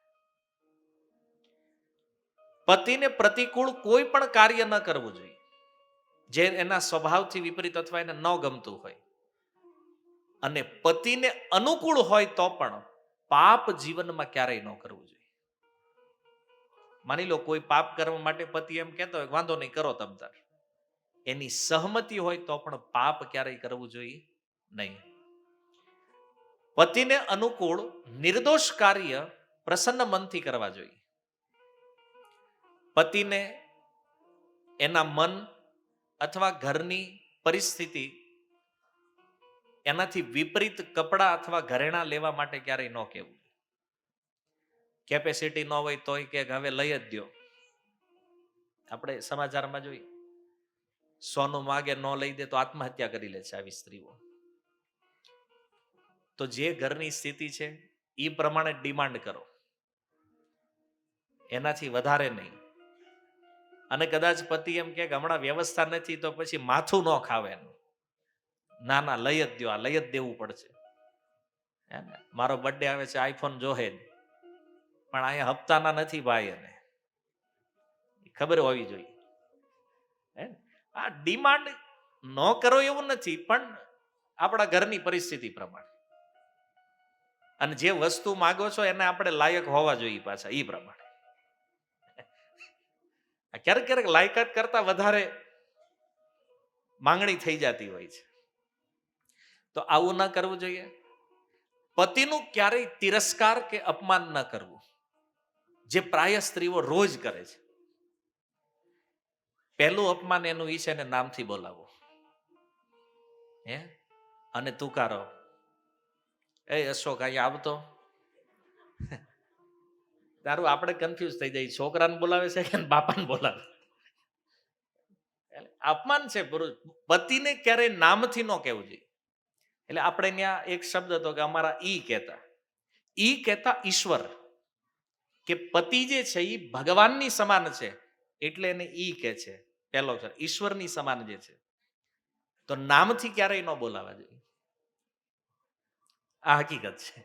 પતિને પ્રતિકૂળ કોઈ પણ કાર્ય ન કરવું જોઈએ જે એના સ્વભાવથી વિપરીત અથવા એને ન ગમતું હોય. અને પતિને અનુકૂળ હોય તો પણ પાપ જીવનમાં ક્યારેય ન કરવું જોઈએ. માની લો કોઈ પાપ કરવા માટે પતિ એમ કહેતો હોય વાંધો નહીં કરો તમ તાર, એની સહમતિ હોય તો પણ પાપ ક્યારેય કરવું જોઈએ નહીં. પતિને અનુકૂળ નિર્દોષ કાર્ય પ્રસન્ન મનથી કરવા જોઈએ. પતિને એના મન અથવા ઘરની પરિસ્થિતિ એનાથી વિપરીત કપડા અથવા ઘરેણા લેવા માટે ક્યારેય ન કહેવું. કેપેસિટી ન હોય તોય કે હવે લઈ જ દો. આપણે સમાચારમાં જોઈએ સોનું માગે ન લઈ દે તો આત્મહત્યા કરી લે છે આવી સ્ત્રીઓ. તો જે ઘરની સ્થિતિ છે એ પ્રમાણે ડિમાન્ડ કરો, એનાથી વધારે નહીં. અને કદાચ પતિ એમ કે હમણાં વ્યવસ્થા નથી તો પછી માથું ન ખાવે એનું, ના ના લઈ જ દો, આ લઈ જ દેવું પડશે. મારો બર્થડે આવે છે આઈફોન જોહે જ, પણ અહીંયા હપ્તાના નથી ભાઈ, એને ખબર હોવી જોઈએ. આ ડિમાન્ડ ન કરો એવું નથી, પણ આપણા ઘરની પરિસ્થિતિ પ્રમાણે અને જે વસ્તુ માગો છો એને આપણે લાયક હોવા જોઈએ પાછા એ પ્રમાણે. ક્યારેક ક્યારેક લાયકાત કરતા વધારે માંગણી થઈ જતી હોય છે, તો આવું ન કરવું જોઈએ. પતિનું ક્યારેય તિરસ્કાર કે અપમાન ન કરવું, જે પ્રાય સ્ત્રીઓ રોજ કરે છે. પહેલું અપમાન એનું ઈ છે ને નામથી બોલાવો, હે અને તુકારો, એ અશોક અહીંયા આવતો. તારું આપણે કન્ફ્યુઝ થઈ જાય, છોકરાને બોલાવે છે કે બાપાને બોલાવે. અપમાન છે. પતિને ક્યારેય નામથી ન કહેવું જોઈએ. એટલે આપણે ત્યાં એક શબ્દ હતો કે અમારા ઈ કહેતા ઈશ્વર, કે પતિ જે છે એ ભગવાનની સમાન છે, એટલે એને ઈ કહે છે. પહેલો અક્ષર ઈશ્વરની સમાન જે છે, તો નામથી ક્યારેય ન બોલાવા જોઈએ. આ હકીકત છે,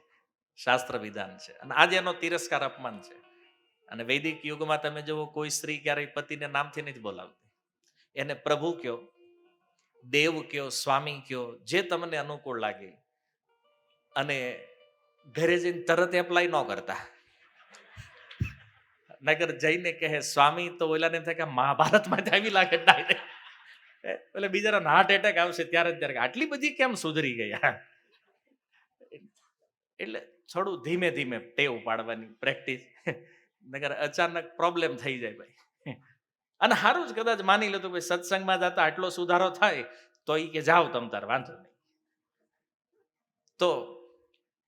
શાસ્ત્ર વિધાન છે, અને આજે એનો તિરસ્કાર અપમાન છે. અને વૈદિક યુગમાં તમે જુઓ, કોઈ સ્ત્રી ક્યારેય પતિને નામથી નથી બોલાવતી. એને પ્રભુ કયો, દેવ કયો, સ્વામી કયો, જે તમને અનુકૂળ લાગે. અને ઘરે જઈને તરત એપ્લાય ન કરતા, નગર જઈને કહે સ્વામી, તો ઓલાને થાય કે મહાભારતમાં આવી લાગે ડાયરેક્ટ. એટલે બિચારાને હાર્ટ એટેક આવશે ત્યારે આટલી બધી કેમ સુધરી ગયા. એટલે થોડું ધીમે ધીમે ટેવ પાડવાની પ્રેક્ટિસ, નગર અચાનક પ્રોબ્લેમ થઈ જાય ભાઈ. અને સારું જ કદાચ માની લો તો ભાઈ સત્સંગમાં જતા આટલો સુધારો થાય તો એ કે જાઓ તમ તાર, વાંધો નહીં. તો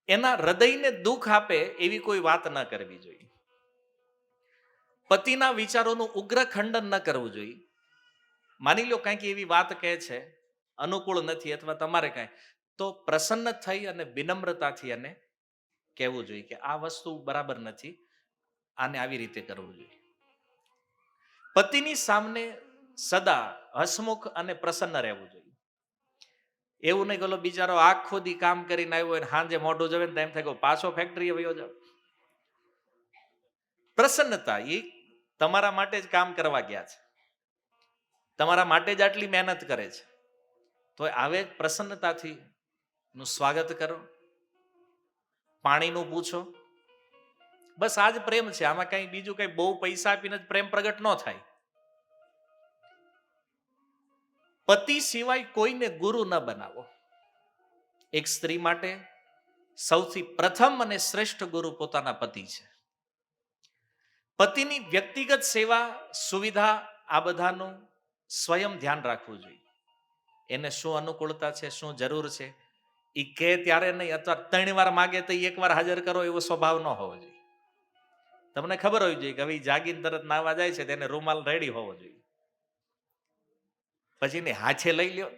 એના હૃદયને દુઃખ આપે એવી કોઈ વાત ન કરવી જોઈએ. પતિના વિચારોનું ઉગ્ર ખંડન ન કરવું જોઈએ. માની લો કંઈક એવી વાત કહે છે, અનુકૂળ નથી, અથવા તમારે કાંઈ, તો પ્રસન્ન થઈ અને વિનમ્રતાથી એને કહેવું જોઈએ કે આ વસ્તુ બરાબર નથી, આને આવી રીતે કરવું જોઈએ. પતિની સામે સદા હસમુખ અને પ્રસન્ન રહેવું જોઈએ. એવું નહીં કે બિચારો આખો દી કામ કરીને આવ્યો હોય, સાંજે મોઢું જવે ને એમ થાય કે પાછો ફેક્ટરી વયો જાવ. પ્રસન્નતા, એ તમારા માટે જ કામ કરવા ગયા છે, તમારા માટે જ આટલી મહેનત કરે છે, તો આવે પ્રસન્નતાથી નું સ્વાગત કરો, પાણીનું પૂછો. બસ આ જ પ્રેમ છે. આમાં કઈ બીજું કઈ બહુ પૈસા આપીને જ પ્રેમ પ્રગટ ન થાય. પતિ સિવાય કોઈને ગુરુ ન બનાવો. એક સ્ત્રી માટે સૌથી પ્રથમ અને શ્રેષ્ઠ ગુરુ પોતાના પતિ છે. પતિની વ્યક્તિગત સેવા, સુવિધા, આ બધાનું સ્વયં ધ્યાન રાખવું જોઈએ. એને શું અનુકૂળતા છે, શું જરૂર છે, એ કહે ત્યારે નહીં, અથવા 3 વાર માગે તો 1 વાર હાજર કરો એવો સ્વભાવ ન હોવો જોઈએ. તમને ખબર હોવી જોઈએ કે હવે જાગીને તરત નાવા જાય છે, તેને રૂમાલ રેડી હોવો જોઈએ. પછી ને હાથે લઈ લ્યો,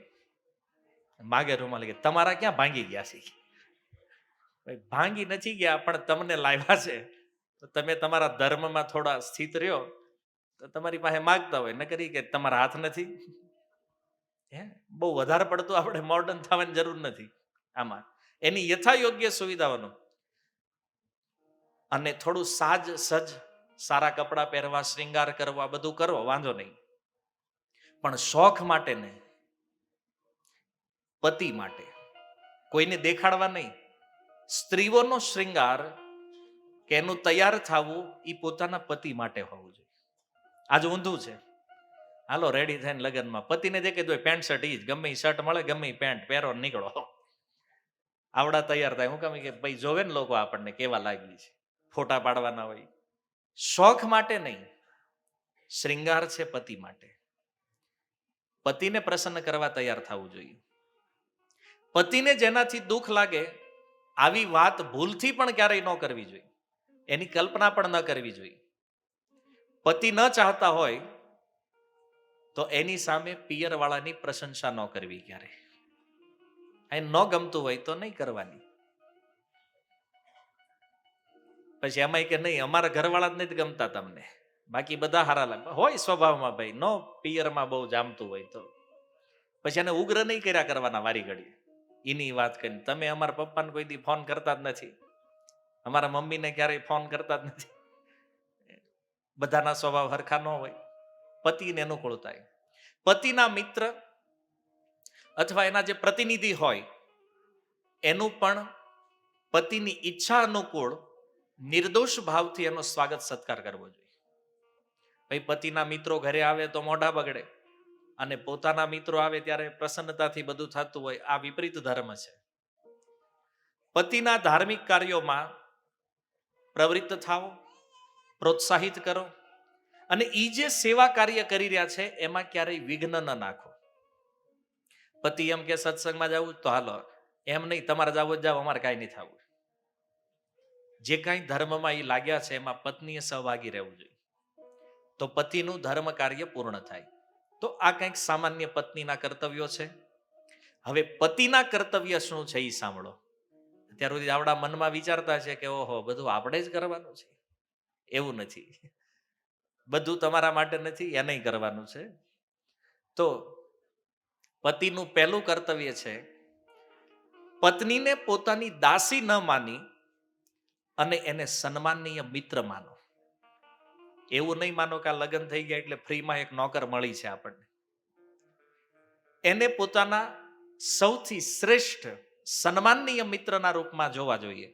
માગે રૂમાલ, કે તમારા ક્યાં ભાંગી ગયા છે? ભાંગી નથી ગયા, પણ તમને લાવ્યા છે, તો તમે તમારા ધર્મમાં થોડા સ્થિત રહ્યો તો તમારી પાસે માગતા હોય. ન કરી કે તમારા હાથ નથી. હે, બહુ વધારે પડતું આપણે મોડર્ન થવાની જરૂર નથી આમાં. એની યથાયોગ્ય સુવિધાઓનું, અને થોડું સાજ સજ, સારા કપડાં પહેરવા, શ્રૃંગાર કરવા, બધું કરો, વાંધો નહીં, પણ શોખ માટે નહીં, પતિ માટે. કોઈને દેખાડવા નહીં. સ્ત્રીઓનો શ્રૃંગાર કે એનું તૈયાર થવું એ પોતાના પતિ માટે હોવું જોઈએ. આજ ઊંધું છે. હાલો રેડી થઈને લગ્નમાં પતિને જે કીધું પેન્ટ શર્ટ, ઈ જ ગમે એ શર્ટ મળે, ગમે એ પેન્ટ પહેરો, નીકળો. આવડા તૈયાર થાય. હું કહું કે ભાઈ જોવે ને લોકો આપણને કેવા લાગી છે, ફોટા પાડવાના હોય. શોખ માટે નહીં, શ્રૃંગાર છે પતિ માટે. પતિને પ્રસન્ન કરવા તૈયાર થવું જોઈએ. પતિને જેનાથી દુઃખ લાગે આવી વાત ભૂલથી પણ ક્યારેય ન કરવી જોઈએ. એની કલ્પના પણ ન કરવી જોઈએ. પતિ ન ચાહતા હોય તો એની સામે પિયરવાળાની પ્રશંસા ન કરવી ક્યારે. એ ન ગમતું હોય તો નહીં કરવાની. પછી એમાં કે નહીં અમારા ઘરવાળા જ નથી ગમતા તમને, બાકી બધા હારા લાગે હોય સ્વભાવમાં. ભાઈ નો પિયરમાં બહુ જામતું હોય તો પછી એને ઉગ્ર નહીં કર્યા કરવાના વારી ઘડી. એની વાત કરીને તમે અમારા પપ્પાને કોઈ દી ફોન કરતા જ નથી, અમારા મમ્મીને ક્યારેય ફોન કરતા જ નથી. બધાના સ્વભાવ હરખા ન હોય. પતિને અનુકૂળ થાય. પતિના મિત્ર અથવા એના જે પ્રતિનિધિ હોય એનું પણ પતિની ઈચ્છા અનુકૂળ નિર્દોષ ભાવથી એનો સ્વાગત સત્કાર કરવો જોઈએ. ભાઈ પતિના મિત્રો ઘરે આવે તો મોઢા બગડે અને પોતાના મિત્રો આવે ત્યારે પ્રસન્નતાથી બધું થતું હોય, આ વિપરીત ધર્મ છે. પતિના ધાર્મિક કાર્યોમાં પ્રવૃત્ત થાઓ, પ્રોત્સાહિત કરો અને એ જે સેવા કાર્ય કરી રહ્યા છે એમાં ક્યારેય વિઘ્ન ન નાખો. પતિ એમ કે સત્સંગમાં જવું તો હાલો, એમ નહીં, તમારે જવું જ જાવ, અમારે કાંઈ નહીં થવું. જે કાંઈ ધર્મમાં એ લાગ્યા છે એમાં પત્નીએ સહભાગી રહેવું જોઈએ, તો પતિનું ધર્મ કાર્ય પૂર્ણ થાય. તો આ કંઈક સામાન્ય પત્નીના કર્તવ્યો છે. હવે પતિના કર્તવ્ય શું છે એ સાંભળો. અત્યાર સુધી આપણા મનમાં વિચારતા છે કે ઓહો, બધું આપણે જ કરવાનું છે. એવું નથી, બધું તમારા માટે નથી, એને કરવાનું છે. તો પતિનું પહેલું કર્તવ્ય છે પત્નીને પોતાની દાસી ન માની અને એને સન્માનનીય મિત્ર માનો. એવું નહીં માનો કે આ લગ્ન થઈ ગયા એટલે ફ્રીમાં એક નોકર મળી છે આપણને. એને પોતાના સૌથી શ્રેષ્ઠ સન્માનનીય મિત્રના રૂપમાં જોવા જોઈએ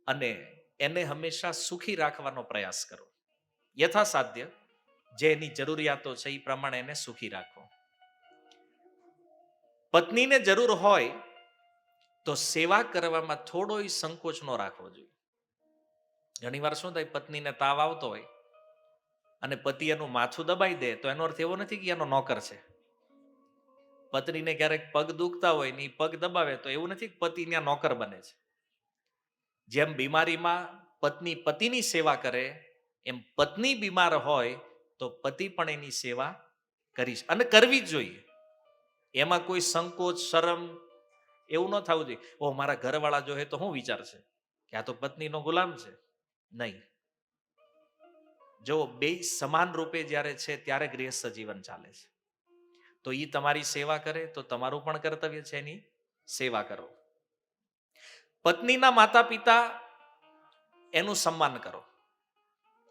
અને એને હંમેશા સુખી રાખવાનો પ્રયાસ કરો. યથાસાધ્ય જે એની જરૂરિયાતો છે એ પ્રમાણે એને સુખી રાખો. પત્નીને જરૂર હોય તો સેવા કરવામાં થોડોય સંકોચ ન રાખવો જોઈએ. ઘણીવાર શું થાય, પત્નીને તાવ આવતો હોય અને પતિ એનું માથું દબાઈ દે તો એનો અર્થ એવો નથી કે એનો નોકર છે. પત્નીને ક્યારેક પગ દુખતા હોય ને પગ દબાવે તો એવું નથી કે પતિ ત્યાં નોકર બને છે. જેમ બીમારીમાં પત્ની પતિની સેવા કરે એમ પત્ની બીમાર હોય તો પતિ પણ એની સેવા કરીશ અને કરવી જ જોઈએ. એમાં કોઈ સંકોચ, શરમ એવું ન થવું જોઈએ. ઓ, મારા ઘરવાળા જોહે તો શું વિચારશે કે આ તો પત્નીનો ગુલામ છે. નહીં, જો બે સમાન રૂપે જ્યારે છે ત્યારે ગૃહસ્થ જીવન ચાલે છે. તો એ તમારી સેવા કરે તો તમારું પણ કર્તવ્ય છે એની સેવા કરો. પત્નીના માતા પિતા એનું સન્માન કરો.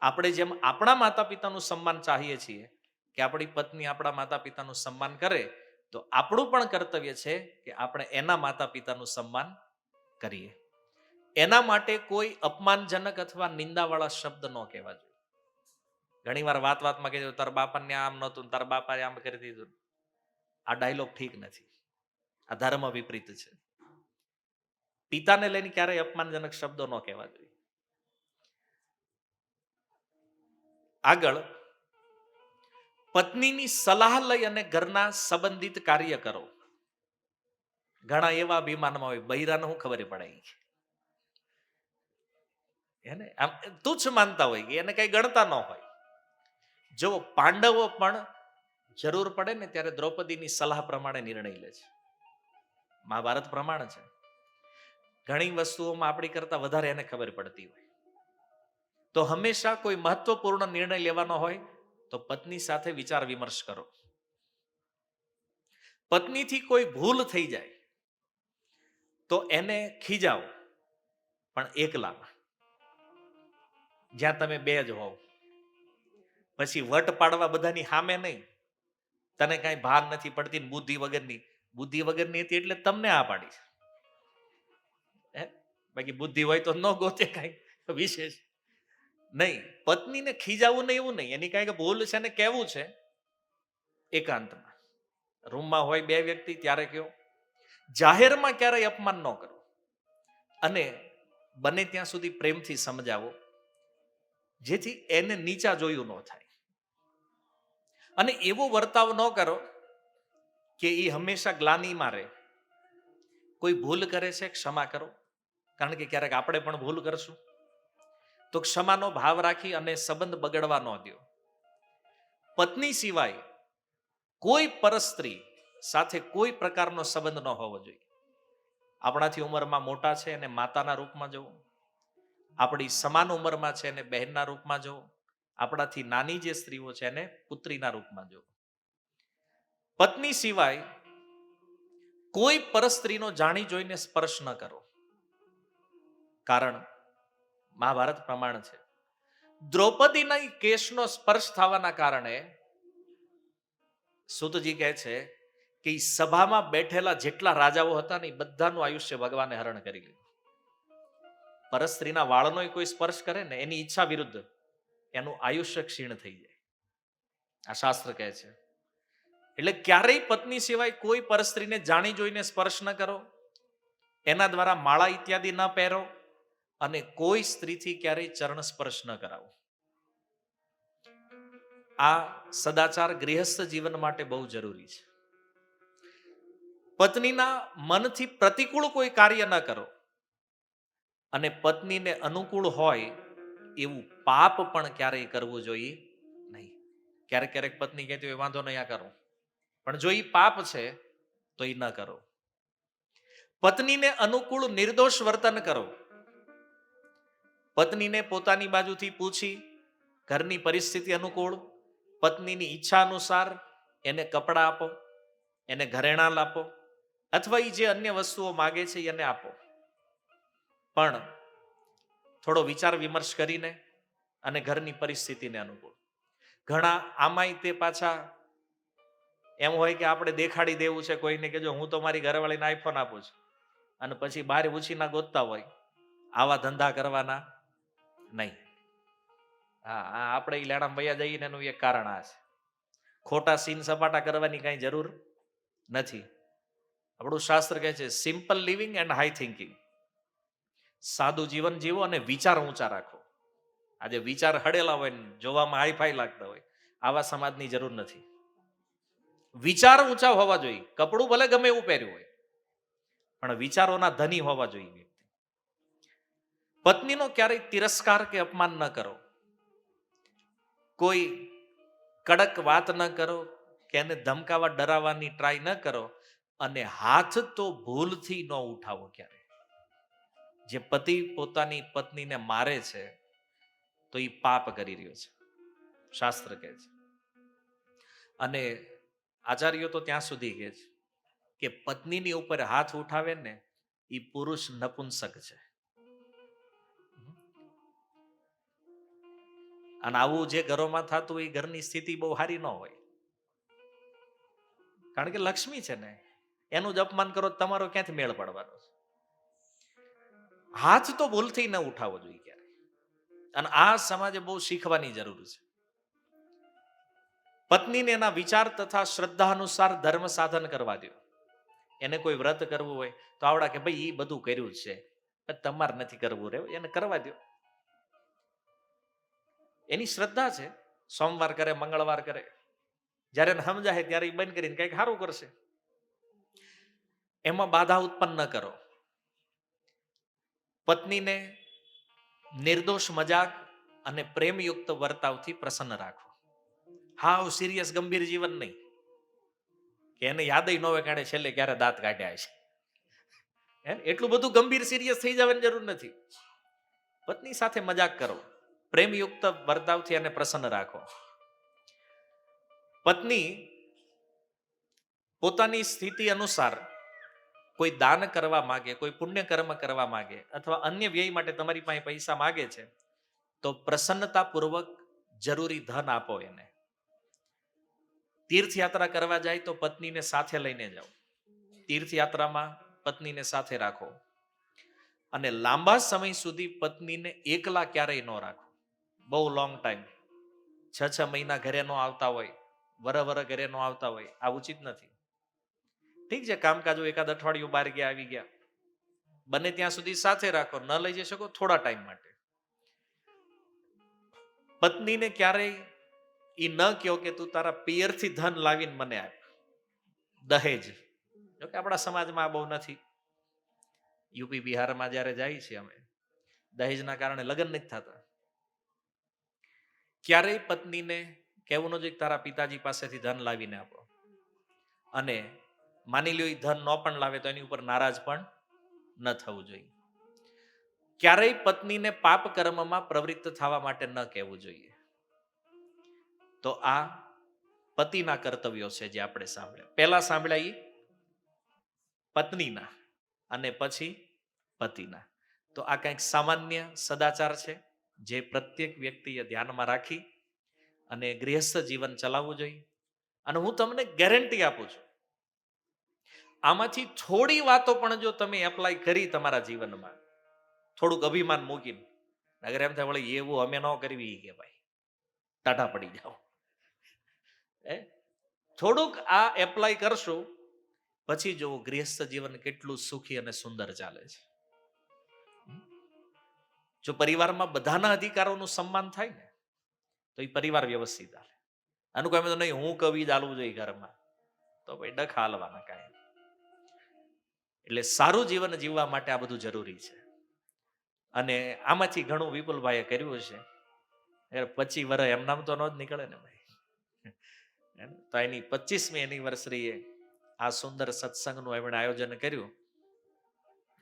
આપણે જેમ આપણા માતા પિતાનું સન્માન ચાહીએ છીએ કે આપણી પત્ની આપણા માતા પિતાનું સન્માન કરે, તો આપણું પણ કર્તવ્ય છે કે આપણે એના માતા પિતાનું સન્માન કરીએ. એના માટે કોઈ અપમાનજનક અથવા નિંદાવાળા શબ્દ ન કહેવા જોઈએ. ઘણીવાર વાતમાં કહે તાર બાપાને આમ નહોતું, તાર બાપાએ આમ કરી દીધું. આ ડાયલોગ ઠીક નથી, આ ધર્મ વિપરીત છે. પિતાને લઈને ક્યારેય અપમાનજનક શબ્દો ન કહેવા જોઈએ. આગળ, પત્નીની સલાહ લઈ અને ઘરના સંબંધિત કાર્ય કરો. ઘણા એવા અભિમાનમાં હોય, બૈરાને શું ખબર પડે, એને આમ તુચ્છ માનતા હોય, એને કઈ ગણતા ન હોય. જો પાંડવો પણ જરૂર પડે ને ત્યારે દ્રૌપદીની સલાહ પ્રમાણે નિર્ણય લે છે. મહાભારત પ્રમાણે છે. ઘણી વસ્તુઓમાં આપણી કરતા વધારે એને ખબર પડતી હોય. તો હંમેશા કોઈ મહત્વપૂર્ણ નિર્ણય લેવાનો હોય તો પત્ની સાથે વિચાર વિમર્શ કરો. પત્નીથી કોઈ ભૂલ થઈ જાય તો એને ખીજાવો, પણ એકલામાં, જ્યાં તમે બે જ હોવ. પછી વટ પાડવા બધાની સામે નહીં. તને કાંઈ ભાન નથી પડતી, બુદ્ધિ વગરની હતી એટલે તમને આ પાડી છે. બાકી બુદ્ધિ હોય તો ન ગોતે કાંઈ વિશેષ નહીં. પત્નીને ખીજાવું નહીં એવું નહીં, એની કાંઈક ભૂલ છે ને કહેવું છે એકાંતમાં. રૂમમાં હોય બે વ્યક્તિ ત્યારે કયો, જાહેરમાં ક્યારેય અપમાન ન કરો અને બને ત્યાં સુધી પ્રેમથી સમજાવો, જેથી એને નીચા જોયું ન થાય. અને એવો વર્તાવ ન કરો કે એ હંમેશા ગ્લાનીમાં રહે. કોઈ ભૂલ કરે છે, ક્ષમા કરો, કારણ કે ક્યારેક આપણે પણ ભૂલ કરશું. તો ક્ષમાનો ભાવ રાખી અને સંબંધ બગડવા ન દો. પત્ની સિવાય કોઈ પરસ્ત્રી સાથે કોઈ પ્રકારનો સંબંધ ન હોવો જોઈએ. આપણાથી ઉંમરમાં મોટા છે એને માતાના રૂપમાં જવું, આપણી સમાન ઉંમરમાં છે એને બહેનના રૂપમાં જવું, આપણાથી નાની જે સ્ત્રીઓ છે એને પુત્રીના રૂપમાં જવું. પત્ની સિવાય કોઈ પરસ્ત્રીનો જાણી જોઈને સ્પર્શ ન કરો. કારણ મહાભારત પ્રમાણ છે, દ્રૌપદીના કેશનો સ્પર્શ થવાના કારણે સુતજી કહે છે કે ઈ સભામાં બેઠેલા જેટલા રાજાઓ હતા ને એ બધાનું આયુષ્ય ભગવાને હરણ કરી લીધું. પરસ્ત્રીના વાળનો કોઈ સ્પર્શ કરે ને એની ઈચ્છા વિરુદ્ધ એનું આયુષ્ય ક્ષીણ થઈ જાય. આ શાસ્ત્ર કહે છે. એટલે ક્યારેય પત્ની સિવાય કોઈ પરસ્ત્રીને જાણી જોઈને સ્પર્શ ન કરો, એના દ્વારા માળા ઇત્યાદિ ન પહેરો, અને કોઈ સ્ત્રીથી ક્યારેય ચરણ સ્પર્શ ન કરાવો. આ સદાચાર ગૃહસ્થ જીવન માટે બહુ જરૂરી છે. પત્નીના મનથી પ્રતિકૂળ કોઈ કાર્ય ન કરો, અને પત્નીને અનુકૂળ હોય એવું પાપ પણ ક્યારેય કરવું જોઈએ નહીં. ક્યારેક ક્યારેક પત્ની કહેતી હોય વાંધો નહીં આ કરું, પણ જો એ પાપ છે તો એ ન કરો. પત્નીને અનુકૂળ નિર્દોષ વર્તન કરો. પત્નીને પોતાની બાજુથી પૂછી, ઘરની પરિસ્થિતિ અનુકૂળ, પત્નીની ઈચ્છા અનુસાર એને કપડાં આપો, એને ઘરેણાં આપો, અથવા એ જે અન્ય વસ્તુઓ માગે છે એને આપો. પણ થોડો વિચાર વિમર્શ કરીને અને ઘરની પરિસ્થિતિને અનુકૂળ. ઘણા આમાંય તે પાછા એમ હોય કે આપણે દેખાડી દેવું છે કોઈને કે જો હું તો મારી ઘરવાળીને આઈફોન આપું છું, અને પછી બહાર ઉછીના ગોતતા હોય. આવા ધંધા કરવાના નહીં. હા, આપણે એ લેણા વયા જઈએ ને એનું એક કારણ આ છે. ખોટા સીન સપાટા કરવાની કાંઈ જરૂર નથી. આપણું શાસ્ત્ર કહે છે simple living and high thinking. સાદું જીવન જીવો અને વિચાર ઊંચા રાખો. આજે વિચાર હડેલા હોય ને જોવામાં હાઈફાઈ લાગતા હોય, આવા સમાજની જરૂર નથી. વિચાર ઊંચા હોવા જોઈએ. કપડું ભલે ગમે એવું પહેર્યું હોય, પણ વિચારોના ધની હોવા જોઈએ વ્યક્તિ. પત્નીનો ક્યારેય તિરસ્કાર કે અપમાન ન કરો. કોઈ કડક વાત ન કરો કે એને ધમકાવા ડરાવવાની ટ્રાય ન કરો, અને હાથ તો ભૂલથી ન ઉઠાવો ક્યારે. જે પતિ પોતાની પત્નીને મારે છે તો એ પાપ કરી રહ્યો છે, શાસ્ત્ર કહે છે. અને આચાર્યો તો ત્યાં સુધી કહે છે કે પત્નીની ઉપર હાથ ઉઠાવે ને એ પુરુષ નપુંસક છે. અને આવું જે ઘરોમાં થતું હોય એ ઘરની સ્થિતિ બહુ સારી ન હોય. કારણ કે લક્ષ્મી છે ને, એનું જ અપમાન કરો તમારો ક્યાંથી મેળ પડવાનો છે. હાથ તો ભૂલથી ન ઉઠાવવો જોઈએ ક્યારે. અને આ સમાજે બહુ શીખવાની જરૂર છે. પત્નીને એના વિચાર તથા શ્રદ્ધા અનુસાર ધર્મ સાધન કરવા દો. એને કોઈ વ્રત કરવું હોય તો આવડા કે ભાઈ એ બધું કર્યું છે, તમારે નથી કરવું રે, એને કરવા દો. એની શ્રદ્ધા છે, સોમવાર કરે, મંગળવાર કરે, જ્યારે એને સમજાય ત્યારે એ બંધ કરીને કંઈક સારું કરશે. એમાં બાધા ઉત્પન્ન ન કરો. પત્નીને નિર્દોષ મજાક અને પ્રેમયુક્ત વર્તાવથી પ્રસન્ન રાખો. હાવ સિરિયસ ગંભીર જીવન નહીં કે એને યાદ ન હોય કાઢે છેલ્લે ક્યારે દાંત કાઢ્યા છે. એટલું બધું ગંભીર સિરિયસ થઈ જવાની જરૂર નથી. પત્ની સાથે મજાક કરો, પ્રેમયુક્ત વર્તાવથી એને પ્રસન્ન રાખો. પત્ની પોતાની સ્થિતિ અનુસાર કોઈ દાન કરવા માંગે, કોઈ પુણ્ય કર્મ કરવા માંગે, અથવા અન્ય વ્યય માટે તમારી પાસે પૈસા માંગે છે તો પ્રસન્નતાપૂર્વક જરૂરી ધન આપો એને. તીર્થયાત્રા કરવા જાય તો પત્નીને સાથે લઈને જાઓ. તીર્થયાત્રામાં પત્નીને સાથે રાખો. અને લાંબા સમય સુધી પત્નીને એકલા ક્યારેય ન રાખો. બહુ લોંગ ટાઈમ, 6 મહિના ઘરે ન આવતા હોય, વર ઘરે ન આવતા હોય, આ ઉચિત નથી. ઠીક છે, કામકાજ એકાદ અઠવાડિયું બહાર ગયા આવી ગયા, બને ત્યાં સુધી સાથે રાખો. ન લઈ જઈ શકો થોડા ટાઈમ માટે. પત્નીને ક્યારેય એ ન કહો કે તું તારા પિયરથી ધન લાવીને મને આપ, દહેજ. જોકે આપણા સમાજમાં આ બહુ નથી. યુપી બિહારમાં જ્યારે જાય છે અમે, દહેજના કારણે લગ્ન નથી થતા. ક્યારેય પત્નીને કહેવું ન જોઈએ તારા પિતાજી પાસેથી ધન લાવીને આપો. અને માની લ્યો એ ધન ન પણ લાવે તો એની ઉપર નારાજ પણ ન થવું જોઈએ. ક્યારેય પત્નીને પાપ કર્મમાં પ્રવૃત્ત થવા માટે ન કહેવું જોઈએ. તો આ પતિના કર્તવ્યો છે જે આપણે સાંભળ્યા. પહેલા સાંભળ્યા એ પત્નીના અને પછી પતિના. તો આ કંઈક સામાન્ય સદાચાર છે જે પ્રત્યેક વ્યક્તિએ ધ્યાનમાં રાખી અને ગૃહસ્થ જીવન ચલાવવું જોઈએ. અને હું તમને ગેરંટી આપું છું આમાંથી થોડી વાતો પણ જો તમે એપ્લાય કરી તમારા જીવનમાં, થોડુંક અભિમાન મૂકીને, અગર એમ થાય વળી એવું અમે ન કરવી કે ભાઈ ટાટા પડી જાઓ, થોડુંક આ એપ્લાય કરશો, પછી જો ગૃહસ્થ જીવન કેટલું સુખી અને સુંદર ચાલે છે. જો પરિવારમાં બધાના અધિકારોનું સન્માન થાય ને તો એ પરિવાર વ્યવસ્થિત હાલે. આનું કહે તો નહીં હું કવિ ચાલવું જોઈએ ઘરમાં, તો ભાઈ ડખ હાલવાના કાંઈ. એટલે સારું જીવન જીવવા માટે આ બધું જરૂરી છે. અને આમાંથી ઘણું વિપુલભાઈએ કર્યું છે. 25 વર્ષ એમનામ તો ન જ નીકળે ને ભાઈ. તો એની 25મી એનિવર્સરીએ આ સુંદર સત્સંગનું એમણે આયોજન કર્યું.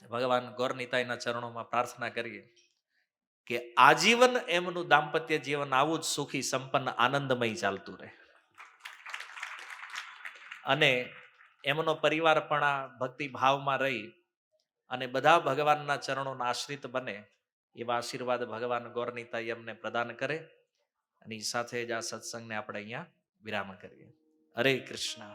ભગવાન ગોરનિતાઈના ચરણોમાં પ્રાર્થના કરીએ કે આજીવન એમનું દાંપત્ય જીવન આવું જ સુખી, સંપન્ન, આનંદમય ચાલતું રહે, અને એમનો પરિવાર પણ આ ભક્તિ ભાવમાં રહી અને બધા ભગવાનના ચરણોના આશ્રિત બને એવા આશીર્વાદ ભગવાન ગોરનિતાઈ એમને પ્રદાન કરે. અને સાથે જ આ સત્સંગને આપણે અહીંયા વિરામ કરીએ. હરે કૃષ્ણ.